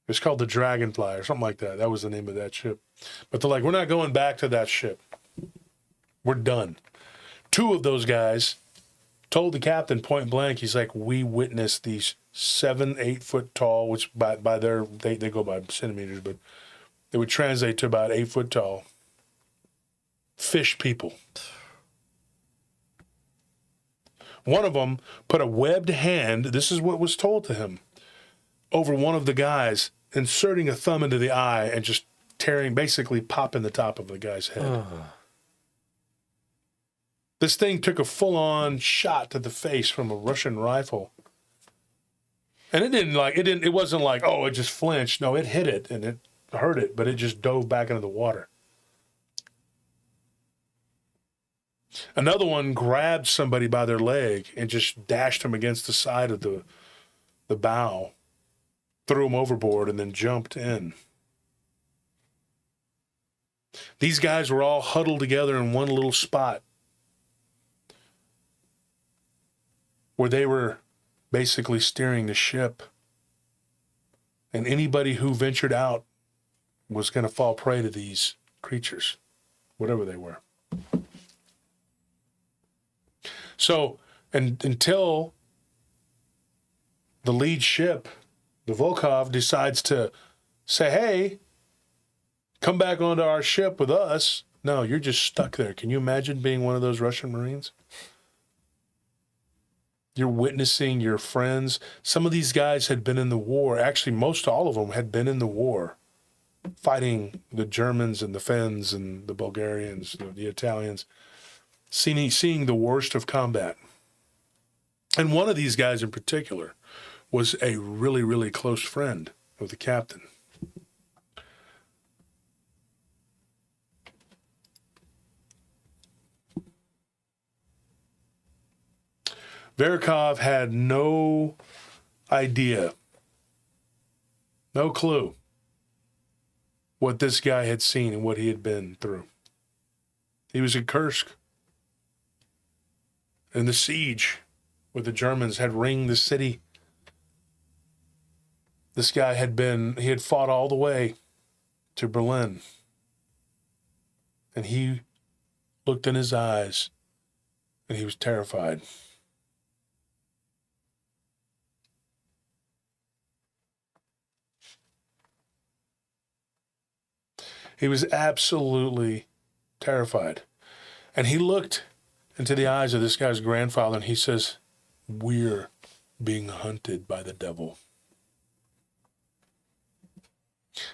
It's called the Dragonfly or something like that. That was the name of that ship. But they're like, we're not going back to that ship. We're done. 2 of those guys told the captain point blank, he's like, we witnessed these 7-8 foot tall, which by their, they go by centimeters, but they would translate to about 8 foot tall fish people. One of them put a webbed hand, this is what was told to him, over one of the guys, inserting a thumb into the eye and just tearing, basically popping the top of the guy's head. This thing took a full-on shot to the face from a Russian rifle. And it wasn't like, oh, it just flinched. No, it hit it and it hurt it, but it just dove back into the water. Another one grabbed somebody by their leg and just dashed him against the side of the bow, threw him overboard, and then jumped in. These guys were all huddled together in one little spot where they were basically steering the ship. And anybody who ventured out was going to fall prey to these creatures, whatever they were. So, until the lead ship, the Volkov, decides to say, hey, come back onto our ship with us. No, you're just stuck there. Can you imagine being one of those Russian Marines? You're witnessing your friends. Some of these guys had been in the war. Actually, most all of them had been in the war, fighting the Germans and the Finns and the Bulgarians, the Italians, seeing the worst of combat. And one of these guys in particular was a really, really close friend of the captain. Verkov had no idea, no clue what this guy had seen and what he had been through. He was in Kursk, in the siege where the Germans had ringed the city. This guy he had fought all the way to Berlin. And he looked in his eyes and he was terrified. He was absolutely terrified. And he looked into the eyes of this guy's grandfather and he says, "We're being hunted by the devil."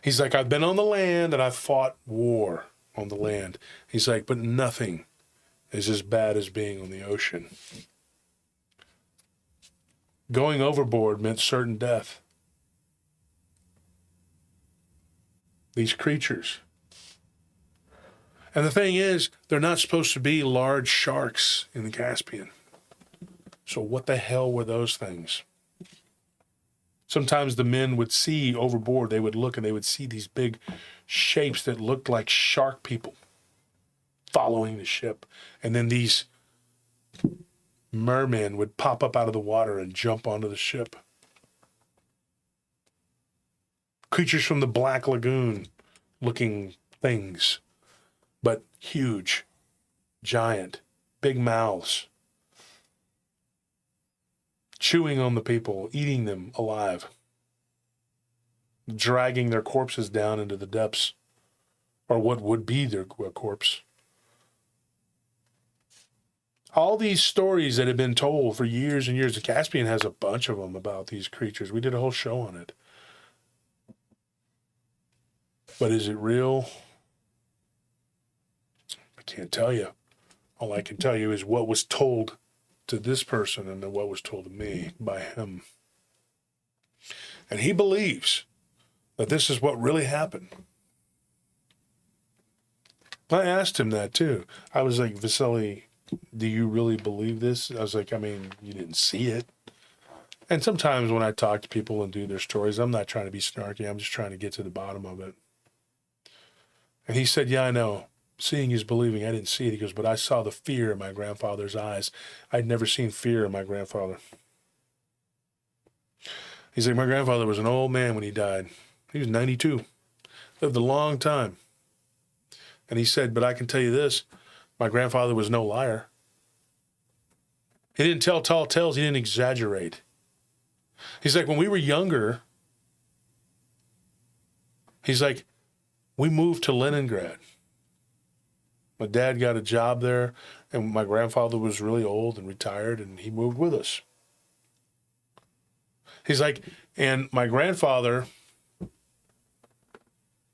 He's like, "I've been on the land and I've fought war on the land." He's like, "But nothing is as bad as being on the ocean." Going overboard meant certain death. These creatures. And the thing is, they're not supposed to be large sharks in the Caspian. So what the hell were those things? Sometimes the men would see overboard, they would look and they would see these big shapes that looked like shark people following the ship. And then these mermen would pop up out of the water and jump onto the ship. Creatures from the Black Lagoon looking things, but huge, giant, big mouths, chewing on the people, eating them alive, dragging their corpses down into the depths, or what would be their corpse. All these stories that have been told for years and years. The Caspian has a bunch of them about these creatures. We did a whole show on it. But is it real? I can't tell you. All I can tell you is what was told to this person and then what was told to me by him. And he believes that this is what really happened. I asked him that too. I was like, "Vasily, do you really believe this?" I was like, "I mean, you didn't see it." And sometimes when I talk to people and do their stories, I'm not trying to be snarky. I'm just trying to get to the bottom of it. And he said, "Yeah, I know. Seeing is believing. I didn't see it." He goes, "But I saw the fear in my grandfather's eyes. I'd never seen fear in my grandfather." He's like, "My grandfather was an old man when he died. He was 92. Lived a long time." And he said, "But I can tell you this. My grandfather was no liar. He didn't tell tall tales. He didn't exaggerate." He's like, "When we were younger," he's like, "we moved to Leningrad. My dad got a job there, and my grandfather was really old and retired, and he moved with us." He's like, "And my grandfather,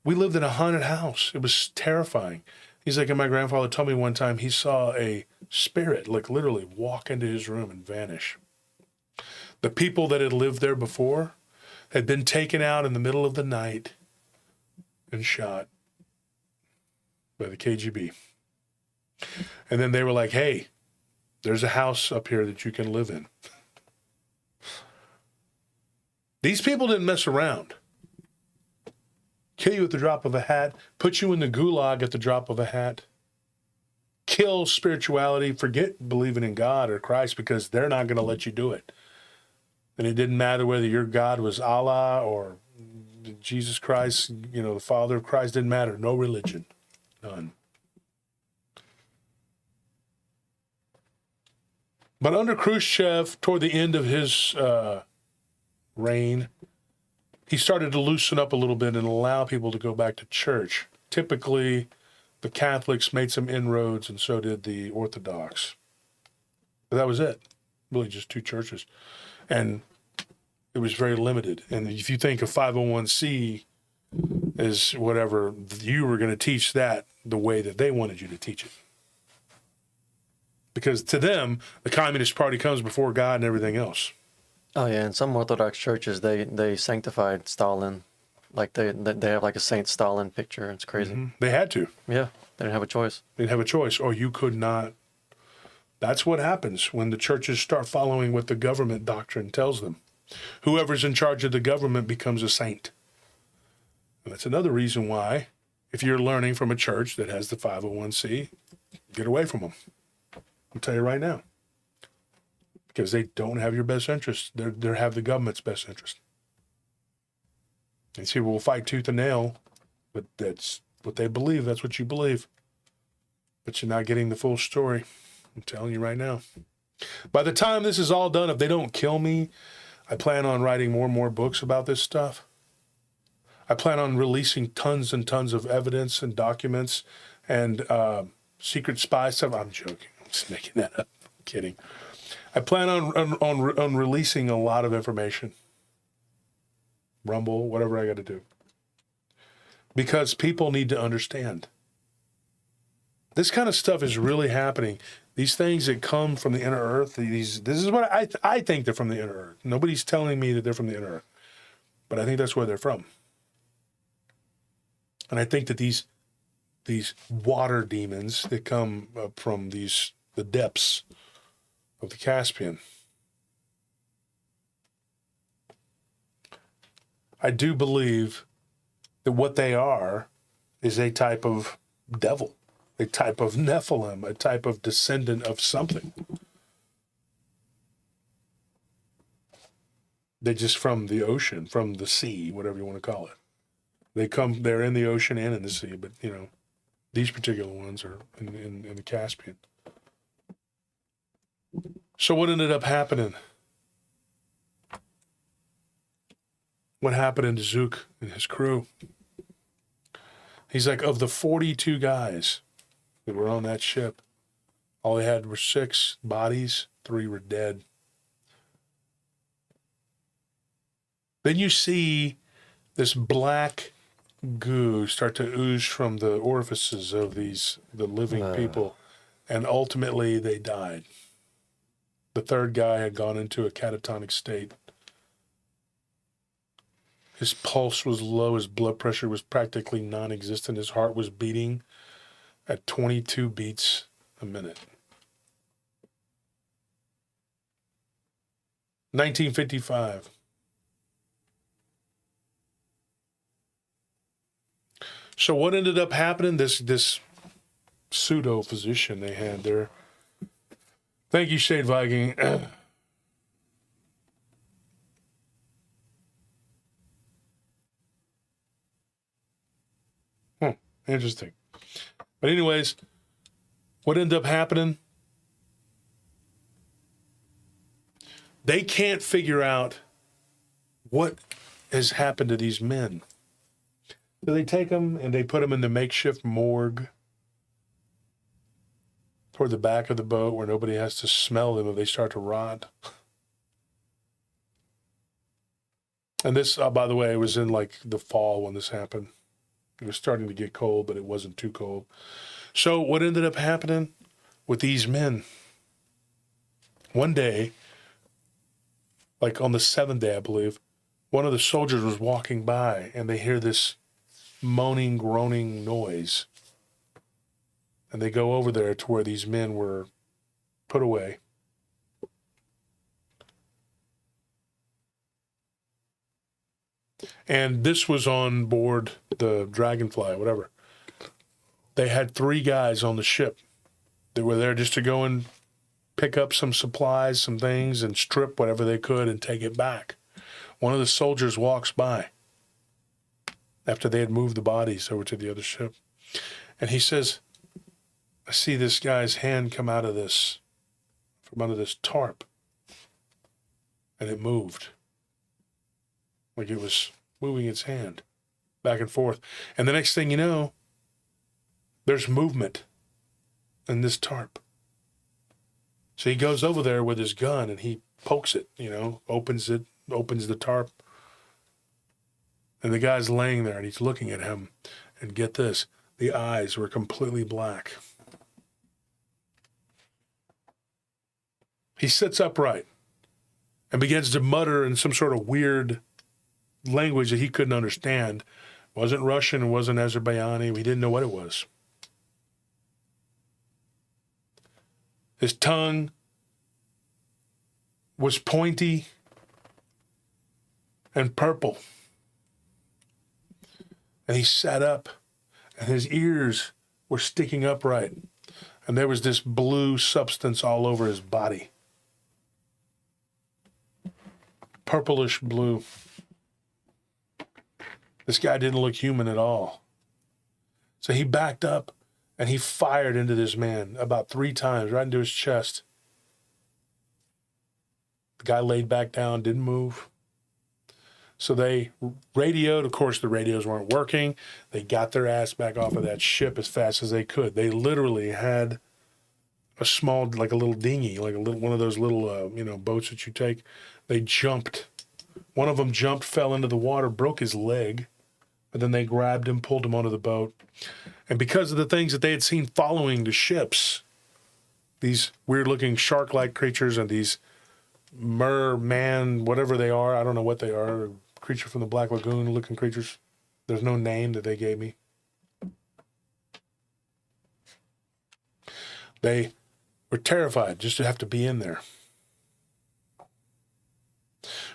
we lived in a haunted house. It was terrifying." He's like, "And my grandfather told me one time he saw a spirit, like literally walk into his room and vanish. The people that had lived there before had been taken out in the middle of the night and shot by the KGB. And then they were like, 'Hey, there's a house up here that you can live in.'" These people didn't mess around. Kill you at the drop of a hat, put you in the gulag at the drop of a hat, kill spirituality, forget believing in God or Christ because they're not going to let you do it. And it didn't matter whether your God was Allah or Jesus Christ, the Father of Christ, didn't matter. No religion, none. But under Khrushchev, toward the end of his reign, he started to loosen up a little bit and allow people to go back to church. Typically, the Catholics made some inroads, and so did the Orthodox. But that was it. Really just two churches. And it was very limited. And if you think of 501c as whatever, you were going to teach that the way that they wanted you to teach it. Because to them, the Communist Party comes before God and everything else. Oh yeah, in some Orthodox churches, they sanctified Stalin, like they have like a Saint Stalin picture. It's crazy. Mm-hmm. They had to. Yeah, they didn't have a choice. They didn't have a choice, or you could not. That's what happens when the churches start following what the government doctrine tells them. Whoever's in charge of the government becomes a saint. And that's another reason why, if you're learning from a church that has the 501c, get away from them. I'll tell you right now. Because they don't have your best interest. They have the government's best interest. And see, we'll fight tooth and nail, but that's what they believe. That's what you believe. But you're not getting the full story. I'm telling you right now. By the time this is all done, if they don't kill me, I plan on writing more and more books about this stuff. I plan on releasing tons and tons of evidence and documents and secret spy stuff. I'm joking. I'm just making that up. I'm kidding. I plan on releasing a lot of information. Rumble, whatever I got to do. Because people need to understand. This kind of stuff is really happening. These things that come from the inner earth, this is what I think they're from the inner earth. Nobody's telling me that they're from the inner earth. But I think that's where they're from. And I think that these water demons that come from the depths of the Caspian, I do believe that what they are is a type of devil, a type of Nephilim, a type of descendant of something. They're just from the ocean, from the sea, whatever you want to call it. They're in the ocean and in the sea, but these particular ones are in the Caspian. So what ended up happening? What happened to Zook and his crew? He's like, of the 42 guys that were on that ship, all they had were 6 bodies, 3 were dead. Then you see this black goo start to ooze from the orifices of the living people, and ultimately they died. The third guy had gone into a catatonic state. His pulse was low, his blood pressure was practically non-existent, his heart was beating at 22 beats a minute. 1955. So what ended up happening? This pseudo physician they had there. Thank you, Shade Viking. Interesting. But anyways, what ended up happening? They can't figure out what has happened to these men. So they take them and they put them in the makeshift morgue toward the back of the boat where nobody has to smell them if they start to rot. And this, by the way, was in like the fall when this happened. It was starting to get cold, but it wasn't too cold. So what ended up happening with these men? One day, like on the 7th day, I believe, one of the soldiers was walking by and they hear this moaning, groaning noise. And they go over there to where these men were put away. And this was on board the Dragonfly, whatever. They had 3 guys on the ship that were there just to go and pick up some supplies, some things, and strip whatever they could and take it back. One of the soldiers walks by after they had moved the bodies over to the other ship. And he says, I see this guy's hand come out of this, from under this tarp. And it moved. Like it was moving its hand back and forth. And the next thing you know, there's movement in this tarp. So he goes over there with his gun and he pokes it, opens the tarp. And the guy's laying there and he's looking at him. And get this, the eyes were completely black. He sits upright and begins to mutter in some sort of weird language that he couldn't understand. It wasn't Russian, it wasn't Azerbaijani. We didn't know what it was. His tongue was pointy and purple. And he sat up, and his ears were sticking upright. And there was this blue substance all over his body. Purplish blue. This guy didn't look human at all. So he backed up and he fired into this man about 3 times, right into his chest. The guy laid back down, didn't move. So they radioed. Of course, the radios weren't working. They got their ass back off of that ship as fast as they could. They literally had a small, like a little dinghy, like a little one of those little, boats that you take. They jumped. One of them jumped, fell into the water, broke his leg. But then they grabbed him, pulled him onto the boat. And because of the things that they had seen following the ships, these weird-looking shark-like creatures and these merman, whatever they are, I don't know what they are, creature from the Black Lagoon-looking creatures. There's no name that they gave me. They were terrified just to have to be in there.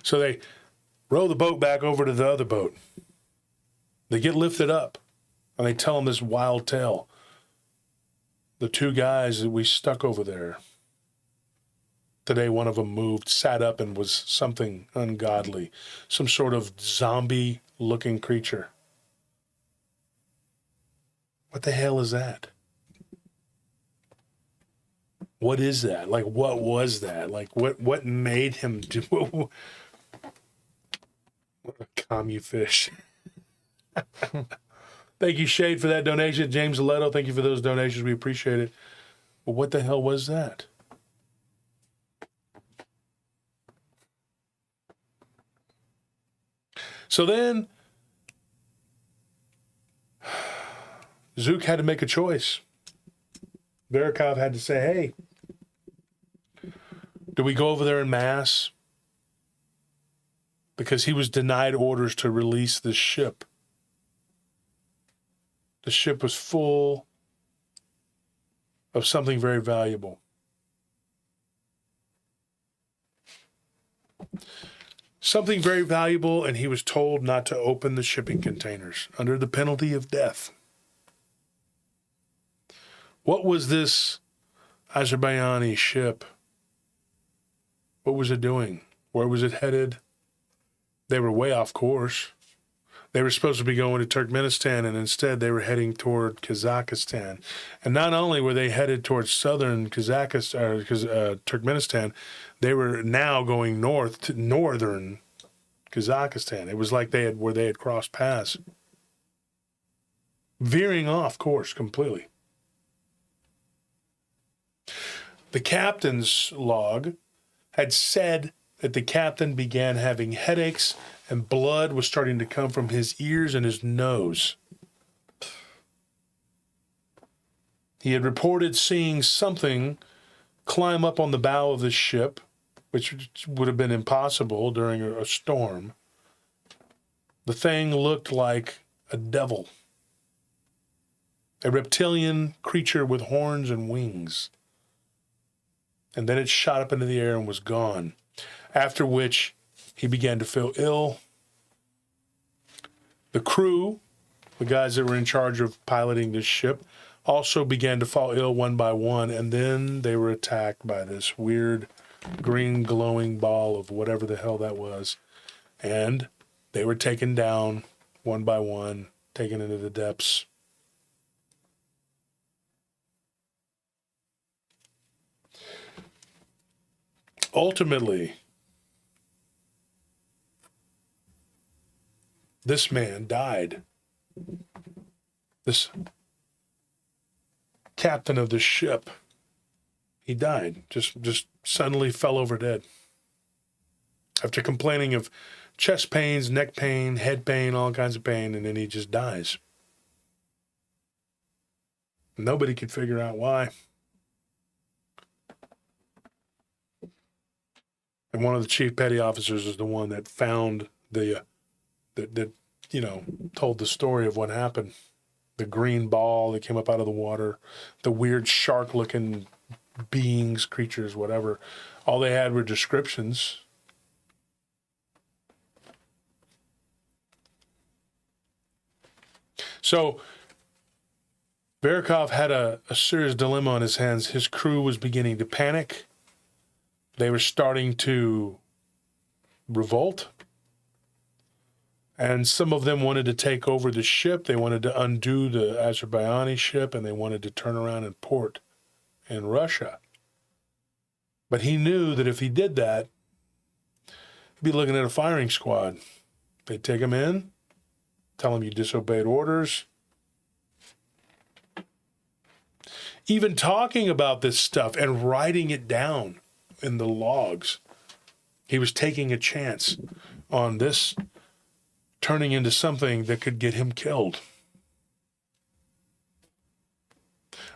So they row the boat back over to the other boat. They get lifted up, and they tell them this wild tale. The two guys that we stuck over there, today one of them moved, sat up, and was something ungodly, some sort of zombie-looking creature. What the hell is that? What is that? Like, what was that? Like, what made him do? What a commie fish. Thank you, Shade, for that donation. James Leto, thank you for those donations. We appreciate it. But what the hell was that? So then, Zook had to make a choice. Verikov had to say, hey, do we go over there en masse? Because he was denied orders to release this ship. The ship was full of something very valuable. Something very valuable, and he was told not to open the shipping containers under the penalty of death. What was this Azerbaijani ship? What was it doing? Where was it headed? They were way off course. They were supposed to be going to Turkmenistan, and instead they were heading toward Kazakhstan. And not only were they headed towards southern Turkmenistan, they were now going north to northern Kazakhstan. It was like they had crossed paths, veering off course completely. The captain's log had said that the captain began having headaches and blood was starting to come from his ears and his nose. He had reported seeing something climb up on the bow of the ship, which would have been impossible during a storm. The thing looked like a devil, a reptilian creature with horns and wings. And then it shot up into the air and was gone, after which he began to feel ill. The crew, the guys that were in charge of piloting this ship, also began to fall ill one by one, and then they were attacked by this weird green glowing ball of whatever the hell that was. And they were taken down one by one, taken into the depths. Ultimately, this man died. This captain of the ship, he died. Just suddenly fell over dead. After complaining of chest pains, neck pain, head pain, all kinds of pain, and then he just dies. Nobody could figure out why. And one of the chief petty officers is the one that found told the story of what happened. The green ball that came up out of the water, the weird shark-looking beings, creatures, whatever. All they had were descriptions. So Verikov had a serious dilemma on his hands. His crew was beginning to panic. They were starting to revolt. And some of them wanted to take over the ship. They wanted to undo the Azerbaijani ship, and they wanted to turn around and port in Russia. But he knew that if he did that, he'd be looking at a firing squad. They take him in, tell him you disobeyed orders. Even talking about this stuff and writing it down in the logs. He was taking a chance on this turning into something that could get him killed.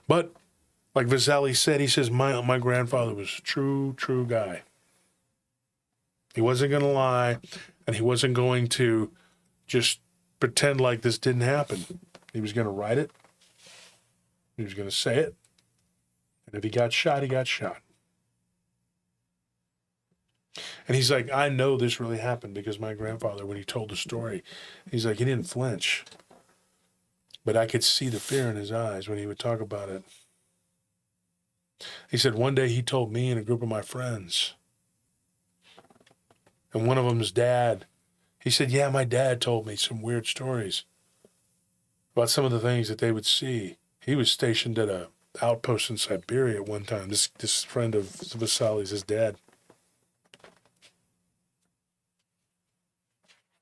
But like Vasali said, he says, my grandfather was a true guy. He wasn't going to lie, and he wasn't going to just pretend like this didn't happen. He was going to write it. He was going to say it. And if he got shot, he got shot. And he's like, I know this really happened because my grandfather, when he told the story, he's like, he didn't flinch. But I could see the fear in his eyes when he would talk about it. He said, one day he told me and a group of my friends, and one of them's dad, he said, yeah, my dad told me some weird stories about some of the things that they would see. He was stationed at a outpost in Siberia at one time. This friend of Vasali's, his dad.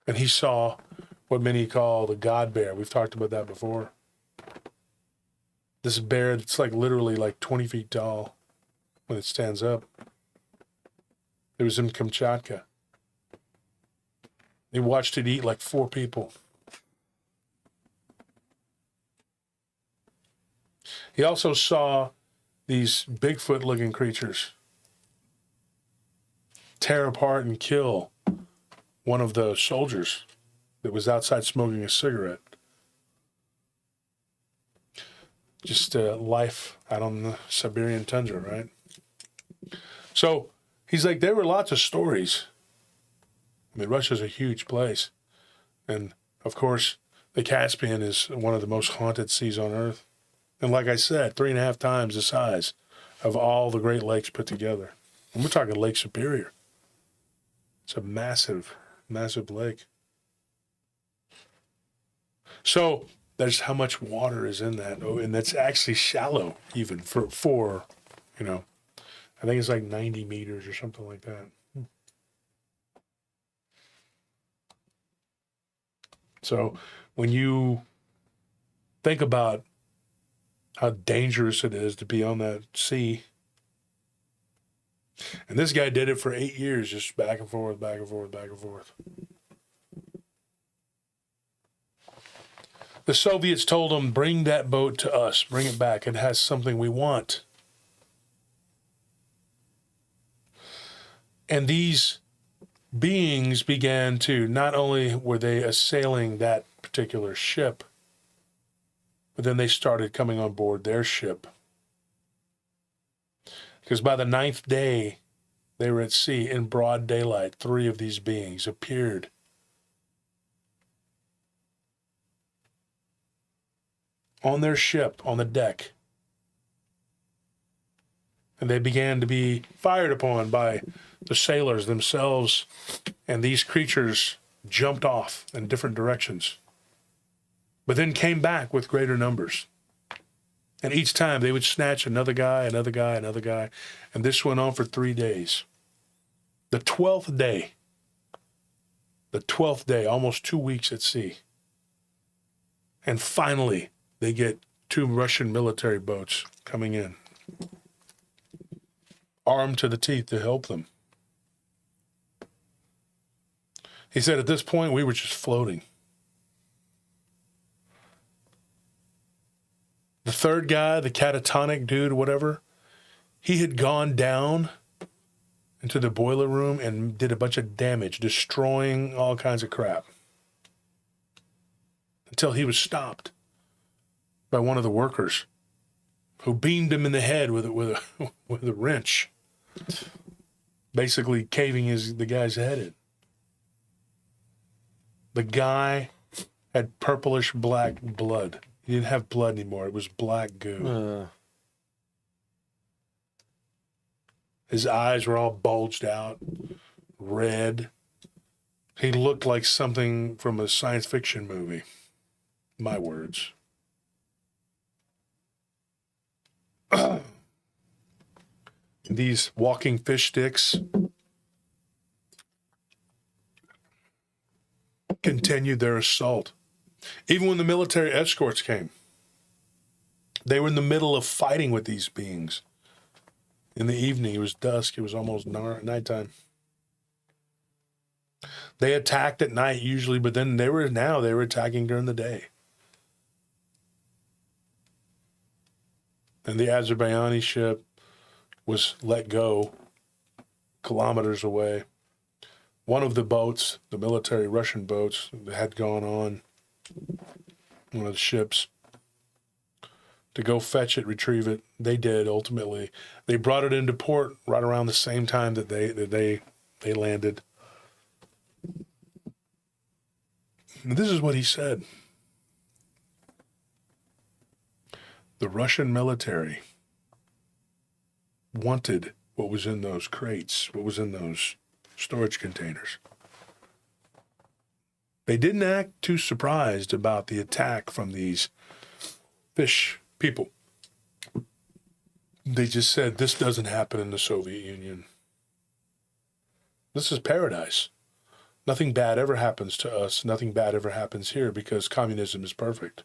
And he saw what many call the God bear. We've talked about that before. This bear that's like literally like 20 feet tall when it stands up. It was in Kamchatka. He watched it eat like 4 people. He also saw these Bigfoot-looking creatures tear apart and kill one of the soldiers that was outside smoking a cigarette. Just life out on the Siberian tundra, right? So he's like, there were lots of stories. I mean, Russia's a huge place. And, of course, the Caspian is one of the most haunted seas on Earth. And like I said, 3.5 times the size of all the Great Lakes put together. And we're talking Lake Superior. It's a massive, massive lake. So there's how much water is in that. Oh, and that's actually shallow even for you know, I think it's like 90 meters or something like that. So when you think about how dangerous it is to be on that sea, and this guy did it for 8 years, just back and forth, back and forth, back and forth. The Soviets told him, bring that boat to us, bring it back. It has something we want. And these beings began to, not only were they assailing that particular ship, but then they started coming on board their ship. Because by the 9th day, they were at sea in broad daylight. 3 of these beings appeared. On their ship, on the deck. And they began to be fired upon by the sailors themselves, and these creatures jumped off in different directions, but then came back with greater numbers. And each time they would snatch another guy, another guy, another guy, and this went on for 3 days. The 12th day, almost 2 weeks at sea. And finally, they get 2 Russian military boats coming in, armed to the teeth to help them. He said, at this point, we were just floating. The third guy, the catatonic dude, whatever, he had gone down into the boiler room and did a bunch of damage, destroying all kinds of crap, until he was stopped by one of the workers who beamed him in the head with a wrench, basically caving the guy's head in. The guy had purplish black blood. He didn't have blood anymore. It was black goo. His eyes were all bulged out, red. He looked like something from a science fiction movie. My words. These walking fish sticks continued their assault. Even when the military escorts came, they were in the middle of fighting with these beings. In the evening, it was dusk. It was almost nighttime. They attacked at night usually, but then they were attacking during the day. And the Azerbaijani ship was let go kilometers away. One of the boats, the military Russian boats, had gone on one of the ships to go fetch it, retrieve it. They did ultimately. They brought it into port right around the same time that they landed. And this is what he said. The Russian military wanted what was in those crates, what was in those storage containers. They didn't act too surprised about the attack from these fish people. They just said, this doesn't happen in the Soviet Union. This is paradise. Nothing bad ever happens to us. Nothing bad ever happens here because communism is perfect.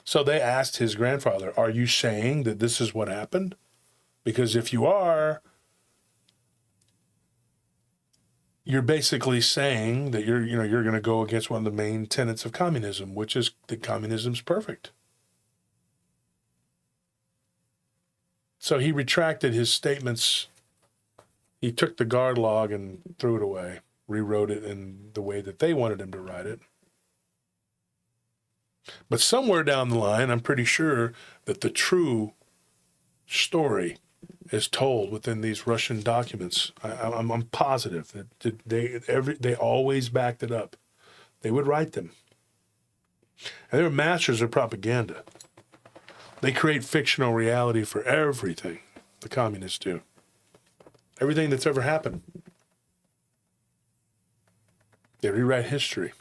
So they asked his grandfather, are you saying that this is what happened? Because if you are, you're basically saying that you're going to go against one of the main tenets of communism, which is that communism's perfect. So he retracted his statements. He took the guard log and threw it away, rewrote it in the way that they wanted him to write it. But somewhere down the line, I'm pretty sure that the true story is told within these Russian documents. I'm positive that they always backed it up. They would write them. And they were masters of propaganda. They create fictional reality for everything, the communists do. Everything that's ever happened. They rewrite history.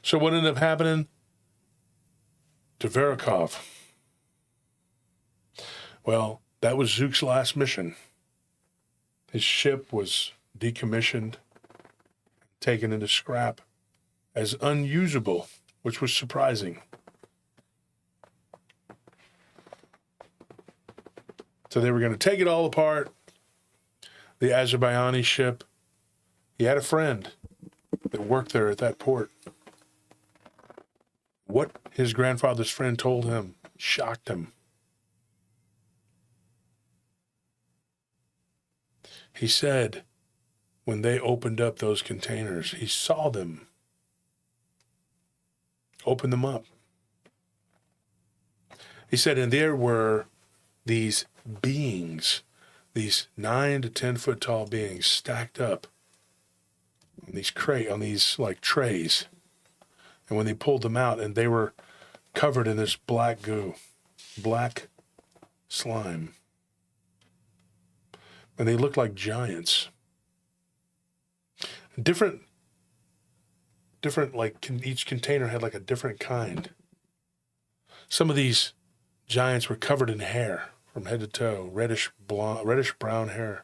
So what ended up happening to Verikov? Well, that was Zook's last mission. His ship was decommissioned, taken into scrap as unusable, which was surprising. So they were going to take it all apart. The Azerbaijani ship, he had a friend that worked there at that port. What his grandfather's friend told him shocked him. He said when they opened up those containers, he saw them open them up. He said, and there were these beings, these 9 to 10 foot tall beings stacked up on these like trays. And when they pulled them out, and they were covered in this black goo, black slime. And they looked like giants. Different, like each container had like a different kind. Some of these giants were covered in hair from head to toe, reddish brown hair.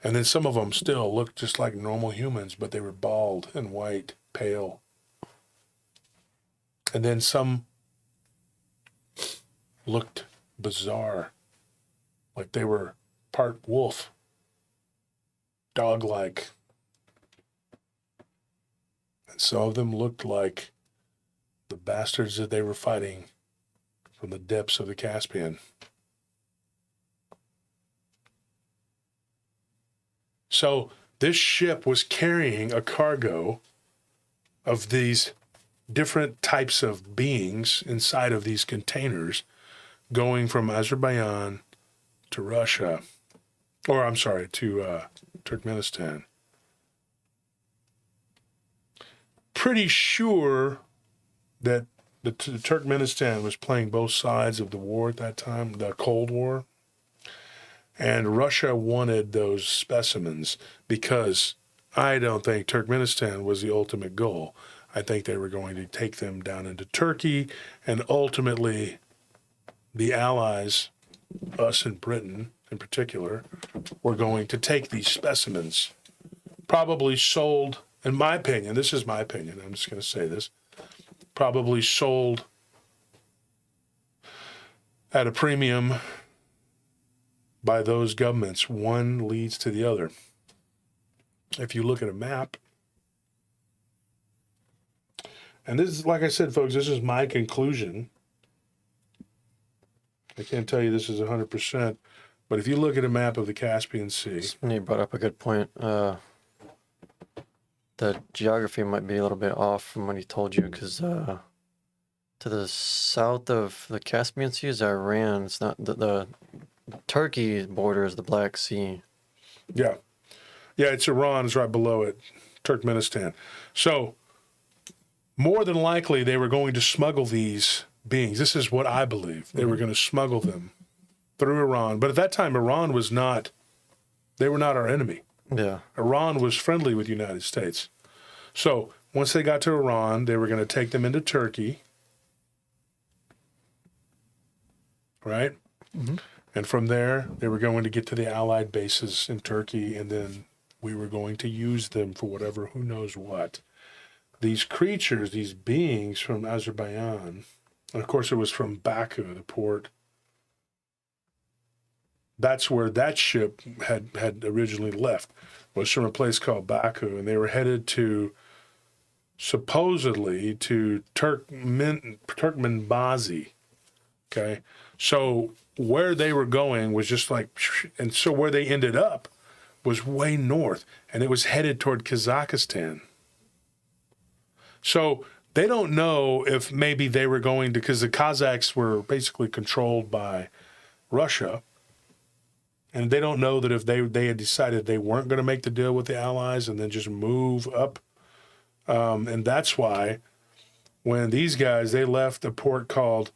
And then some of them still looked just like normal humans, but they were bald and white, pale. And then some looked bizarre, like they were part wolf, dog-like. And some of them looked like the bastards that they were fighting from the depths of the Caspian. So this ship was carrying a cargo of these different types of beings inside of these containers going from Azerbaijan to Russia, or I'm sorry, to Turkmenistan. Pretty sure that the Turkmenistan was playing both sides of the war at that time, the Cold War, and Russia wanted those specimens because I don't think Turkmenistan was the ultimate goal. I think they were going to take them down into Turkey and ultimately the Allies, us in Britain in particular, were going to take these specimens, probably sold, in my opinion, this is my opinion, I'm just going to say this, probably sold at a premium by those governments. One leads to the other. If you look at a map, and this is, like I said, folks, this is my conclusion. I can't tell you this is 100%, but if you look at a map of the Caspian Sea. You brought up a good point. The geography might be a little bit off from what he told you, because to the south of the Caspian Sea is Iran. It's not the Turkey border is the Black Sea. Yeah. Yeah, it's Iran, is right below it, Turkmenistan. So, more than likely, they were going to smuggle these beings. This is what I believe. They were going to smuggle them through Iran. But at that time, Iran was not, they were not our enemy. Yeah. Iran was friendly with the United States. So, once they got to Iran, they were going to take them into Turkey. Right? Mm-hmm. And from there, they were going to get to the Allied bases in Turkey, and then we were going to use them for whatever, who knows what. These creatures, these beings from Azerbaijan, and of course it was from Baku, the port. That's where that ship had originally left, was from a place called Baku, and they were headed to, supposedly, to Turkmenbazi. Okay? So where they were going was just like, and so where they ended up was way north, and it was headed toward Kazakhstan. So they don't know if maybe they were going to, because the Kazakhs were basically controlled by Russia, and they don't know that if they had decided they weren't going to make the deal with the Allies and then just move up. And that's why when these guys, they left a port called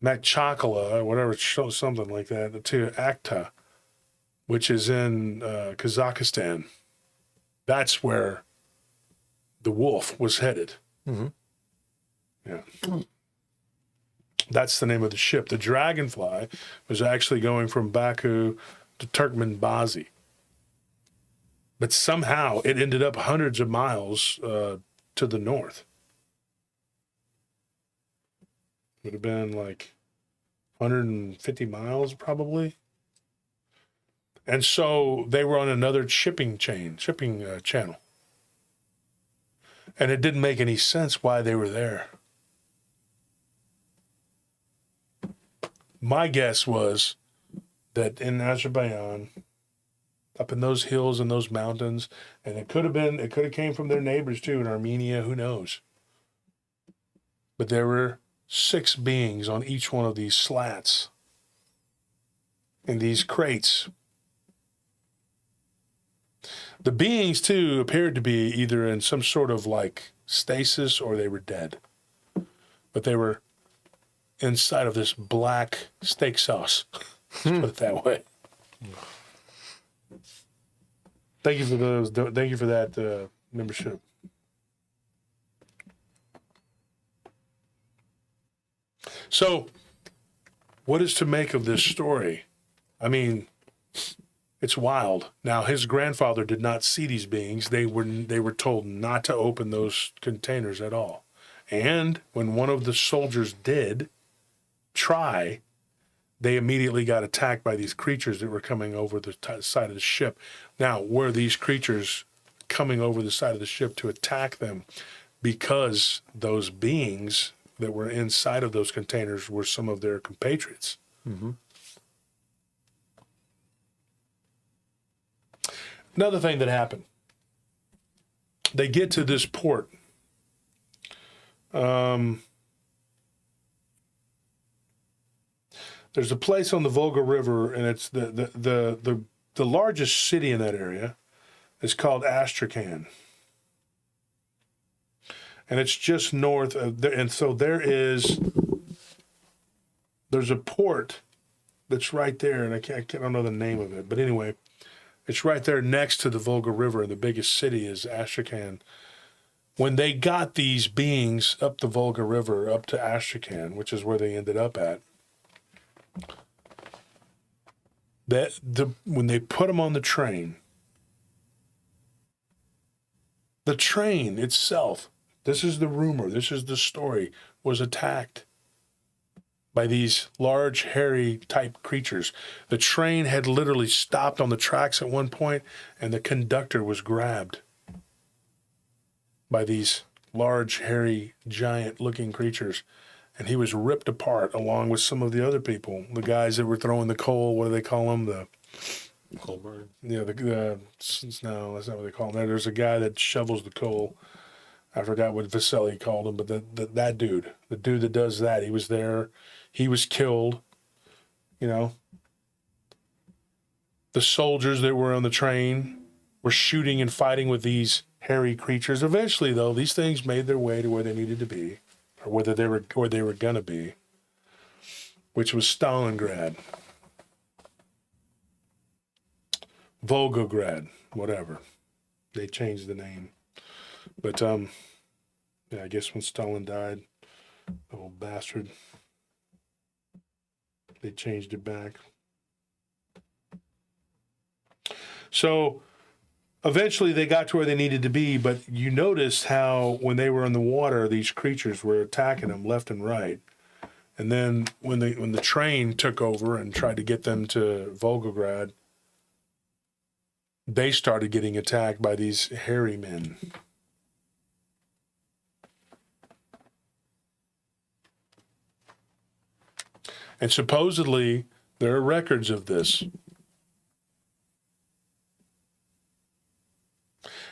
Makhachkala, or whatever, something like that, to Akta, which is in Kazakhstan. That's where the wolf was headed. Mm-hmm. Yeah. That's the name of the ship. The Dragonfly was actually going from Baku to Turkmenbazi. But somehow it ended up hundreds of miles to the north. Would have been like 150 miles probably. And so they were on another shipping channel. And it didn't make any sense why they were there. My guess was that in Azerbaijan, up in those hills and those mountains, and it could have came from their neighbors too in Armenia, who knows. But there were 6 beings on each one of these slats in these crates. The beings, too, appeared to be either in some sort of like stasis or they were dead. But they were inside of this black steak sauce. Let's put it that way. Thank you for those. Thank you for that membership. So, what is to make of this story? I mean, it's wild. Now, his grandfather did not see these beings. They were told not to open those containers at all. And when one of the soldiers did try, they immediately got attacked by these creatures that were coming over the side of the ship. Now, were these creatures coming over the side of the ship to attack them because those beings that were inside of those containers were some of their compatriots? Mm-hmm. Another thing that happened, they get to this port. There's a place on the Volga River, and it's the largest city in that area is called Astrakhan. And it's just north of there, and so there's a port that's right there, and I don't know the name of it, but anyway, it's right there next to the Volga River, and the biggest city is Astrakhan. When they got these beings up the Volga River, up to Astrakhan, which is where they ended up at, when they put him on the train itself, this is the rumor, this is the story, was attacked by these large, hairy type creatures. The train had literally stopped on the tracks at one point, and the conductor was grabbed by these large, hairy, giant-looking creatures, and he was ripped apart along with some of the other people, the guys that were throwing the coal. What do they call them? The Coal burn. yeah, no, that's not what they call them. There's a guy that shovels the coal. I forgot what Vasily called him, but that dude, the dude that does that, he was there. He was killed. You know, the soldiers that were on the train were shooting and fighting with these hairy creatures. Eventually, though, these things made their way to where they needed to be, or where they were gonna be, which was Stalingrad, Volgograd, whatever. They changed the name, but yeah, I guess when Stalin died, the old bastard, they changed it back. So eventually they got to where they needed to be, but you noticed how when they were in the water, these creatures were attacking them left and right. And then when the train took over and tried to get them to Volgograd, they started getting attacked by these hairy men. And supposedly there are records of this.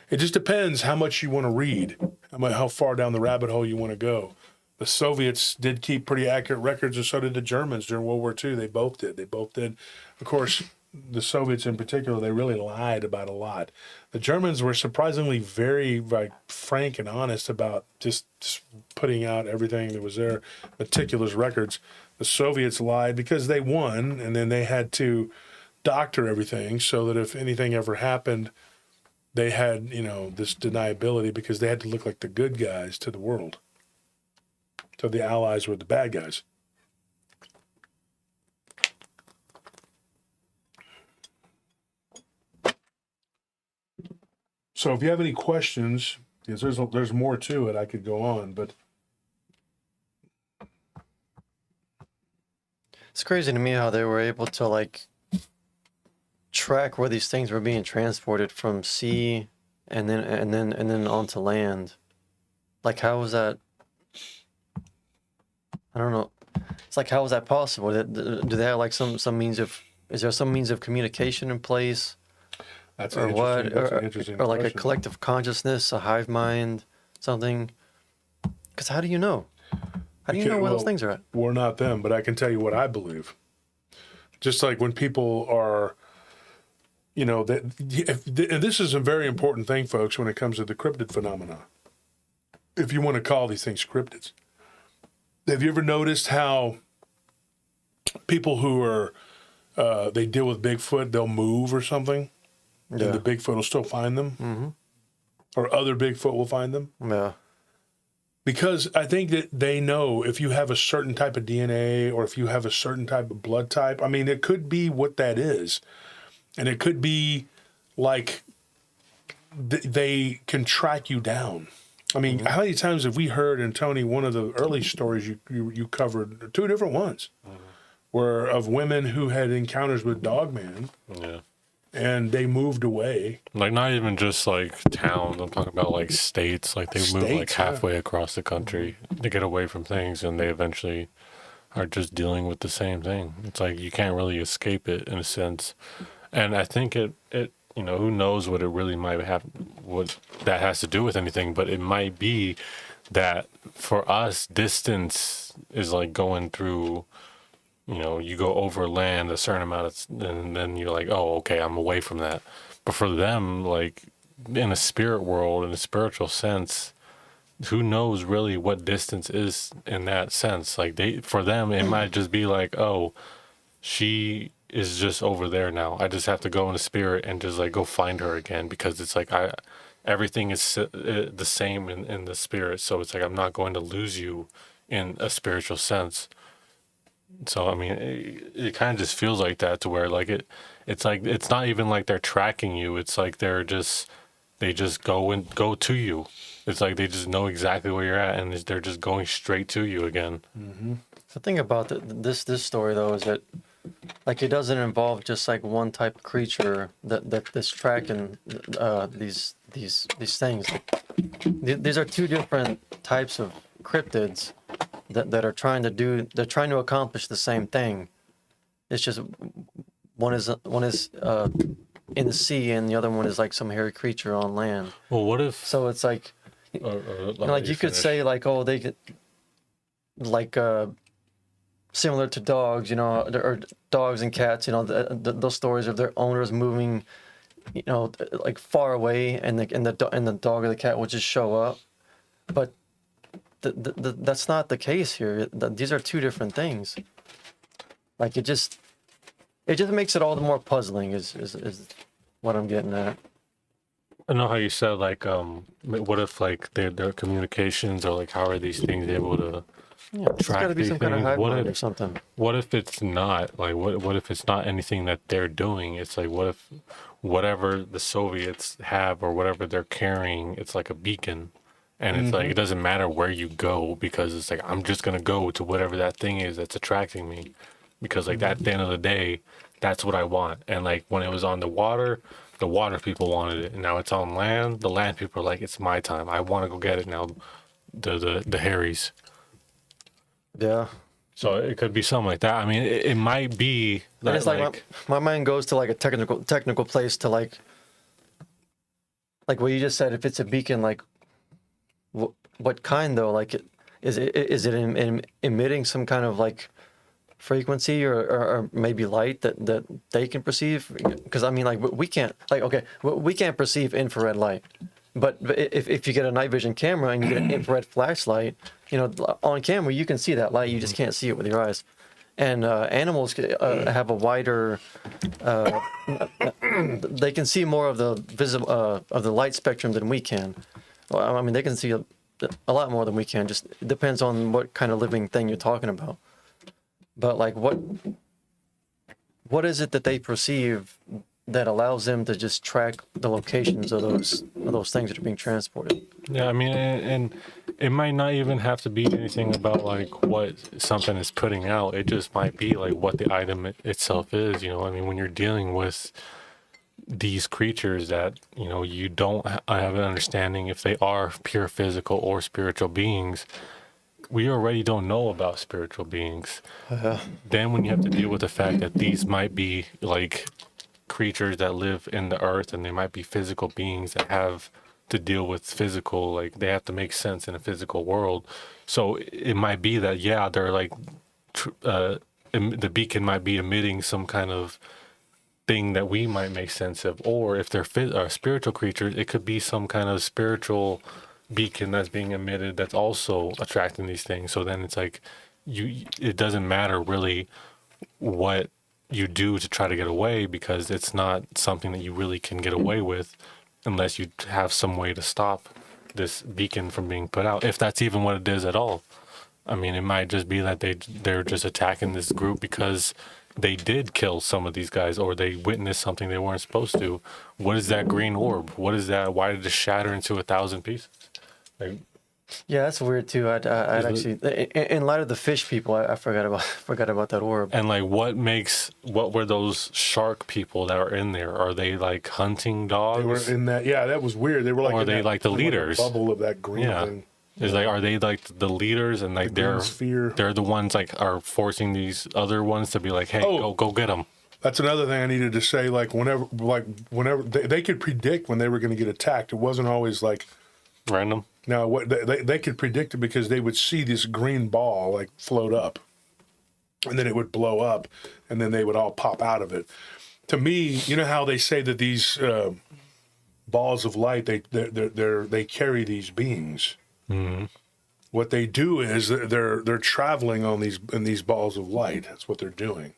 It just depends how much you want to read, how far down the rabbit hole you want to go. The Soviets did keep pretty accurate records, and so did the Germans during World War II. They both did. Of course, the Soviets in particular, they really lied about a lot. The Germans were surprisingly very frank and honest about just putting out everything that was there, meticulous records. The Soviets lied because they won, and then they had to doctor everything so that if anything ever happened, they had, this deniability because they had to look like the good guys to the world. So the Allies were the bad guys. So if you have any questions, because there's more to it, I could go on, but It's crazy to me how they were able to track where these things were being transported from sea and then onto land. Like, how was that? I don't know. It's like, how is that possible? Do they have some means of? Is there some means of communication in place? that's Or an what? interesting Or like a question. collective consciousness, a hive mind, something? Because how do you know? How do you know where those things are at? We're not them, but I can tell you what I believe. Just like when people are, and this is a very important thing, folks, when it comes to the cryptid phenomena. If you want to call these things cryptids. Have you ever noticed how people who are, they deal with Bigfoot, they'll move or something, Yeah. and the Bigfoot will still find them? Or other Bigfoot will find them? Yeah. Because I think that they know if you have a certain type of DNA or if you have a certain type of blood type, it could be what that is. And it could be like they can track you down. How many times have we heard, and Tony, one of the early stories you covered, two different ones, were of women who had encounters with Dogman. Yeah. And they moved away. Like, not even just towns. I'm talking about states. Like, they move States, halfway across the country to get away from things, and they eventually are just dealing with the same thing. It's like you can't really escape it in a sense. And I think it who knows what it really might have, what that has to do with anything, but it might be that for us, distance is like going through, you go over land a certain amount and then you're like, oh, okay, I'm away from that. But for them, in a spirit world, in a spiritual sense, who knows really what distance is in that sense? For them, it might just be like, oh, she is just over there now. I just have to go in the spirit and just go find her again, because it's everything is the same in the spirit. So it's I'm not going to lose you in a spiritual sense. So I mean, it kind of just feels like that to where like it's like it's not even like they're tracking you. It's like they just go to you. It's like they just know exactly where you're at, and they're just going straight to you again. The thing about this story though is that like it doesn't involve just like one type of creature that's tracking these things. Like, these are two different types of cryptids that are trying to accomplish the same thing. It's just one is in the sea and the other one is like some hairy creature on land. Well, what if? So it's like Like you could say like, oh, they could like similar to dogs, or dogs and cats, those stories of their owners moving, like far away, and the dog or the cat will just show up. But that's not the case here. These are two different things. Like it just makes it all the more puzzling. Is what I'm getting at. I know how you said like what if like their communications or like how are these things able to It's got track to be these some kind of things? hive What mind or if something. what if it's not like what if it's not anything that they're doing? It's like what if whatever the Soviets have or whatever they're carrying, it's like a beacon. And it's like it doesn't matter where you go because it's like I'm just gonna go to whatever that thing is that's attracting me. Because like at the end of the day, that's what I want. And like when it was on the water people wanted it. And now it's on land, the land people are like, it's my time. I wanna go get it now. The Harrys. Yeah. So it could be something like that. I mean, it might be And that it's like my mind goes to like a technical place to like what you just said. If it's a beacon, like what kind though? Like is it emitting some kind of like frequency or maybe light that they can perceive? Because I mean, like we can't we can't perceive infrared light. But if you get a night vision camera and you get an infrared flashlight, on camera you can see that light. You just can't see it with your eyes. And animals have a wider. They can see more of the visible of the light spectrum than we can. Well, I mean, they can see a lot more than we can. Just it depends on what kind of living thing you're talking about. But like, what is it that they perceive that allows them to just track the locations of those things that are being transported? Yeah, I mean, and it might not even have to be anything about like what something is putting out. It just might be like what the item itself is. I mean, when you're dealing with these creatures that you don't have an understanding if they are pure physical or spiritual beings. We already don't know about spiritual beings. Then when you have to deal with the fact that these might be like creatures that live in the earth and they might be physical beings that have to deal with physical, like they have to make sense in a physical world. So it might be that they're like the beacon might be emitting some kind of thing that we might make sense of, or if they're spiritual creatures, it could be some kind of spiritual beacon that's being emitted that's also attracting these things. So then it's like it doesn't matter really what you do to try to get away, because it's not something that you really can get away with unless you have some way to stop this beacon from being put out, if that's even what it is at all. I mean, it might just be that they're just attacking this group because they did kill some of these guys, or they witnessed something they weren't supposed to. What is that green orb? What is that? Why did it shatter into 1,000 pieces? Like, Yeah, that's weird too. I'd actually, in light of the fish people, I forgot about that orb. and like, what were those shark people that are in there? Are they like hunting dogs? They were in that. Yeah, that was weird. They were like. Or are in they that, like the leaders? Bubble of that green Yeah. thing. Is like, are they like the leaders, and like green sphere. they're the ones like are forcing these other ones to be like, hey, go get them. That's another thing I needed to say. Like whenever they could predict when they were going to get attacked. It wasn't always like Random. now. What they could predict it because they would see this green ball like float up, and then it would blow up, and then they would all pop out of it. To me, you know how they say that these balls of light they carry these beings. Mm-hmm. What they do is they're traveling on these balls of light. That's what they're doing.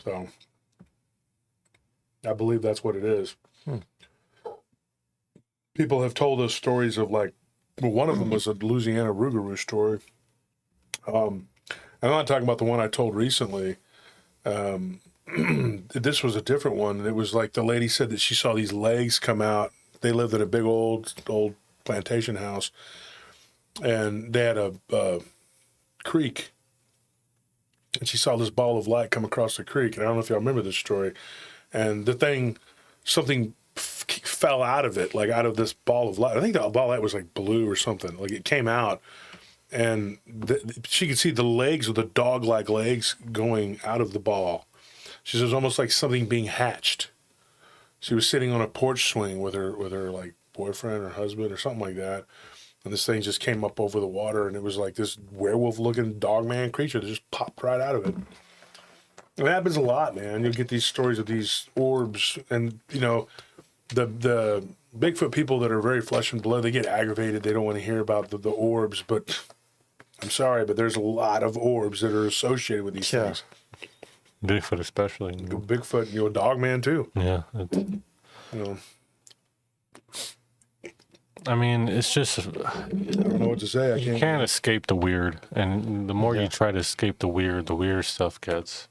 So I believe that's what it is. People have told us stories of like, well, one of them was a Louisiana Rougarou story. I'm not talking about the one I told recently. This was a different one. It was like the lady said that she saw these legs come out. They lived in a big old plantation house, and they had a creek. And she saw this ball of light come across the creek. And I don't know if y'all remember this story. And the thing, something fell out of it, like out of this ball of light. I think the ball of light was like blue or something. Like it came out, and she could see the legs of the dog-like legs going out of the ball. She says almost like something being hatched. She was sitting on a porch swing with her like boyfriend or husband or something like that. And this thing just came up over the water, and it was like this werewolf-looking dog-man creature that just popped right out of it. It happens a lot, man. You'll get these stories of these orbs, and, you know, the Bigfoot people that are very flesh and blood, they get aggravated. They don't want to hear about the orbs, but I'm sorry, but there's a lot of orbs that are associated with these things. Bigfoot especially. Bigfoot, you know, dogman too. Yeah. You know. I mean, it's just, I don't know what to say. you can't escape the weird. And the more you try to escape the weird stuff gets.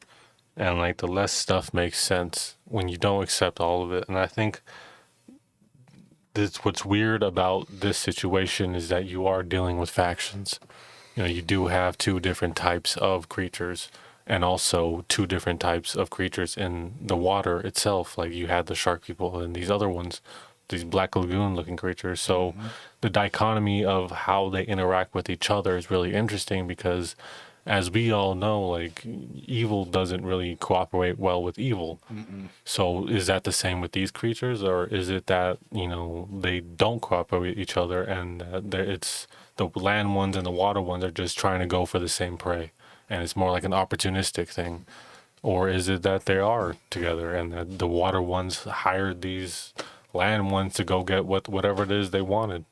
And like the less stuff makes sense when you don't accept all of it. And I think that's what's weird about this situation is that you are dealing with factions. You know, you do have two different types of creatures, and also two different types of creatures in the water itself. Like you had the shark people and these other ones, these black lagoon looking creatures. So the dichotomy of how they interact with each other is really interesting because, as we all know, like evil doesn't really cooperate well with evil. So is that the same with these creatures, or is it that, you know, they don't cooperate with each other and it's the land ones and the water ones are just trying to go for the same prey, and it's more like an opportunistic thing? Or is it that they are together and that the water ones hired these land ones to go get whatever it is they wanted?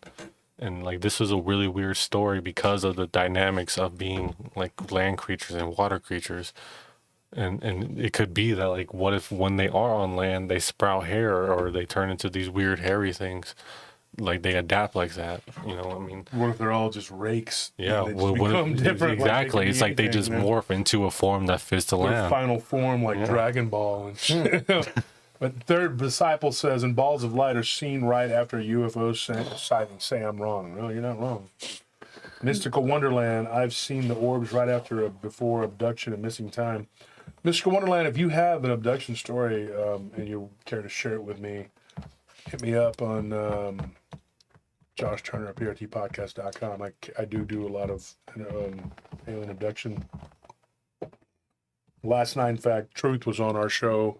And like this was a really weird story because of the dynamics of being like land creatures and water creatures. And it could be that like, what if when they are on land they sprout hair or they turn into these weird hairy things, like they adapt like that, you know? I mean, What if they're all just rakes? yeah, They just what become if, different. exactly. It's like they just man. morph into a form that fits the Their land. final form, like Dragon Ball and shit. But third disciple says, and balls of light are seen right after a UFO sighting. Say I'm wrong. No, you're not wrong. Mystical Wonderland, I've seen the orbs right after before abduction and missing time. Mystical Wonderland, if you have an abduction story and you care to share it with me, hit me up on Josh Turner at PRTpodcast.com. I do a lot of alien abduction. Last night, in fact, Truth was on our show.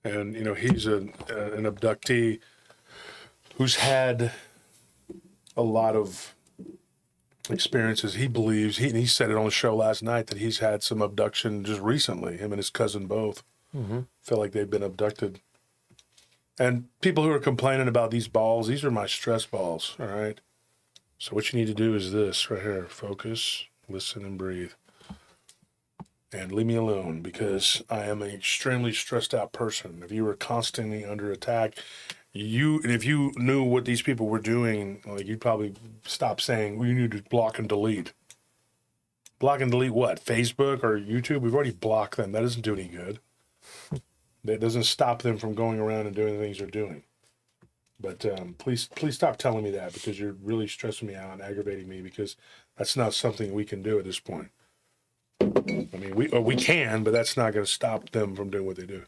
And, you know, he's an abductee who's had a lot of experiences. He believes, he said it on the show last night, that he's had some abduction just recently, him and his cousin both. Feel like they've been abducted. And people who are complaining about these balls, these are my stress balls, all right? So what you need to do is this right here. Focus, listen, and breathe. And leave me alone, because I am an extremely stressed out person. If you were constantly under attack, if you knew what these people were doing, like, you'd probably stop saying, well, you need to block and delete. Block and delete what? Facebook or YouTube? We've already blocked them. That doesn't do any good. That doesn't stop them from going around and doing the things they're doing. But please stop telling me that, because you're really stressing me out and aggravating me, because that's not something we can do at this point. I mean, we can, but that's not going to stop them from doing what they do.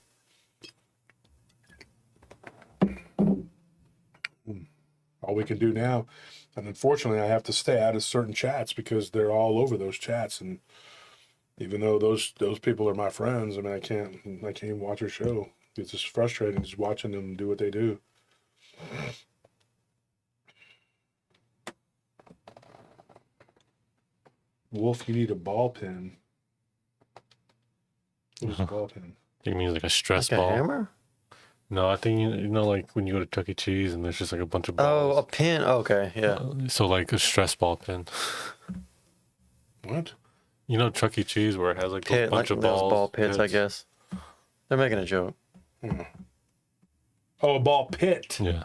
All we can do now, and unfortunately, I have to stay out of certain chats because they're all over those chats. And even though those people are my friends, I mean, I can't even watch their show. It's just frustrating just watching them do what they do. Wolf, you need a ball pen. What is a ball pen? You mean like a stress Like a ball? hammer? No, I think, you know, like when you go to Chuck E. Cheese and there's just like a bunch of Oh, balls. a pin. Okay, yeah. So like a stress ball pin. What? You know Chuck E. Cheese where it has like a Pit, bunch like of those balls. ball pits, I guess. They're making a joke. Oh, a ball pit. Yeah.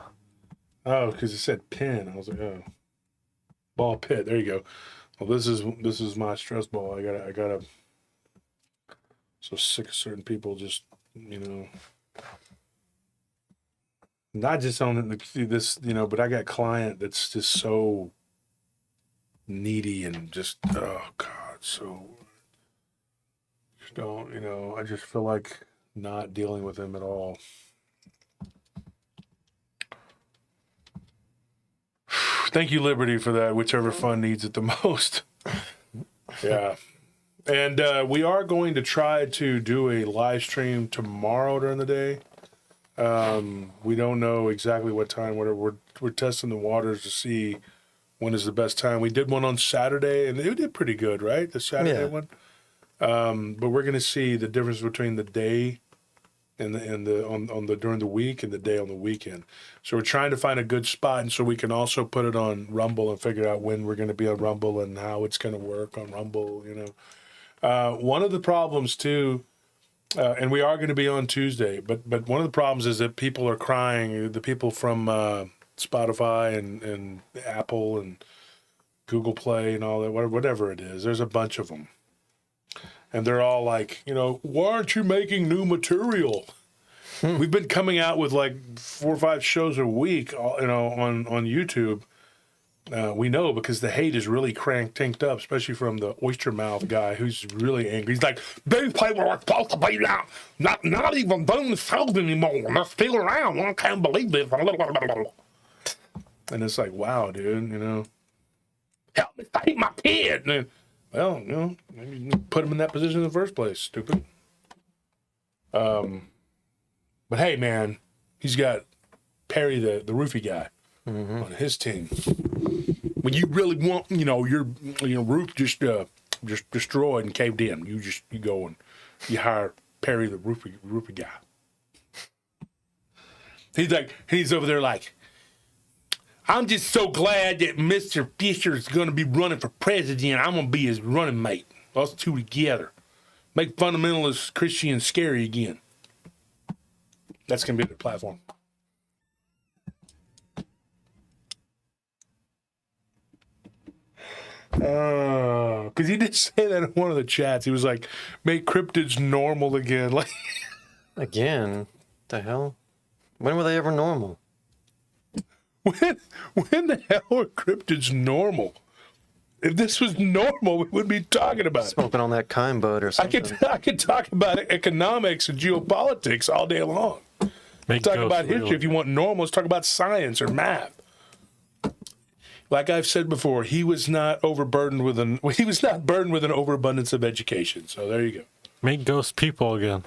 Oh, because it said pin. I was like, oh, ball pit. There you go. Well, this is my stress ball. I gotta so sick of certain people just, not just on this, but I got client that's just so needy and just, oh God, so just don't, I just feel like not dealing with him at all. Thank you, Liberty, for that, whichever fund needs it the most. Yeah. And we are going to try to do a live stream tomorrow during the day. We don't know exactly what time, whatever. We're testing the waters to see when is the best time. We did one on Saturday, and it did pretty good, right? The Saturday one. But we're going to see the difference between the day and the during the week and the day on the weekend. So we're trying to find a good spot, and so we can also put it on Rumble and figure out when we're going to be on Rumble and how it's going to work on Rumble. One of the problems too, and we are going to be on Tuesday, but one of the problems is that people are crying. The people from Spotify and Apple and Google Play and all that, whatever it is, there's a bunch of them. And they're all like, why aren't you making new material? We've been coming out with like 4 or 5 shows a week, on YouTube. We know because the hate is really tanked up, especially from the oyster mouth guy who's really angry. He's like, these people are supposed to be now, not even doing the shows anymore. They're still around. I can't believe this. And it's like, wow, dude, help me fight my kid. And, well, maybe you put him in that position in the first place, stupid. But hey, man, he's got Perry, the roofie guy, on his team. When you really want, your roof just destroyed and caved in, you go and you hire Perry, the roofie guy. He's over there like, I'm just so glad that Mr. Fisher is going to be running for president. I'm going to be his running mate. Us two together. Make fundamentalist Christian scary again. That's going to be the platform. Because he did say that in one of the chats. He was like, make cryptids normal again. Like, Again? The hell? When were they ever normal? When the hell are cryptids normal? If this was normal, we wouldn't be talking about it. Smoking on that kind bud or something. I could talk about economics and geopolitics all day long. Talk about history if you want normal. Let's talk about science or math. Like I've said before, he was not burdened with an overabundance of education. So there you go. Make ghost people again.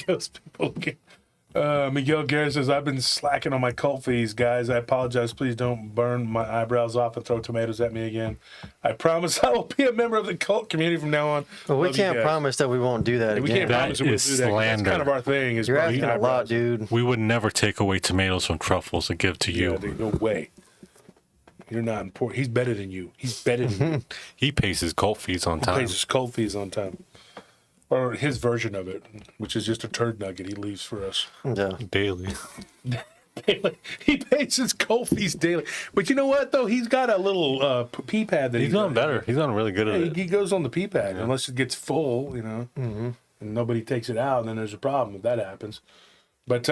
Ghost people again. Miguel Garrett says, I've been slacking on my cult fees, guys. I apologize. Please don't burn my eyebrows off and throw tomatoes at me again. I promise I will be a member of the cult community from now on. Well, we can't promise that we won't do that again. We can't promise that we'll do that. That's kind of our thing. You're asking a lot, dude. We would never take away tomatoes from truffles and give to you. There's no way. You're not important. He's better than you. He's better than you. He pays his cult fees on time. He pays his cult fees on time. Or his version of it, which is just a turd nugget he leaves for us. Yeah. Daily. He pays his cult fees daily. But you know what, though? He's got a little pee pad that he's gotten better. He's gotten really good at it. He goes on the pee pad, unless it gets full, and nobody takes it out, and then there's a problem if that happens. But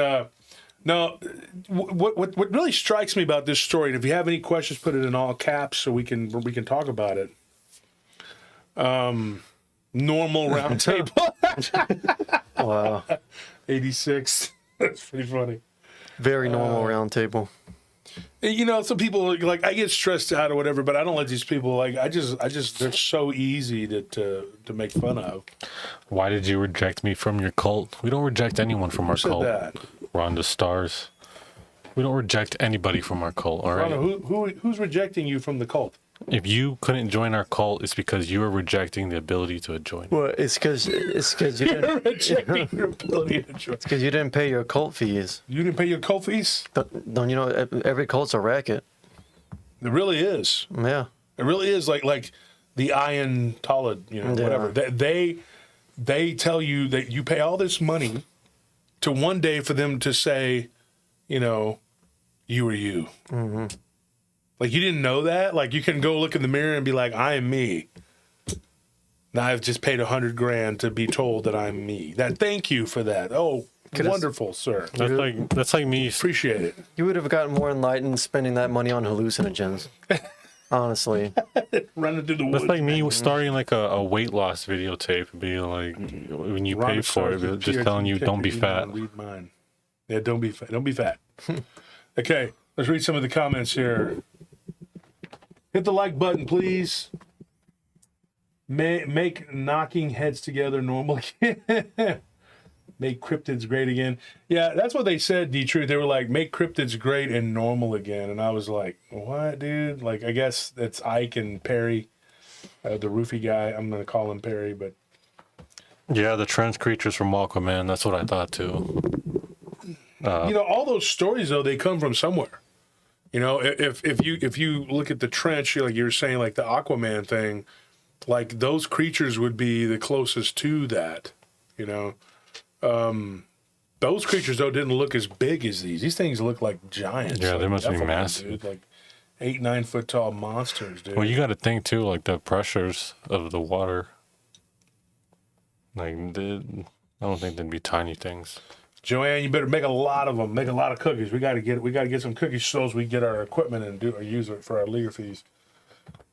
no, what really strikes me about this story, and if you have any questions, put it in all caps so we can talk about it. Normal round table. Wow. 86. That's pretty funny. Very normal round table. Some people like I get stressed out or whatever, but I don't let these people I just they're so easy to make fun of. Why did you reject me from your cult? We don't reject anyone from our cult. That? Rhonda Stars. We don't reject anybody from our cult, all right? Rhonda, who's rejecting you from the cult? If you couldn't join our cult, it's because you were rejecting the ability to join. Well, it's because you You're rejecting your ability to join. It's because you didn't pay your cult fees. You didn't pay your cult fees? Don't you know every cult's a racket? It really is. Yeah. It really is like the Iron Talid, whatever. They tell you that you pay all this money to one day for them to say, you are you. Mm-hmm. Like, you didn't know that? Like, you can go look in the mirror and be like, I am me. Now I've just paid $100,000 to be told that I'm me. Thank you for that. Oh, wonderful, sir. That's like me. Appreciate it. You would have gotten more enlightened spending that money on hallucinogens. Honestly. Running through the woods. That's like me starting like a weight loss videotape, being like, when you pay for it, just telling you don't be fat. Read mine. Yeah, don't be fat. Don't be fat. Okay, let's read some of the comments here. Hit the like button, please. Make knocking heads together normal again. Make cryptids great again. Yeah, that's what they said, D-Truth. They were like, make cryptids great and normal again. And I was like, what, dude? Like, I guess that's Ike and Perry, the roofie guy. I'm going to call him Perry, but... Yeah, the trench creatures from Aquaman. That's what I thought, too. All those stories, though, they come from somewhere. If you look at the trench, like you were saying, like the Aquaman thing, like those creatures would be the closest to that, those creatures, though, didn't look as big as these. These things look like giants. Yeah, like they must be Nephilim, massive. Dude. Like 8-9 foot tall monsters, dude. Well, you got to think, too, like the pressures of the water. Like, I don't think they'd be tiny things. Joanne, you better make a lot of them. Make a lot of cookies. We got to get some cookies so we get our equipment and use it for our legal fees.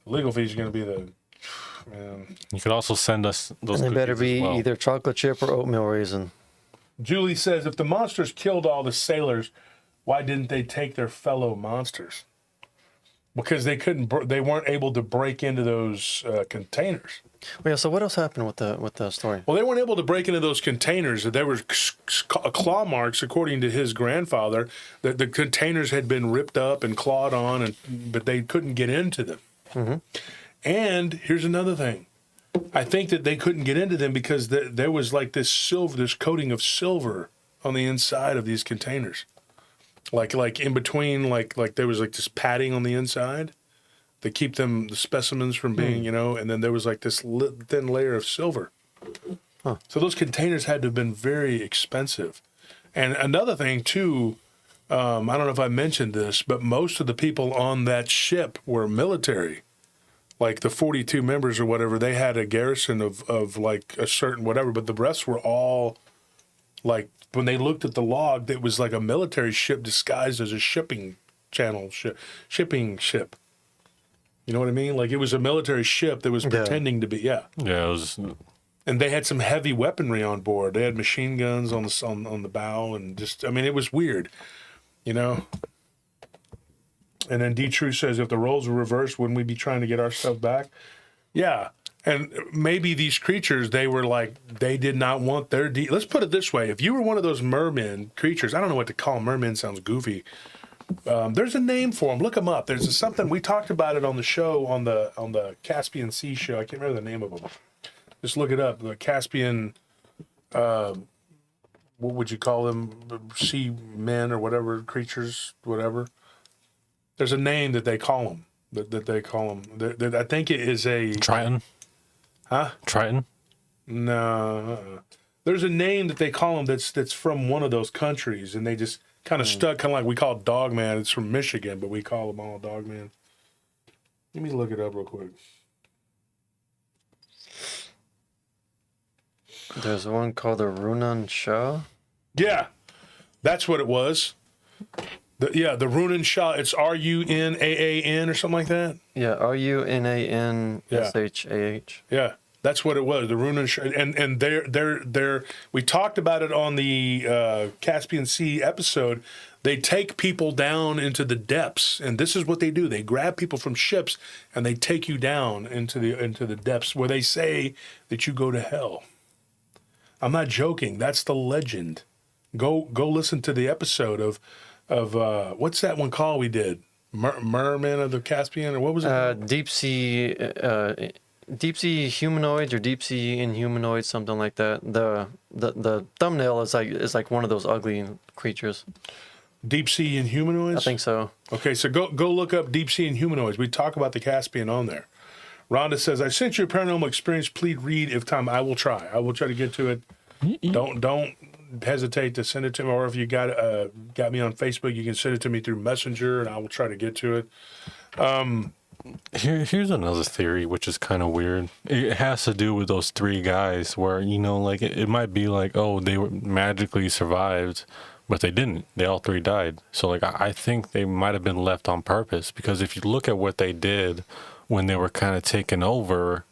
Legal fees are going to be the... Man. You could also send us those And they better cookies be as well. either chocolate chip or oatmeal raisin. Julie says, if the monsters killed all the sailors, why didn't they take their fellow monsters? Because they weren't able to break into those containers. Well, yeah, so what else happened with the story? Well, they weren't able to break into those containers. There were claw marks, according to his grandfather, that the containers had been ripped up and clawed on, but they couldn't get into them. Mm-hmm. And here's another thing. I think that they couldn't get into them because there was like this coating of silver on the inside of these containers. Like in between, like there was like this padding on the inside to keep the specimens from being, and then there was like this thin layer of silver. Huh. So those containers had to have been very expensive. And another thing too, I don't know if I mentioned this, but most of the people on that ship were military. Like the 42 members or whatever, they had a garrison of like a certain whatever, but the rest were all like, when they looked at the log, it was like a military ship disguised as a shipping ship. You know what I mean? Like it was a military ship that was pretending to be, Yeah, it was. And they had some heavy weaponry on board. They had machine guns on the bow, and it was weird, And then D-True says, if the roles were reversed, wouldn't we be trying to get our stuff back? Yeah. And maybe these creatures, they were like, they did not want their... Let's put it this way. If you were one of those mermen creatures, I don't know what to call them. Mermen sounds goofy. There's a name for them. Look them up. There's something. We talked about it on the show, on the Caspian Sea show. I can't remember the name of them. Just look it up. The Caspian... what would you call them? Sea men or whatever, creatures, whatever. There's a name that they call them. That they call them. I think it is a... Triton? Huh? Triton? No. There's a name that they call them that's from one of those countries, and they just kind of stuck, kind of like we call it Dogman. It's from Michigan, but we call them all Dogman. Let me look it up real quick. There's one called the Runan Shah. Yeah, that's what it was. The Runan Shah. It's Runaan or something like that. Yeah, Runanshah. Yeah, that's what it was. The Runan Shah, and they're. We talked about it on the Caspian Sea episode. They take people down into the depths, and this is what they do. They grab people from ships and they take you down into the depths where they say that you go to hell. I'm not joking. That's the legend. Go listen to the episode of what's that one call we did? Merman of the Caspian, or what was it? Deep sea humanoids or deep sea inhumanoids, something like that. The thumbnail is like one of those ugly creatures. Deep sea inhumanoids? I think so. Okay, so go look up deep sea inhumanoids. We talk about the Caspian on there. Rhonda says, I sent you a paranormal experience. Please read if time. I will try. I will try to get to it. Don't hesitate to send it to me, or if you got me on Facebook, you can send it to me through Messenger, and I will try to get to it. Here's another theory, which is kind of weird. It has to do with those three guys where, you know, like it might be like, oh, they were magically survived, but they didn't. They all three died. So like, I think they might have been left on purpose, because if you look at what they did when they were kind of taken over,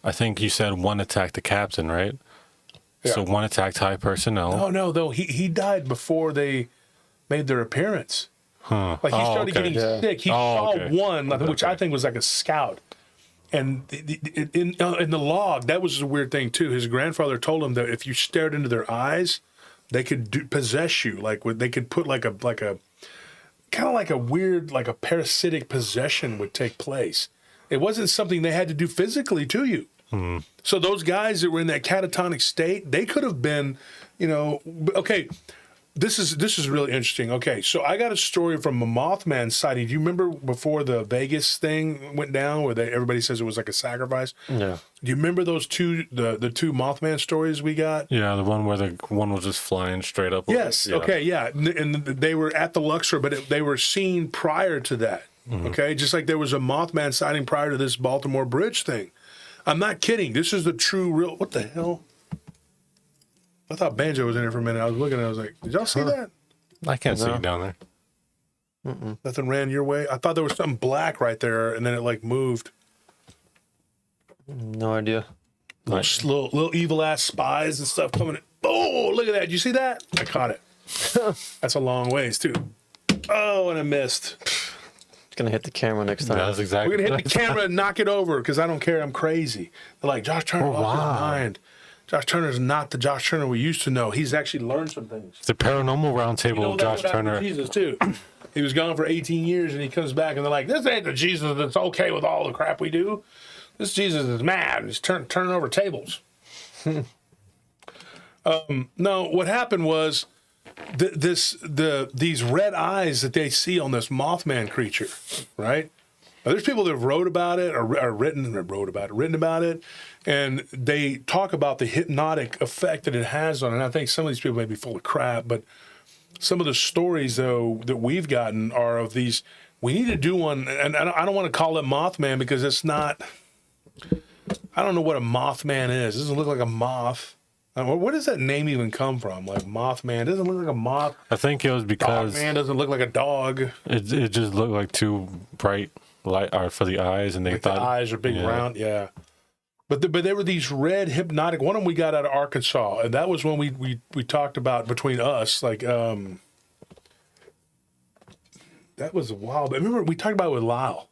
I think you said one attacked the captain, right? Yeah. So one attacked high personnel. No, though he died before they made their appearance. Huh. Like he started getting sick. He saw one, which I think was like a scout. And in the log, that was a weird thing too. His grandfather told him that if you stared into their eyes, they could possess you. Like they could put like a kind of like a weird, like a parasitic possession would take place. It wasn't something they had to do physically to you. Hmm. So those guys that were in that catatonic state, they could have been, you know, okay. This is really interesting. Okay, so I got a story from a Mothman sighting. Do you remember before the Vegas thing went down, where everybody says it was like a sacrifice? Yeah. Do you remember those two the two Mothman stories we got? Yeah, the one where the one was just flying straight up. Yes. Yeah. Okay. Yeah, and they were at the Luxor, but they were seen prior to that. Mm-hmm. Okay, just like there was a Mothman sighting prior to this Baltimore Bridge thing. I'm not kidding. This is the true, real. What the hell? I thought Banjo was in there for a minute. I was looking and I was like, did y'all see that? I can't see it down there. Mm-mm. Nothing ran your way? I thought there was something black right there and then it like moved. No idea. Little evil ass spies and stuff coming in. Oh, look at that. Did you see that? I caught it. That's a long ways too. Oh, and I missed. It's going to hit the camera next time. That's exactly. We're going to hit the camera and knock it over because I don't care. I'm crazy. They're like, Josh Turner lost his mind. Josh Turner's not the Josh Turner we used to know. He's actually learned some things. The Paranormal Roundtable of Josh Turner. Jesus too. He was gone for 18 years and he comes back and they're like, this ain't the Jesus that's okay with all the crap we do. This Jesus is mad. He's turning over tables. No, what happened was these red eyes that they see on this Mothman creature, right? Now, there's people that have wrote about it or written about it, and they talk about the hypnotic effect that it has on it. And I think some of these people may be full of crap, but some of the stories, though, that we've gotten are of these. We need to do one, and I don't want to call it Mothman because it's not. I don't know what a Mothman is. It doesn't look like a moth. Where does that name even come from? Like Mothman, it doesn't look like a moth. I think it was because Dogman doesn't look like a dog. It just looked like too bright light for the eyes, and they Like thought the eyes are big, round, yeah. But there were these red hypnotic. One of them we got out of Arkansas, and that was when we talked about between us, like that was a while. But remember we talked about it with Lyle.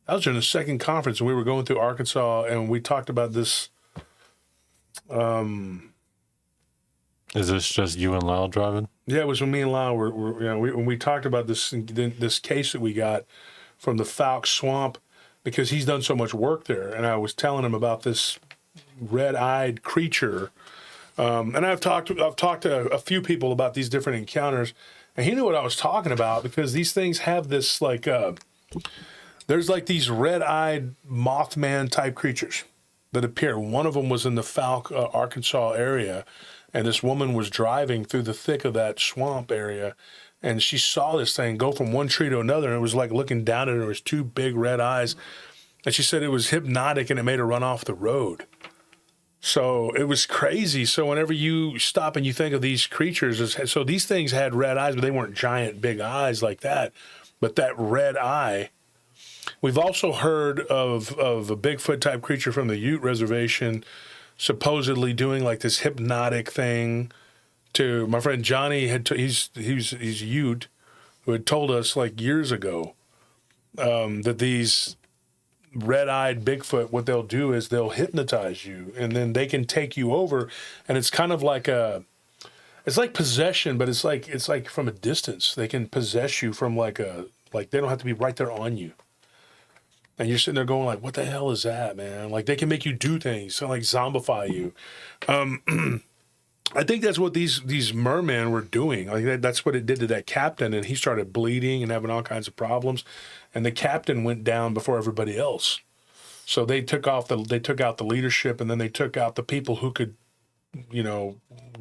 That was during the second conference, and we were going through Arkansas, and we talked about this. Is this just you and Lyle driving? Yeah, it was when me and Lyle were when we talked about this case that we got from the Falk Swamp, because he's done so much work there, and I was telling him about this red-eyed creature, and I've talked to a few people about these different encounters, and he knew what I was talking about because these things have this like there's like these red-eyed Mothman type creatures that appear. One of them was in the Falk, Arkansas area, and this woman was driving through the thick of that swamp area, and she saw this thing go from one tree to another, and it was like looking down at her. It was two big red eyes, and she said it was hypnotic, and it made her run off the road. So it was crazy. So whenever you stop and you think of these creatures, so these things had red eyes, but they weren't giant big eyes like that, but that red eye. We've also heard of a Bigfoot type creature from the Youre reservation supposedly doing like this hypnotic thing to my friend Johnny. He's Ute, who had told us like years ago that these red-eyed Bigfoot, what they'll do is they'll hypnotize you and then they can take you over, and it's kind of like it's like possession, but it's like from a distance. They can possess you from like they don't have to be right there on you. And you're sitting there going like, what the hell is that, man? Like they can make you do things, so like zombify you. I think that's what these mermen were doing. Like that's what it did to that captain, and he started bleeding and having all kinds of problems. And the captain went down before everybody else. So they took out the leadership, and then they took out the people who could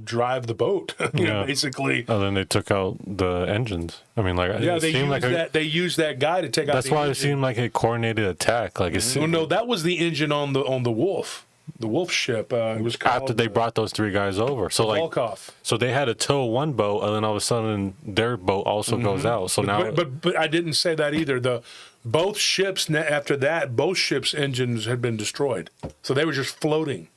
drive the boat. Basically. And then they took out the engines. I mean, like, Yeah, it they seemed used like they used that guy to take out. that's the why engine. it seemed like a coordinated attack. Like, it seemed, No, that was the engine on the Wolf. The Wolf ship. It was called, after they brought those 3 guys over. So, like, Volkov. so they had to tow one boat, and then all of a sudden their boat also goes out. So now, But I didn't say that either. Both ships after that, both ships' engines had been destroyed, so they were just floating.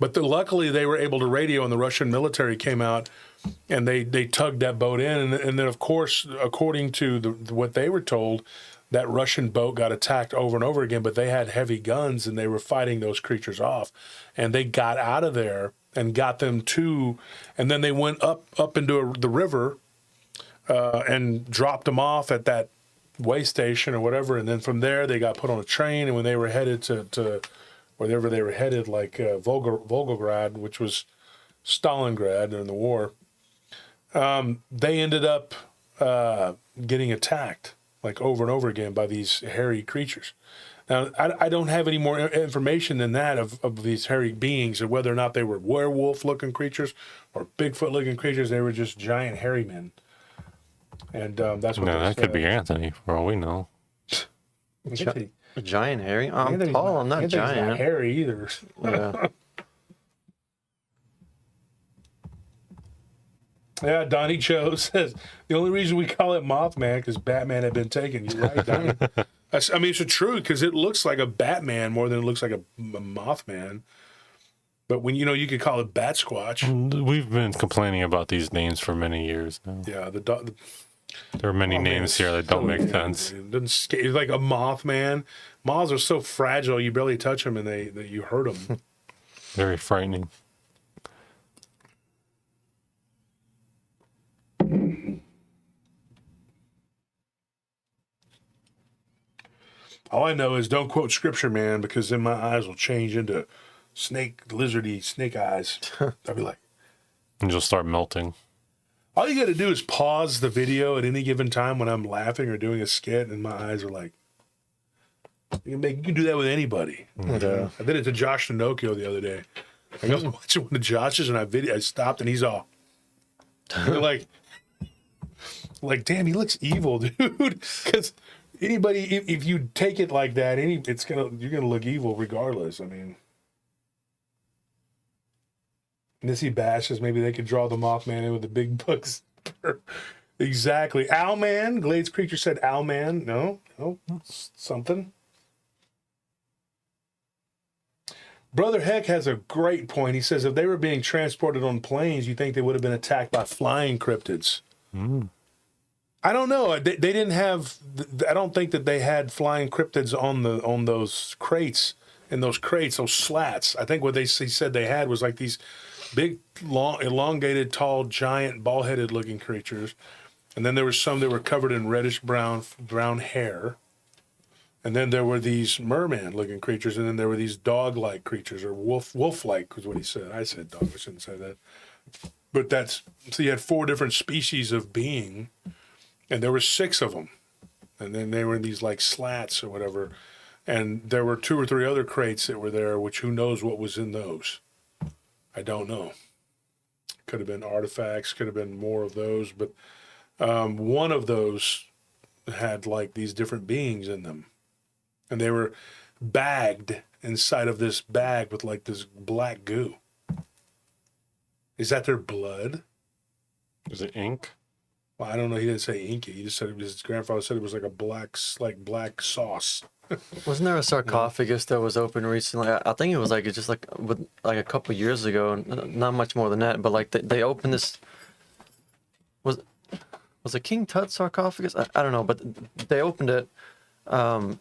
But luckily they were able to radio, and the Russian military came out, and they tugged that boat in, and then of course, according to what they were told, that Russian boat got attacked over and over again, but they had heavy guns and they were fighting those creatures off, and they got out of there and got them and then they went up into the river and dropped them off at that way station or whatever, and then from there they got put on a train, and when they were headed to wherever they were headed, like Volgograd, which was Stalingrad during the war, they ended up getting attacked like over and over again by these hairy creatures. Now, I don't have any more information than that of these hairy beings, and whether or not they were werewolf-looking creatures or Bigfoot-looking creatures. They were just giant hairy men. And that's what that could be Anthony, for all we know. A giant hairy? I'm tall. I'm not Anthony's giant. not hairy either. Yeah. Yeah, Donnie Cho says, the only reason we call it Mothman because Batman had been taken. You're right, Donnie. I mean, it's true because it looks like a Batman more than it looks like a Mothman. But when you could call it Bat Squatch. We've been complaining about these names for many years now. Yeah, There are many names here that don't make sense. It doesn't it's like a Mothman. Moths are so fragile, you barely touch them and you hurt them. Very frightening. All I know is don't quote scripture, man, because then my eyes will change into lizardy snake eyes. I'll be like, And you'll start melting. all you got to do is pause the video at any given time when I'm laughing or doing a skit, and my eyes are like, you can do that with anybody. Yeah. I did it to Josh Nokio the other day. I was watching one of Josh's, and I stopped, and he's all, they're like, damn, he looks evil, dude. Because anybody, if you take it like that, you're gonna look evil regardless. I mean, Missy bashes. Maybe they could draw the Mothman in with the big books. Exactly. Owlman. Glades Creature said Owlman. No, something. Brother Heck has a great point. He says if they were being transported on planes, you think they would have been attacked by flying cryptids. I don't know. They didn't have. I don't think that they had flying cryptids on those crates. In those crates, those slats. I think what he said they had was like these big, long, elongated, tall, giant, ball-headed looking creatures, and then there were some that were covered in reddish brown hair. And then there were these merman-looking creatures, and then there were these dog-like creatures, or wolf-like was what he said. I said dog. I shouldn't say that. But so you had 4 different species of being, and there were 6 of them. And then they were in these like slats or whatever. And there were 2 or 3 other crates that were there, which who knows what was in those. I don't know. Could have been artifacts, could have been more of those. But one of those had like these different beings in them. And they were bagged inside of this bag with like this black goo. Is that their blood? Is it ink? Well, I don't know. He didn't say inky. He just said his grandfather said it was like a black sauce. Wasn't there a sarcophagus that was open recently? I think it was like just like a couple years ago, and not much more than that. But like they opened this. Was it King Tut sarcophagus? I don't know, but they opened it, and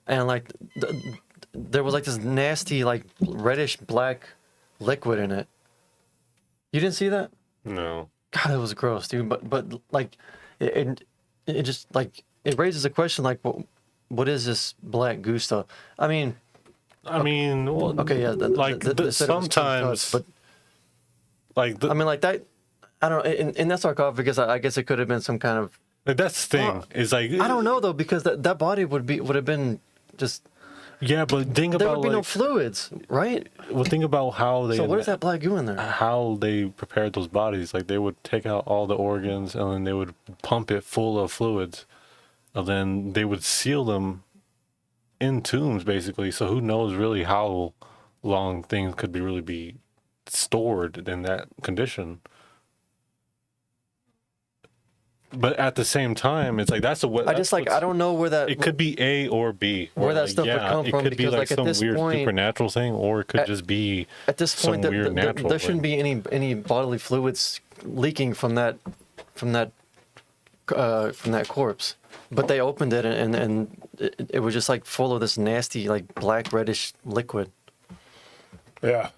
like there was like this nasty like reddish black liquid in it. You didn't see that? No. God, it was gross, dude. But like it just like it raises a question like what is this black goo stuff? I mean, well, okay, yeah. Sometimes, but like, I mean, like that. I don't know. In that sarcophagus, I guess it could have been some kind of. like that's the thing. Is like I don't know though, because that body would have been just Yeah, but think There about would be no like, fluids, right? well, think about how they So what is that black goo in there? how they prepared those bodies. Like they would take out all the organs and then they would pump it full of fluids, and then they would seal them in tombs, basically. So who knows really how long things could really be stored in that condition. But at the same time, it's like that's I just like I don't know where that It could be A or B. Where or that like, stuff would come it from, could be because, like like, at some this weird point- supernatural thing, or it could just be at this some point weird natural there shouldn't thing. be any bodily fluids leaking from that corpse. But they opened it and it was just like full of this nasty like black reddish liquid. Yeah.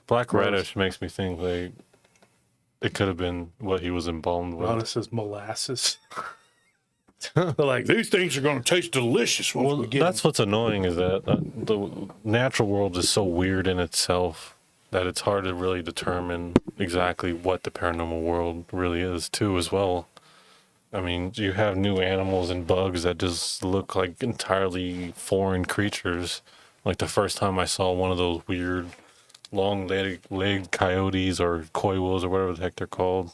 Black reddish makes me think like it could have been what he was embalmed with. Rana says molasses. They're like, these things are going to taste delicious once Well, we get that's them. what's annoying is that the natural world is so weird in itself that it's hard to really determine exactly what the paranormal world really is too as well. I mean, you have new animals and bugs that just look like entirely foreign creatures. Like the first time I saw one of those weird long-legged coyotes or coy wolves or whatever the heck they're called,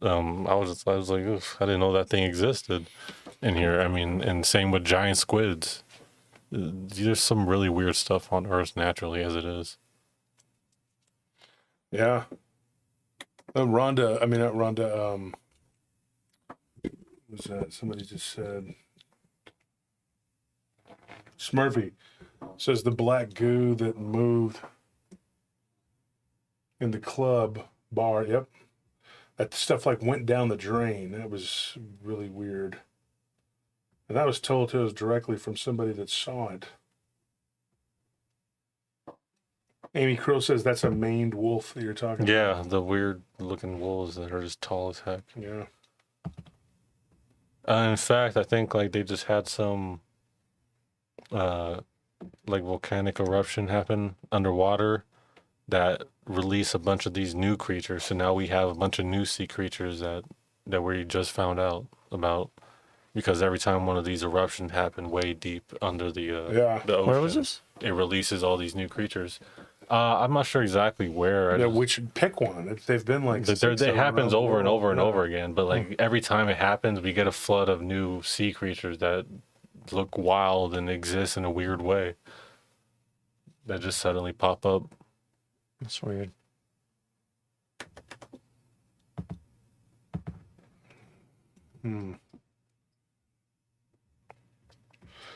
I was like, oof, I didn't know that thing existed in here. I mean, and same with giant squids. There's some really weird stuff on Earth naturally as it is. Yeah. Rhonda, I mean, not Rhonda, was that? Somebody just said. Smurfy says the black goo that moved in the club bar. Yep. That stuff like went down the drain. That was really weird. And that was told to us directly from somebody that saw it. Amy Crow says that's a maned wolf that you're talking about. Yeah, the weird looking wolves that are just tall as heck. Yeah. In fact, I think like they just had some like volcanic eruption happen underwater that release a bunch of these new creatures. So now we have a bunch of new sea creatures that we just found out about, because every time one of these eruptions happen way deep under the the ocean, Where was this? it releases all these new creatures. I'm not sure exactly where. Yeah, which pick one? They've been like It happens over and over and over again, but like every time it happens, we get a flood of new sea creatures that look wild and exist in a weird way that just suddenly pop up. That's weird.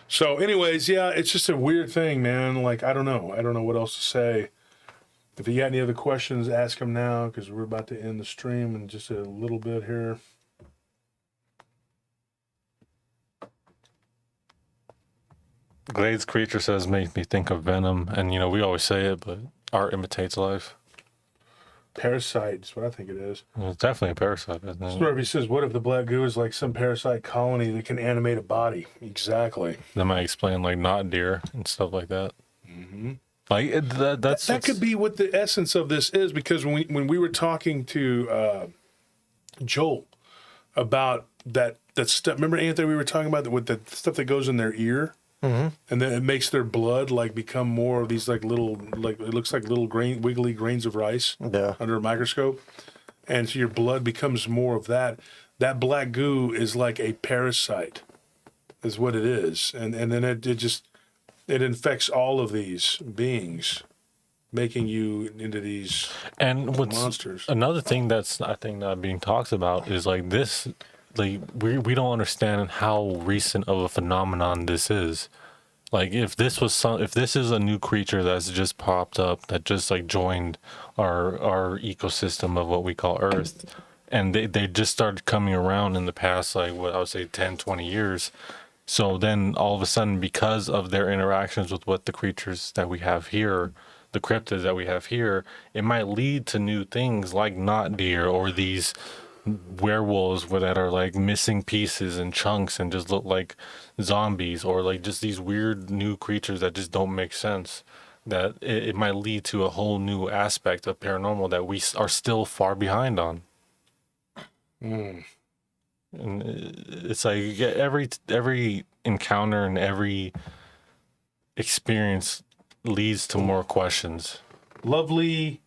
So, anyways, yeah, it's just a weird thing, man. Like, I don't know what else to say. If you got any other questions, ask them now, because we're about to end the stream in just a little bit here. Glade's creature says, makes me think of Venom, and you know we always say it, but art imitates life. Parasite is what I think it is. Well, it's definitely a parasite, I think. Smurfy says, what if the black goo is like some parasite colony that can animate a body? Exactly. That might explain like not deer and stuff like that. Mm-hmm. Like That could be what the essence of this is, because when we were talking to Joel about that stuff, remember, Anthony, we were talking about with the stuff that goes in their ear, and then it makes their blood like become more of these like little, like it looks like little wiggly grains of rice under a microscope, and so your blood becomes more of that. That black goo is like a parasite, is what it is, and then it infects all of these beings, making you into these monsters. Another thing that's I think not being talked about is like this, like we don't understand how recent of a phenomenon this is. Like if this is a new creature that's just popped up, that just like joined our ecosystem of what we call Earth, and they just started coming around in the past, like what I would say 10, 20 years. So then all of a sudden, because of their interactions with what the creatures that we have here, the cryptids that we have here, it might lead to new things like not deer or these werewolves that are like missing pieces and chunks and just look like zombies, or like just these weird new creatures that just don't make sense. That it might lead to a whole new aspect of paranormal that we are still far behind on. And it's like every encounter and every experience leads to more questions. Lovely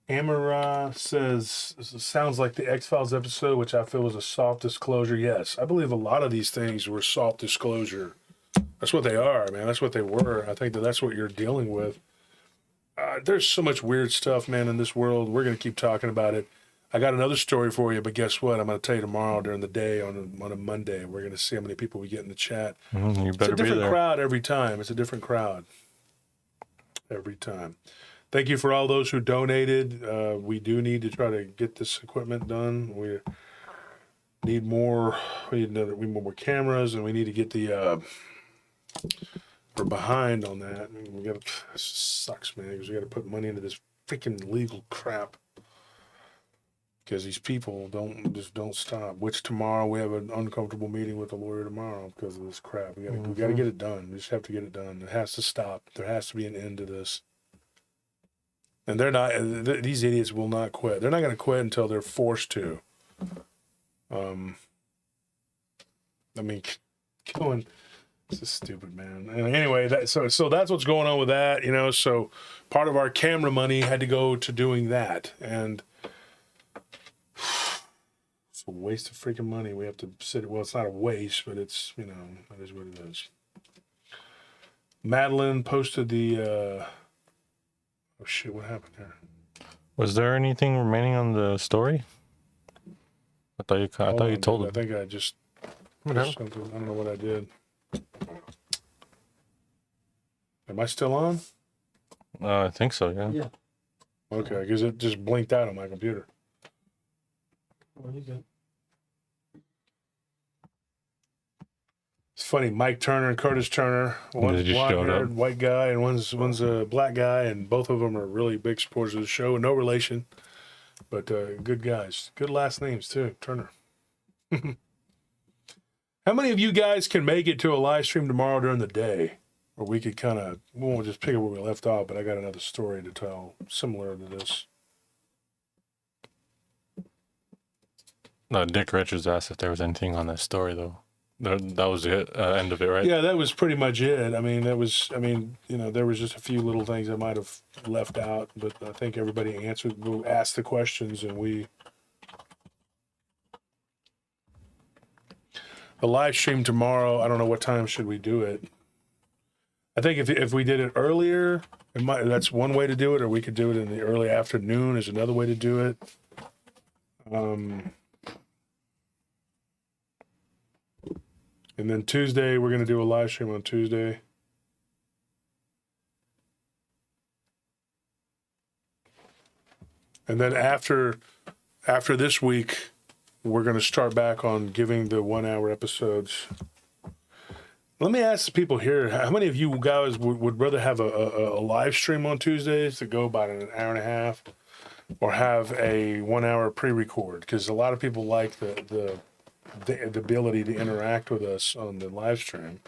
Amara says, sounds like the X-Files episode, which I feel was a soft disclosure. Yes, I believe a lot of these things were soft disclosure. That's what they are, man. That's what they were. I think that's what you're dealing with. There's so much weird stuff, man, in this world. We're going to keep talking about it. I got another story for you, but guess what? I'm going to tell you tomorrow during the day on a Monday. We're going to see how many people we get in the chat. You It's a better be different there. crowd every time. It's a different crowd every time. Thank you for all those who donated. We do need to try to get this equipment done. We need more. We need more cameras, and we need to get the. We're behind on that. We got to. Sucks, man, because we got to put money into this freaking legal crap. Because these people don't stop. Which tomorrow we have an uncomfortable meeting with the lawyer tomorrow because of this crap. We got to get it done. We just have to get it done. It has to stop. There has to be an end to this. And they're not. These idiots will not quit. They're not going to quit until they're forced to. I mean, killing. This is stupid, man. And anyway, so that's what's going on with that. You know, so part of our camera money had to go to doing that, and it's a waste of freaking money. We have to sit. Well, it's not a waste, but it's, you know, that is what it is. Madeline posted the. Oh shit! What happened here? Was there anything remaining on the story? I thought you told I it. think I just. Whatever. Something. I don't know what I did. Am I still on? I think so. Yeah. Yeah. Okay, because it just blinked out on my computer. Well, you good. It's funny, Mike Turner and Curtis Turner. One's They just showed blonde-haired up. white guy, and one's a black guy, and both of them are really big supporters of the show. No relation, but good guys. Good last names too, Turner. How many of you guys can make it to a live stream tomorrow during the day? Or we could kind of, we won't just pick up where we left off, but I got another story to tell similar to this. No, Dick Richards asked if there was anything on that story, though. That was the end of it, right? Yeah, that was pretty much it. I mean, you know, there was just a few little things I might have left out, but I think everybody asked the questions, and the live stream tomorrow, I don't know what time should we do it. I think if we did it earlier, that's one way to do it, or we could do it in the early afternoon is another way to do it. And then Tuesday, we're going to do a live stream on Tuesday. And then after this week, we're going to start back on giving the 1 hour episodes. Let me ask the people here, how many of you guys would rather have a live stream on Tuesdays to go about an hour and a half, or have a 1 hour pre-record? Because a lot of people like the ability to interact with us on the live stream.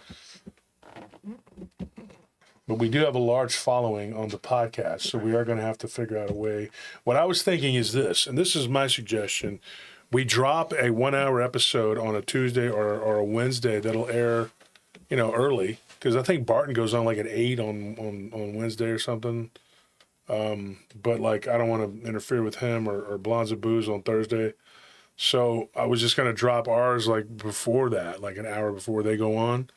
But we do have a large following on the podcast, so we are going to have to figure out a way. What I was thinking is this, and this is my suggestion. We drop a 1 hour episode on a Tuesday or a Wednesday that'll air, you know, early. Because I think Barton goes on like at 8 on Wednesday or something. But like, I don't want to interfere with him or Blondes and Booze on Thursday. So I was just going to drop ours like before that, like an hour before they go on.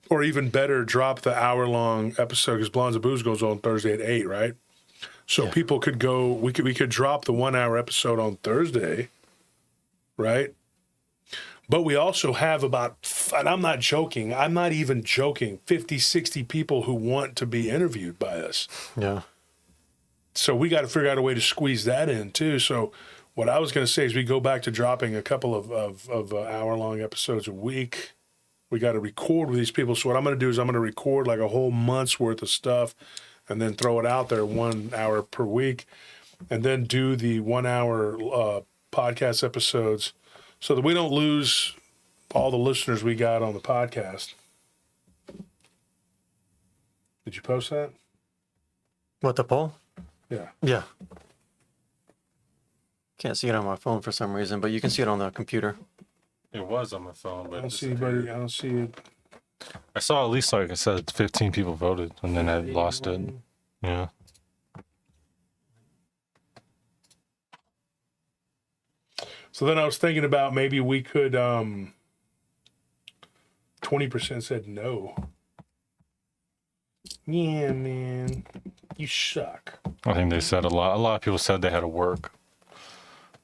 Or even better, drop the hour-long episode, because Blondes and Booze goes on Thursday at 8, right? So people could go, we could drop the 1 hour episode on Thursday, right? But we also have about, and I'm not joking, I'm not even joking, 50, 60 people who want to be interviewed by us. Yeah. So we got to figure out a way to squeeze that in too. So what I was going to say is we go back to dropping a couple of hour-long episodes a week. We got to record with these people. So what I'm going to do is I'm going to record like a whole month's worth of stuff and then throw it out there 1 hour per week, and then do the 1 hour podcast episodes so that we don't lose all the listeners we got on the podcast. Did you post that? What, the poll? Yeah. Yeah. Can't see it on my phone for some reason, but you can see it on the computer. It was on my phone, but I don't see anybody. I don't see it. I saw at least, like I said, 15 people voted, and then I lost it. Yeah. So then I was thinking about maybe we could 20% said no. Yeah, man. You suck. I think they said a lot of people said they had to work.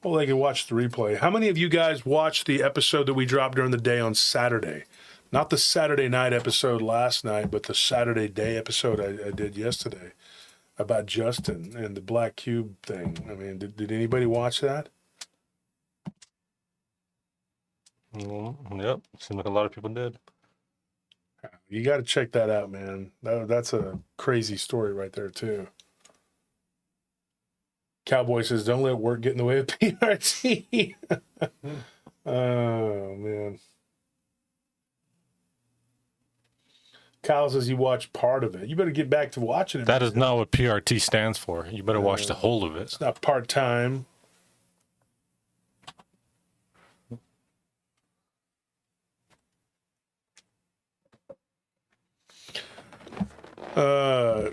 Well, they could watch the replay. How many of you guys watched the episode that we dropped during the day on Saturday? Not the Saturday night episode last night, but the Saturday day episode I did yesterday about Justin and the Black Cube thing. I mean, did anybody watch that? Yep. Seems like a lot of people did. You got to check that out, man. That's a crazy story right there, too. Cowboy says, don't let work get in the way of PRT. Oh, man. Kyle says you watched part of it. You better get back to watching it. That is not what PRT stands for. You better watch the whole of it. It's not part-time.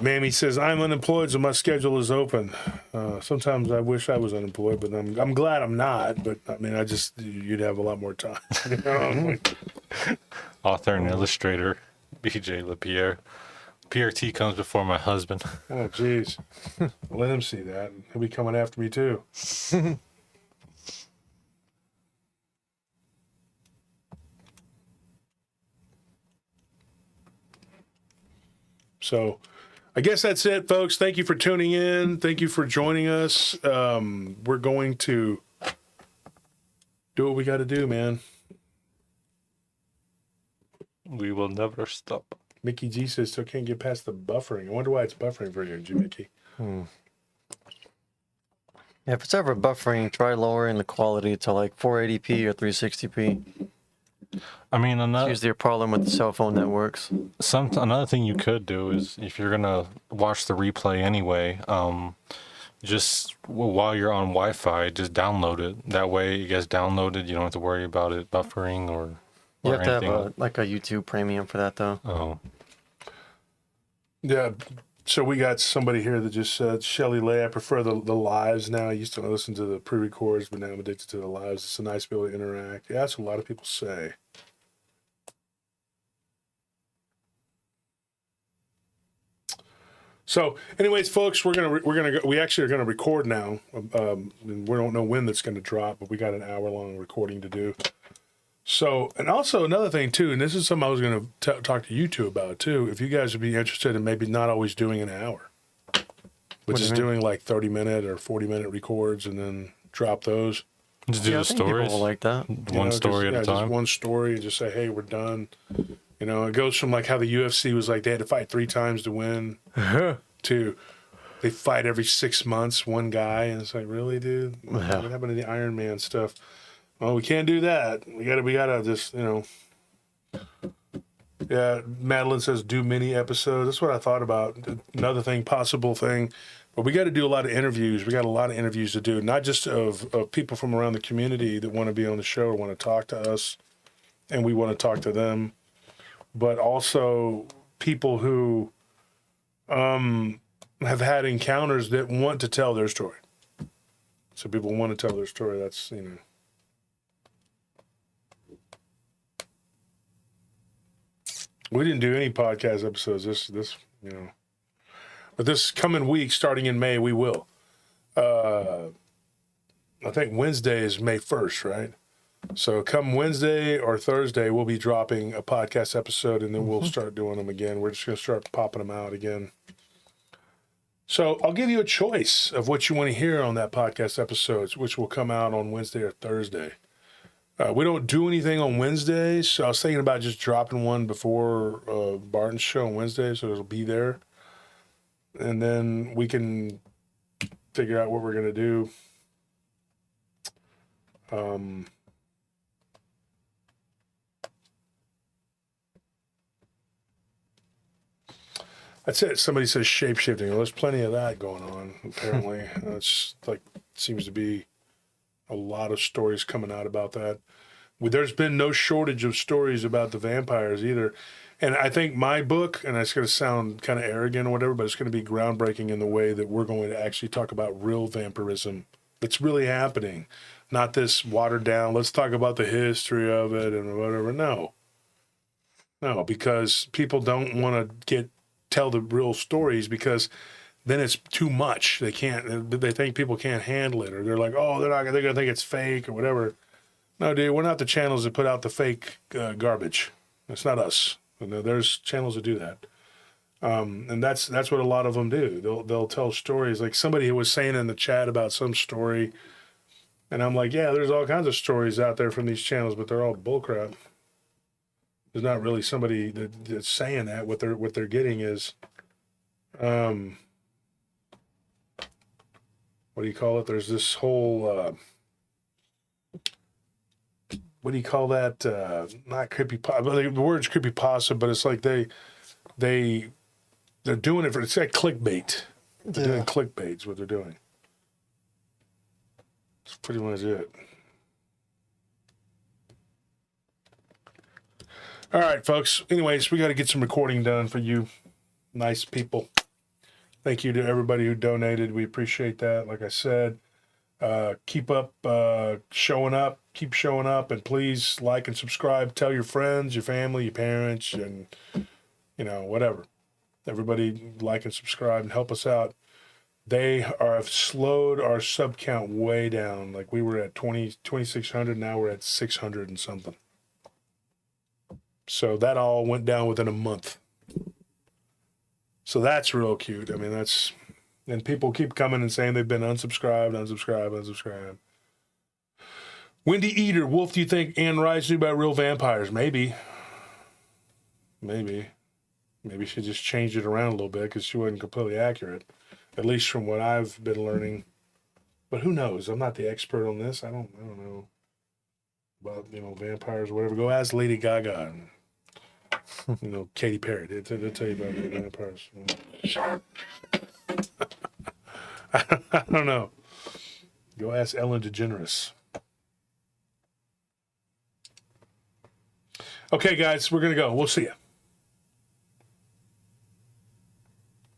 Mammy says, I'm unemployed, so my schedule is open. Sometimes I wish I was unemployed, but I'm glad I'm not. But I mean, you'd have a lot more time. You know? Author and illustrator, BJ LaPierre. PRT comes before my husband. Oh, geez. Let him see that. He'll be coming after me, too. So I guess that's it, folks. Thank you for tuning in. Thank you for joining us. We're going to do what we got to do, man. We will never stop. Mickey G says still can't get past the buffering. I wonder why it's buffering for you, Mickey. Yeah, if it's ever buffering, try lowering the quality to like 480p or 360p. I mean, It's usually a problem with the cell phone networks. another thing you could do is if you're gonna watch the replay anyway, just while you're on Wi-Fi, just download it. That way, it gets downloaded. You don't have to worry about it buffering or You have to have anything. like a YouTube premium for that, though. Oh, Yeah. So we got somebody here that just said, Shelly Lay, I prefer the lives now. I used to listen to the pre-records, but now I'm addicted to the lives. It's so nice to be able to interact. Yeah, that's what a lot of people say. So, anyways, folks, we actually are gonna record now. And we don't know when that's gonna drop, but we got an hour-long recording to do. So, and also another thing too, and this is something I was going to talk to you two about too. If you guys would be interested in maybe not always doing an hour, but just doing like 30-minute or 40-minute records and then drop those. just do Yeah, I the think people stories. will like that. One story at a Just time. one story and just say, hey, we're done. You know, it goes from like how the UFC was like they had to fight 3 times to win to they fight every 6 months, one guy. And it's like, really, dude? What happened to the Iron Man stuff? Well, we can't do that. We gotta just, you know. Yeah, Madeline says do mini episodes. That's what I thought about. Another thing, possible thing. But we got to do a lot of interviews. We got a lot of interviews to do, not just of people from around the community that want to be on the show or want to talk to us, and we want to talk to them, but also people who have had encounters that want to tell their story. So people want to tell their story. That's, you know. We didn't do any podcast episodes this, you know. But this coming week, starting in May, we will. I think Wednesday is May 1st, right? So come Wednesday or Thursday, we'll be dropping a podcast episode, and then we'll start doing them again. We're just going to start popping them out again. So I'll give you a choice of what you want to hear on that podcast episodes, which will come out on Wednesday or Thursday. We don't do anything on Wednesdays, so I was thinking about just dropping one before Barton's show on Wednesday, so it'll be there. And then we can figure out what we're going to do. That's it. Somebody says shape-shifting. Well, there's plenty of that going on, apparently. It's like, seems to be a lot of stories coming out about that. There's been no shortage of stories about the vampires either. And I think my book, and it's going to sound kind of arrogant or whatever, but it's going to be groundbreaking in the way that we're going to actually talk about real vampirism that's really happening. Not this watered down, let's talk about the history of it and whatever. No, because people don't want to tell the real stories because then it's too much. They think people can't handle it, or they're like, oh, they're going to think it's fake or whatever. No, dude, we're not the channels that put out the fake garbage. That's not us. There's channels that do that. And that's what a lot of them do. They'll tell stories. Like somebody who was saying in the chat about some story, and I'm like, yeah, there's all kinds of stories out there from these channels, but they're all bullcrap. There's not really somebody that's saying that. What they're getting is, what do you call it? There's this whole, what do you call that? Not creepypasta. The word's creepypasta, but it's like they're doing it it's like clickbait. They're doing clickbait is what they're doing. That's pretty much it. All right, folks. Anyways, we got to get some recording done for you nice people. Thank you to everybody who donated. We appreciate that. Like I said, keep up showing up. Keep showing up. And please like and subscribe. Tell your friends, your family, your parents, and, whatever. Everybody like and subscribe and help us out. They have slowed our sub count way down. Like we were at 2,600. Now we're at 600 and something. So that all went down within a month. So that's real cute. I mean, and people keep coming and saying they've been unsubscribed. Windy Eater, Wolf, do you think Anne Rice knew about real vampires? Maybe. Maybe she just changed it around a little bit because she wasn't completely accurate, at least from what I've been learning. But who knows? I'm not the expert on this. I don't know about vampires or whatever. Go ask Lady Gaga and Katy Perry. They'll tell you about the vampires. I don't know. Go ask Ellen DeGeneres. Okay, guys, we're gonna go. We'll see you.